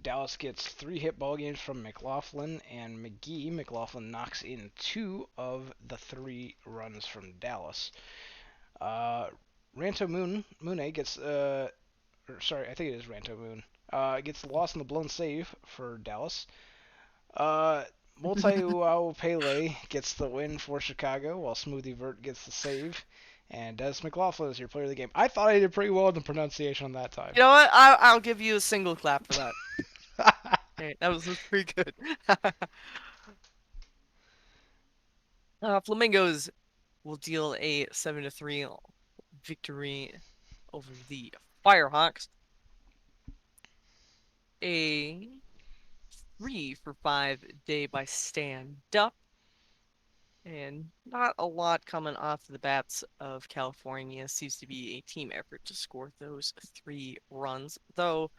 Dallas gets 3 hit ball games from McLaughlin and McGee. McLaughlin knocks in 2 of the 3 runs from Dallas. Ranto Moone gets sorry, I think it is Ranto Moon. Gets the loss in the blown save for Dallas. Uh, Multi Pele gets the win for Chicago, while Smoothie Vert gets the save. And Des McLaughlin is your player of the game. I thought I did pretty well in the pronunciation on that time. You know what? I'll give you a single clap for that. Hey, that was pretty good. Flamingos will deal a 7-3 victory over the Firehawks. A 3 for 5 day by stand up. And not a lot coming off the bats of California. Seems to be a team effort to score those 3 runs, though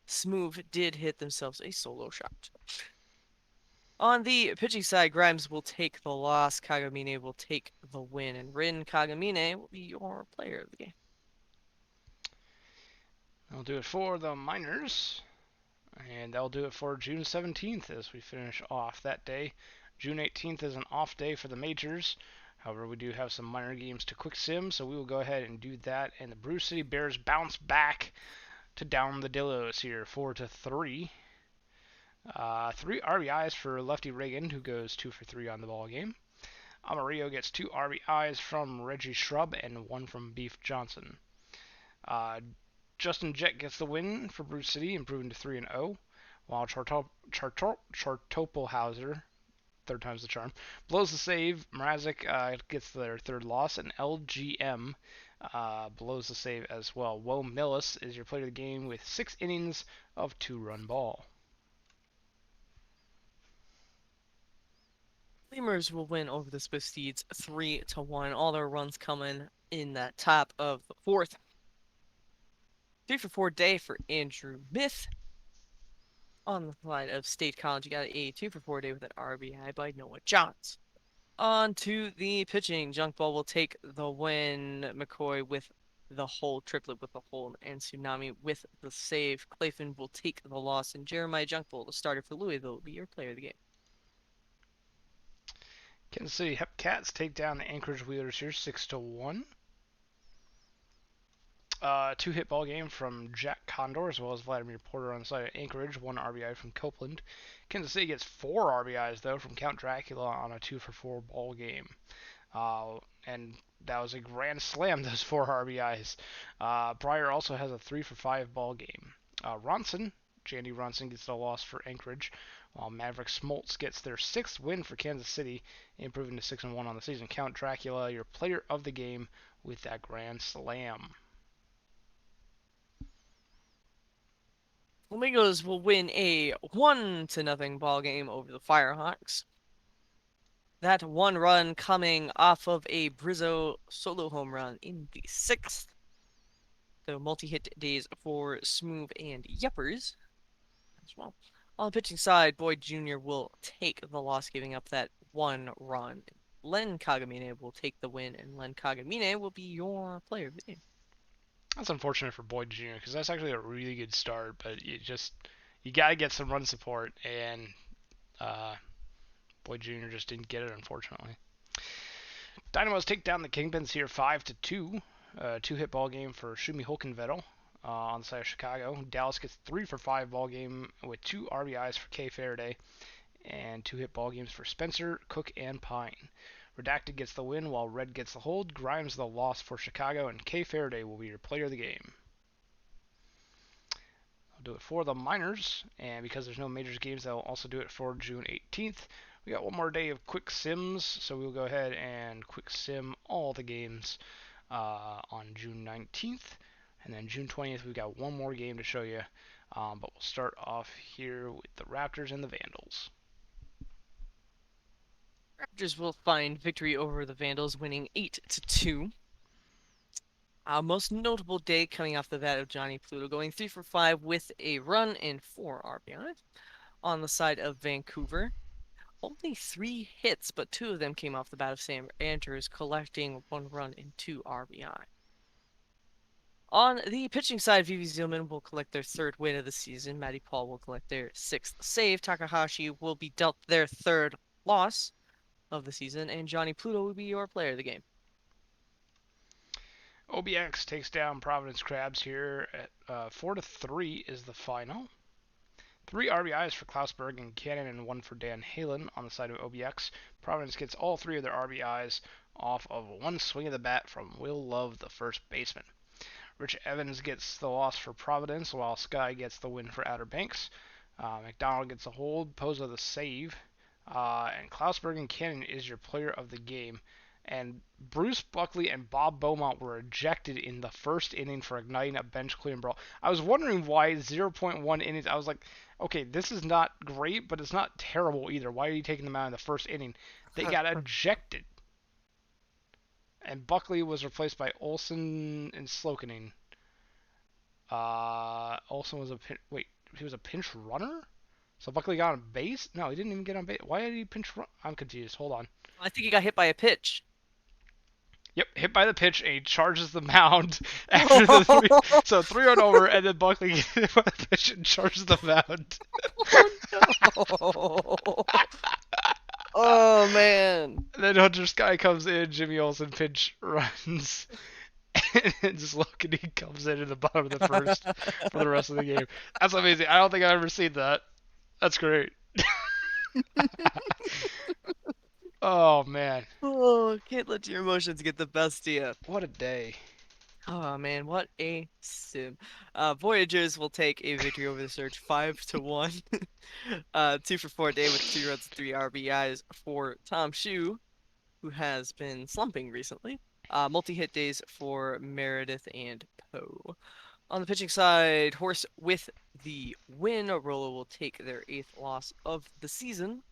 Smoove did hit themselves a solo shot. On the pitching side, Grimes will take the loss. Kagamine will take the win. And Rin Kagamine will be your player of the game. I'll do it for the Miners. And that'll do it for June 17th as we finish off that day. June 18th is an off day for the majors. However, we do have some minor games to quick sim, so we will go ahead and do that. And the Bruce City Bears bounce back to down the Dillos here, 4-3. 3 RBIs for lefty Reagan, who goes 2 for 3 on the ball game. Amarillo gets 2 RBIs from Reggie Shrub and 1 from Beef Johnson. Uh, Justin Jett gets the win for Bruce City, improving to 3-0, while Chartopelhauser, third time's the charm, blows the save. Mrazek gets their 3rd loss, and LGM blows the save as well. Woe Millis is your player of the game with 6 innings of 2-run ball. Lemurs will win over the Swift Steeds 3-1. All their runs coming in that top of the 4th. 3 for 4 day for Andrew Myth. On the side of State College, you got a 2 for 4 day with an RBI by Noah Johns. On to the pitching. Junk Ball will take the win. McCoy with the whole triplet with the hole, and Tsunami with the save. Clayton will take the loss, and Jeremiah Junk Ball, the starter for Louisville, will be your player of the game. Kansas City Hepcats take down the Anchorage Wheelers here 6-1. 2 hit ball game from Jack Condor as well as Vladimir Porter on the side of Anchorage. 1 RBI from Copeland. Kansas City gets 4 RBIs though from Count Dracula on a 2 for 4 ball game. And that was a grand slam. Those four RBIs. Breyer also has a 3 for 5 ball game. Jandy Ronson gets the loss for Anchorage, while Maverick Smoltz gets their sixth win for Kansas City, improving to 6-1 on the season. Count Dracula, your player of the game with that grand slam. Flamingos will win a 1-0 ball game over the Firehawks. That one run coming off of a Brizzo solo home run in the sixth. The multi-hit days for Smoove and Yepers as well. On the pitching side, Boyd Jr. will take the loss, giving up that one run. Len Kagamine will take the win, and Len Kagamine will be your player of the game. That's unfortunate for Boyd Jr. because that's actually a really good start, but you gotta get some run support, and uh, Boyd Jr. just didn't get it, unfortunately. Dynamos take down the Kingpins here 5-2. Two-hit ball game for Shumi Hulkenvettel on the side of Chicago. Dallas gets 3 for 5 ball game with 2 RBIs for Kay Faraday and 2 hit ball games for Spencer, Cook, and Pine. Redacted gets the win while Red gets the hold. Grimes the loss for Chicago, and Kay Faraday will be your player of the game. I'll do it for the minors, and because there's no majors games, I'll also do it for June 18th. We got one more day of quick sims, so we'll go ahead and quick sim all the games on June 19th. And then June 20th, we've got one more game to show you. But we'll start off here with the Raptors and the Vandals. Raptors will find victory over the Vandals, winning 8-2. Most notable day coming off the bat of Johnny Pluto, going 3 for 5 with a run and 4 RBIs. On the side of Vancouver, only 3 hits, but 2 of them came off the bat of Sam Andrews, collecting 1 run and 2 RBI. On the pitching side, Vivi Zillman will collect their 3rd win of the season. Matty Paul will collect their 6th save. Takahashi will be dealt their 3rd loss of the season, and Johnny Pluto will be your player of the game. OBX takes down Providence Crabs here at 4-3 is the final. 3 RBIs for Klausberg and Cannon and 1 for Dan Halen on the side of OBX. Providence gets all 3 of their RBIs off of one swing of the bat from Will Love, the first baseman. Rich Evans gets the loss for Providence, while Sky gets the win for Outer Banks. McDonald gets a hold, Poza the save, and Klausberg and Cannon is your player of the game. And Bruce Buckley and Bob Beaumont were ejected in the first inning for igniting a bench clearing brawl. I was wondering why 0.1 innings. I was like, okay, this is not great, but it's not terrible either. Why are you taking them out in the first inning? They got ejected. And Buckley was replaced by Olson and Slokening. Olson was he was a pinch runner? So Buckley got on base? No, he didn't even get on base. Why did he pinch run? I'm confused. Hold on. I think he got hit by a pitch. Yep, hit by the pitch, and he charges the mound after the so 3-0 over, and then Buckley gets hit by the pitch and charges the mound. Oh no! Oh man! And then Hunter Sky comes in, Jimmy Olsen pinch runs, and Slokedy comes in the bottom of the first for the rest of the game. That's amazing. I don't think I've ever seen that. That's great. Oh man, Oh, can't let your emotions get the best of you. what a day. Oh man, what a sim. Voyagers will take a victory over the Surge 5-1. 2 for 4 day with 2 runs, 3 RBIs for Tom Shue, who has been slumping recently. Multi-hit days for Meredith and Poe. On the pitching side, Horse with the win. Rolo will take their 8th loss of the season.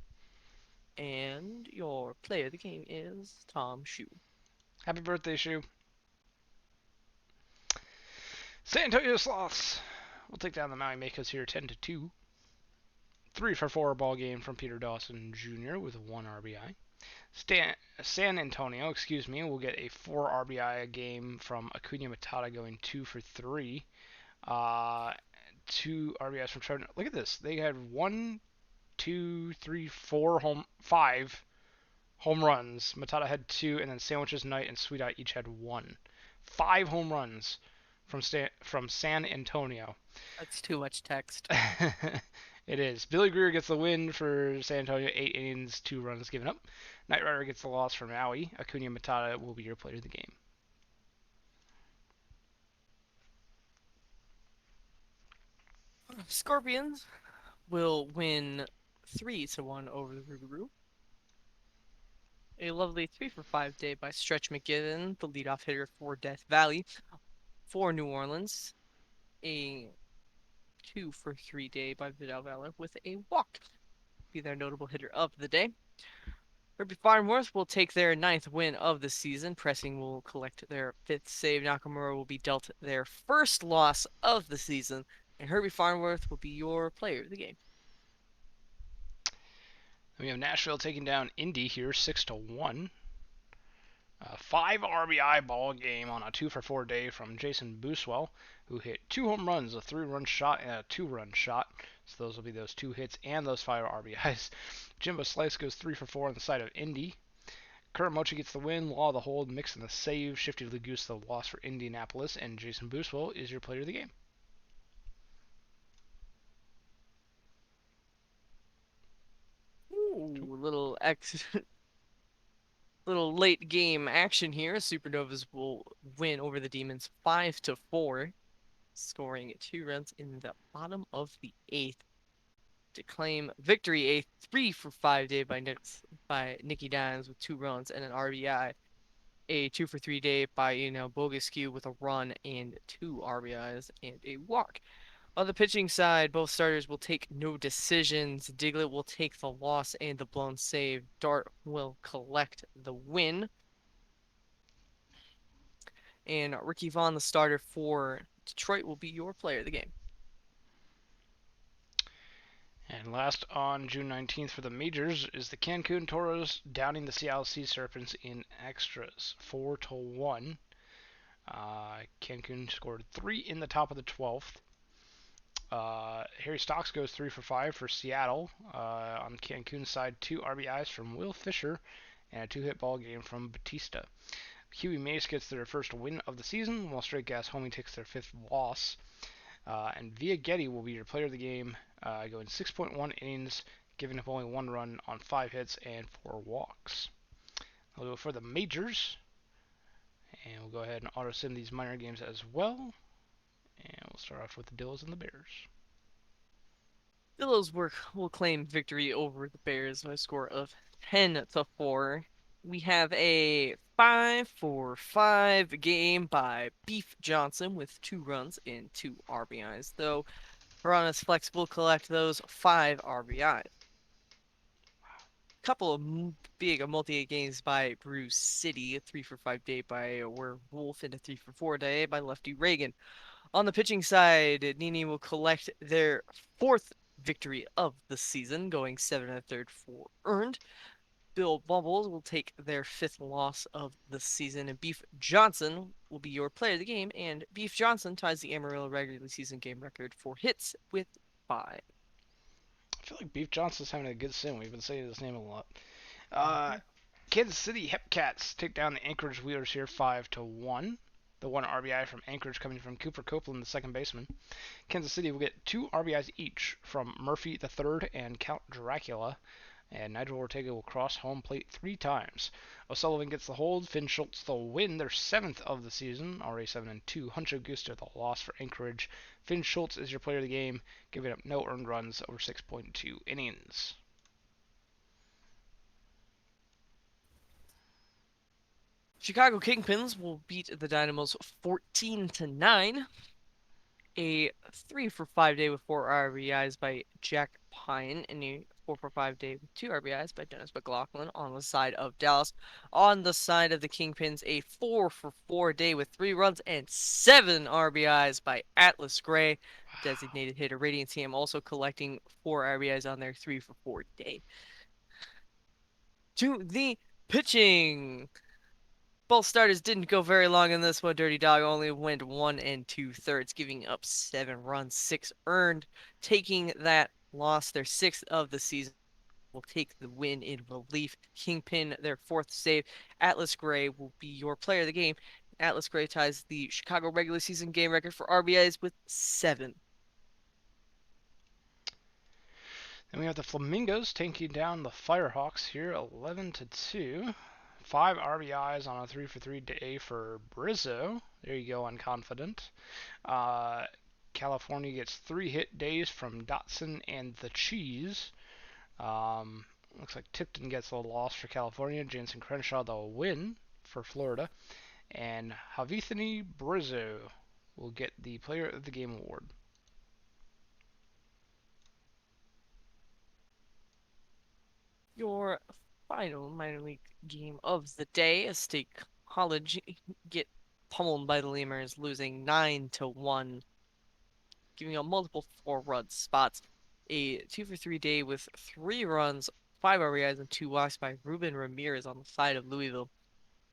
And your player of the game is Tom Shue. Happy birthday, Shu. San Antonio Sloths will take down the Maui Makos here 10-2. 3 for 4 ball game from Peter Dawson Jr. with 1 RBI. San Antonio, will get a 4 RBI game from Acuna Matata going 2 for 3. 2 RBIs from Trevor. Look at this. They had 1, 2, 3, 4 5 home runs. Matata had 2, and then Sandwiches Knight and Sweet Eye each had 1. 5 home runs from San Antonio. That's too much text. It is. Billy Greer gets the win for San Antonio, 8 innings, 2 runs given up. Knight Rider gets the loss for Maui. Acuna Matata will be your player of the game. Scorpions will win 3-1 over the Rougarou. A lovely 3-for-5 day by Stretch McGivern, the leadoff hitter for Death Valley. For New Orleans, a 2-for-3 day by Vidal Valor with a walk. Be their notable hitter of the day. Herbie Farnworth will take their 9th win of the season. Pressing will collect their 5th save. Nakamura will be dealt their first loss of the season. And Herbie Farnworth will be your player of the game. Then we have Nashville taking down Indy here, 6-1. 5 RBI ball game on a 2-for-4 day from Jason Booswell, who hit 2 home runs, a 3-run shot, and a 2-run shot. So those will be those 2 hits and those 5 RBIs. Jimbo Slice goes 3-for-4 on the side of Indy. Kurt Mochi gets the win, Law the hold, Mix and the save, Shifty Legoose the loss for Indianapolis, and Jason Booswell is your player of the game. Ooh, little late game action here. Supernovas will win over the Demons 5-4, scoring 2 runs in the bottom of the 8th to claim victory. A 3-for-5 day by Nicky Dimes with 2 runs and an RBI. A 2-for-3 day by Bogescu with a run and 2 RBIs and a walk. On the pitching side, both starters will take no decisions. Diglett will take the loss and the blown save. Dart will collect the win. And Ricky Vaughn, the starter for Detroit, will be your player of the game. And last on June 19th for the majors is the Cancun Toros downing the Seattle Sea Serpents in extras, 4-1. Cancun scored 3 in the top of the 12th. Harry Stocks goes 3-for-5 for Seattle. On Cancun's side, 2 RBIs from Will Fisher and a 2-hit ball game from Batista. Huey Mace gets their first win of the season, while Straight Gas Homie takes their 5th loss. And Via Getty will be your player of the game, going 6.1 innings, giving up only 1 run on 5 hits and 4 walks. I'll go for the majors, and we'll go ahead and auto sim these minor games as well. And we'll start off with the Dills and the Bears. Dillos will claim victory over the Bears by a score of 10-4. We have a 5-for-5 game by Beef Johnson with 2 runs and 2 RBIs, though Piranha's Flex will collect those 5 RBIs. Couple of big multi-hit games by Bruce City, a 3-for-5 day by Werewolf, and a 3-for-4 day by Lefty Reagan. On the pitching side, Nini will collect their 4th victory of the season, going 7 1/3 for earned. Bill Bubbles will take their 5th loss of the season, and Beef Johnson will be your player of the game, and Beef Johnson ties the Amarillo regular season game record for hits with 5. I feel like Beef Johnson's having a good sim. We've been saying his name a lot. Mm-hmm. Kansas City Hepcats take down the Anchorage Wheelers here 5-1. The 1 RBI from Anchorage coming from Cooper Copeland, the second baseman. Kansas City will get 2 RBIs each from Murphy the third and Count Dracula. And Nigel Ortega will cross home plate 3 times. O'Sullivan gets the hold. Finn Schultz the win, their 7th of the season, already 7-2. Hunch Augusta the loss for Anchorage. Finn Schultz is your player of the game, giving up no earned runs over 6.2 innings. Chicago Kingpins will beat the Dynamos 14-9. A 3-for-5 day with 4 RBIs by Jack Pine, and a 4-for-5 day with 2 RBIs by Dennis McLaughlin on the side of Dallas. On the side of the Kingpins, a 4-for-4 day with 3 runs and 7 RBIs by Atlas Gray, designated hitter. Radiant Team also collecting 4 RBIs on their 3-for-4 day. To the pitching. Both starters didn't go very long in this one. Dirty Dog only went 1 2/3, giving up 7 runs, 6 earned, taking that loss, their 6th of the season. Will take the win in relief. Kingpin, their 4th save. Atlas Gray will be your player of the game. Atlas Gray ties the Chicago regular season game record for RBIs with 7. And we have the Flamingos taking down the Firehawks here, 11-2. 5 RBIs on a 3 for 3 day for Brizzo. There you go, unconfident. Uh, California gets 3 hit days from Dotson and the Cheese. Um, Looks like Tipton gets a loss for California. Jansen Crenshaw the win for Florida. And Javithani Brizzo will get the Player of the Game award. Your final minor league game of the day, State College get pummeled by the Lemurs, losing 9-1, giving up multiple 4-run spots. A 2 for 3 day with 3 runs, 5 RBIs, and 2 walks by Ruben Ramirez on the side of Louisville.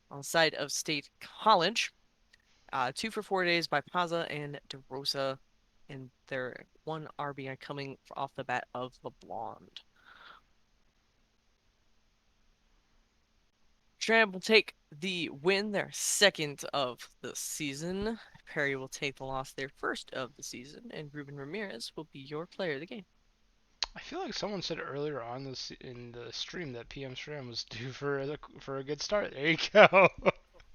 On the side of State College, 2 for 4 days by Paza and DeRosa, and their 1 RBI coming off the bat of LeBlond. Strand will take the win, their second of the season. Perry will take the loss, their first of the season, and Ruben Ramirez will be your player of the game. I feel like someone said earlier on this in the stream that PM Stram was due for a good start. There you go.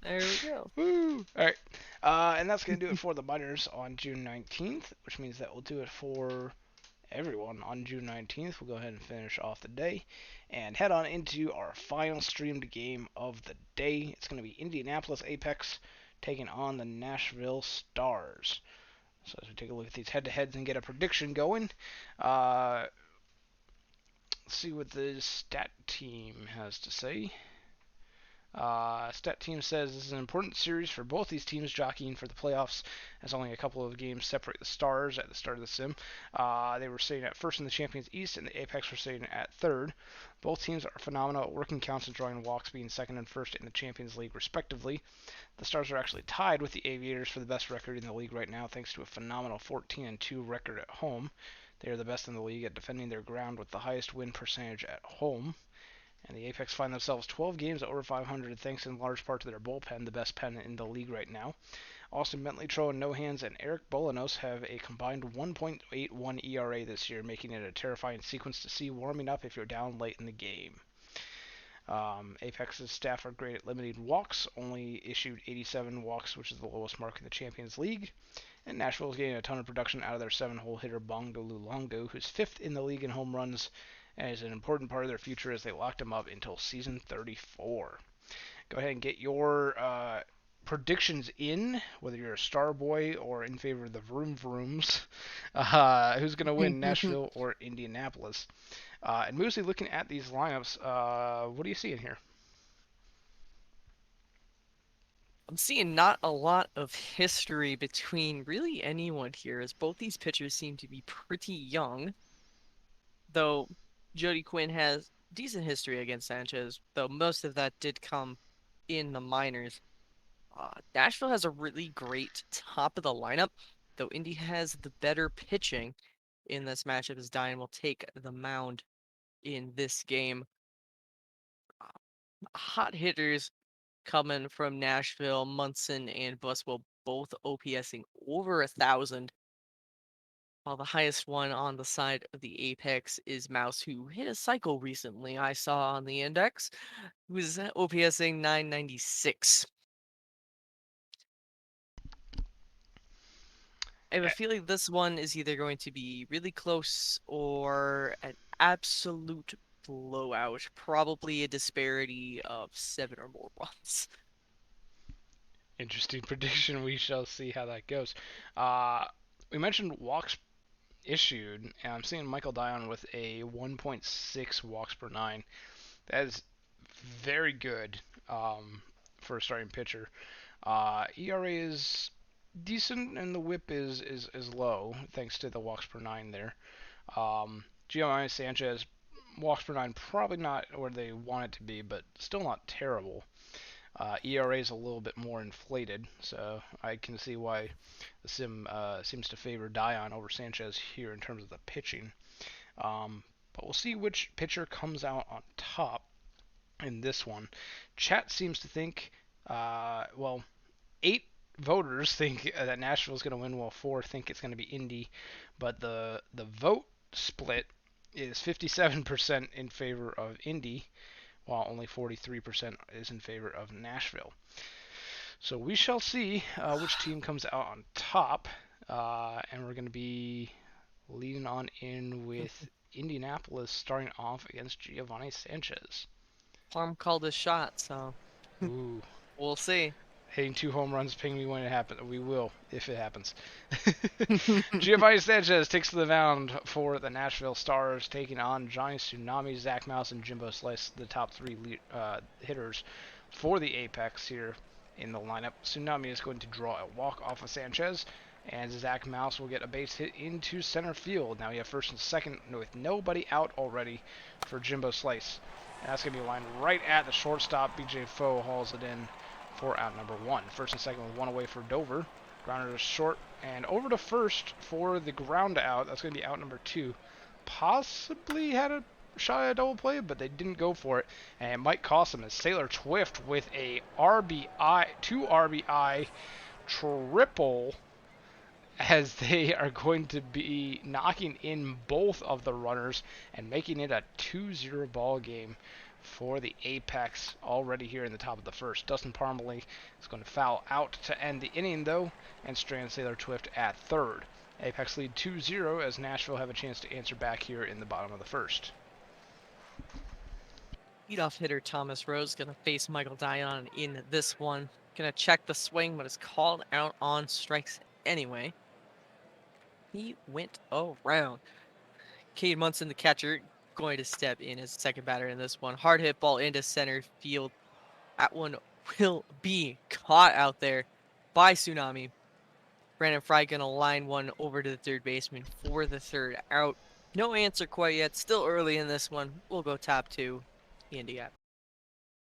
There we go. Woo! All right, and that's gonna do it for the minors on June 19th, which means that we'll do it for everyone on June 19th. We'll go ahead and finish off the day and head on into our final streamed game of the day. It's going to be Indianapolis Apex taking on the Nashville Stars. So as we take a look at these head-to-heads and get a prediction going, let's see what the stat team has to say. Stat team says this is an important series for both these teams jockeying for the playoffs, as only a couple of games separate the Stars at the start of the sim. They were sitting at first in the Champions East, and the Apex were sitting at third. Both teams are phenomenal at working counts and drawing walks, being second and first in the Champions League, respectively. The Stars are actually tied with the Aviators for the best record in the league right now, thanks to a phenomenal 14-2 record at home. They are the best in the league at defending their ground with the highest win percentage at home. And the Apex find themselves 12 games over 500 thanks in large part to their bullpen, the best pen in the league right now. Austin Bentley, Tro, and No Hands, and Eric Bolanos have a combined 1.81 ERA this year, making it a terrifying sequence to see warming up if you're down late in the game. Apex's staff are great at limiting walks, only issued 87 walks, which is the lowest mark in the Champions League. And Nashville is getting a ton of production out of their 7-hole hitter Bongo Luongo, who's 5th in the league in home runs, and is an important part of their future as they locked him up until season 34. Go ahead and get your predictions in, whether you're a Star Boy or in favor of the Vroom Vrooms. Who's going to win, Nashville or Indianapolis? And Moosey, looking at these lineups, what do you see in here? I'm seeing not a lot of history between really anyone here, as both these pitchers seem to be pretty young, though Jody Quinn has decent history against Sanchez, though most of that did come in the minors. Nashville has a really great top of the lineup, though Indy has the better pitching in this matchup as Diane will take the mound in this game. Hot hitters coming from Nashville, Munson and Buswell both OPSing over 1,000, while the highest one on the side of the Apex is Mouse, who hit a cycle recently I saw on the index, who is OPSing 996. I have a feeling this one is either going to be really close or an absolute blowout, probably a disparity of 7 or more runs. Interesting prediction. We shall see how that goes. Uh, we mentioned walks issued, and I'm seeing Michael Dion with a 1.6 walks per nine. That is very good for a starting pitcher. ERA is decent, and the WHIP is low thanks to the walks per nine there. Giovanni Sanchez walks per nine probably not where they want it to be, but still not terrible. ERA is a little bit more inflated, so I can see why the sim seems to favor Dion over Sanchez here in terms of the pitching. But we'll see which pitcher comes out on top in this one. Chat seems to think, well, 8 voters think that Nashville is going to win, while 4 think it's going to be Indy. But the vote split is 57% in favor of Indy, while only 43% is in favor of Nashville. So we shall see which team comes out on top, and we're going to be leading on in with Indianapolis starting off against Giovanni Sanchez. Farm called a shot, so Ooh, we'll see. hitting 2 home runs, ping me when it happens. We will, if it happens. Giovanni Sanchez takes to the mound for the Nashville Stars, taking on Johnny Tsunami, Zach Mouse, and Jimbo Slice, the top three hitters for the Apex here in the lineup. Tsunami is going to draw a walk off of Sanchez, and Zach Mouse will get a base hit into center field. Now you have first and second with nobody out already for Jimbo Slice. And that's going to be lined right at the shortstop. BJ Foe hauls it in for out number one. First and second with one away for Dover. Grounder to short and over to first for the ground out. That's going to be out number two. Possibly had a shot at a double play, but they didn't go for it. And it might cost them as Sailor Twift with a RBI, 2 RBI triple, as they are going to be knocking in both of the runners and making it a 2-0 ball game for the Apex already here in the top of the first. Dustin Parmalee is going to foul out to end the inning, though, and strand Sailor Twift at third. Apex lead 2-0 as Nashville have a chance to answer back here in the bottom of the first. Leadoff hitter Thomas Rose gonna face Michael Dion in this one. Gonna check the swing, but is called out on strikes anyway. He went around. Cade Munson, the catcher, going to step in as second batter in this one. Hard hit ball into center field. That one will be caught out there by Tsunami. Brandon Fry gonna line one over to the third baseman for the third out. No answer quite yet. Still early in this one. We'll go top two. India.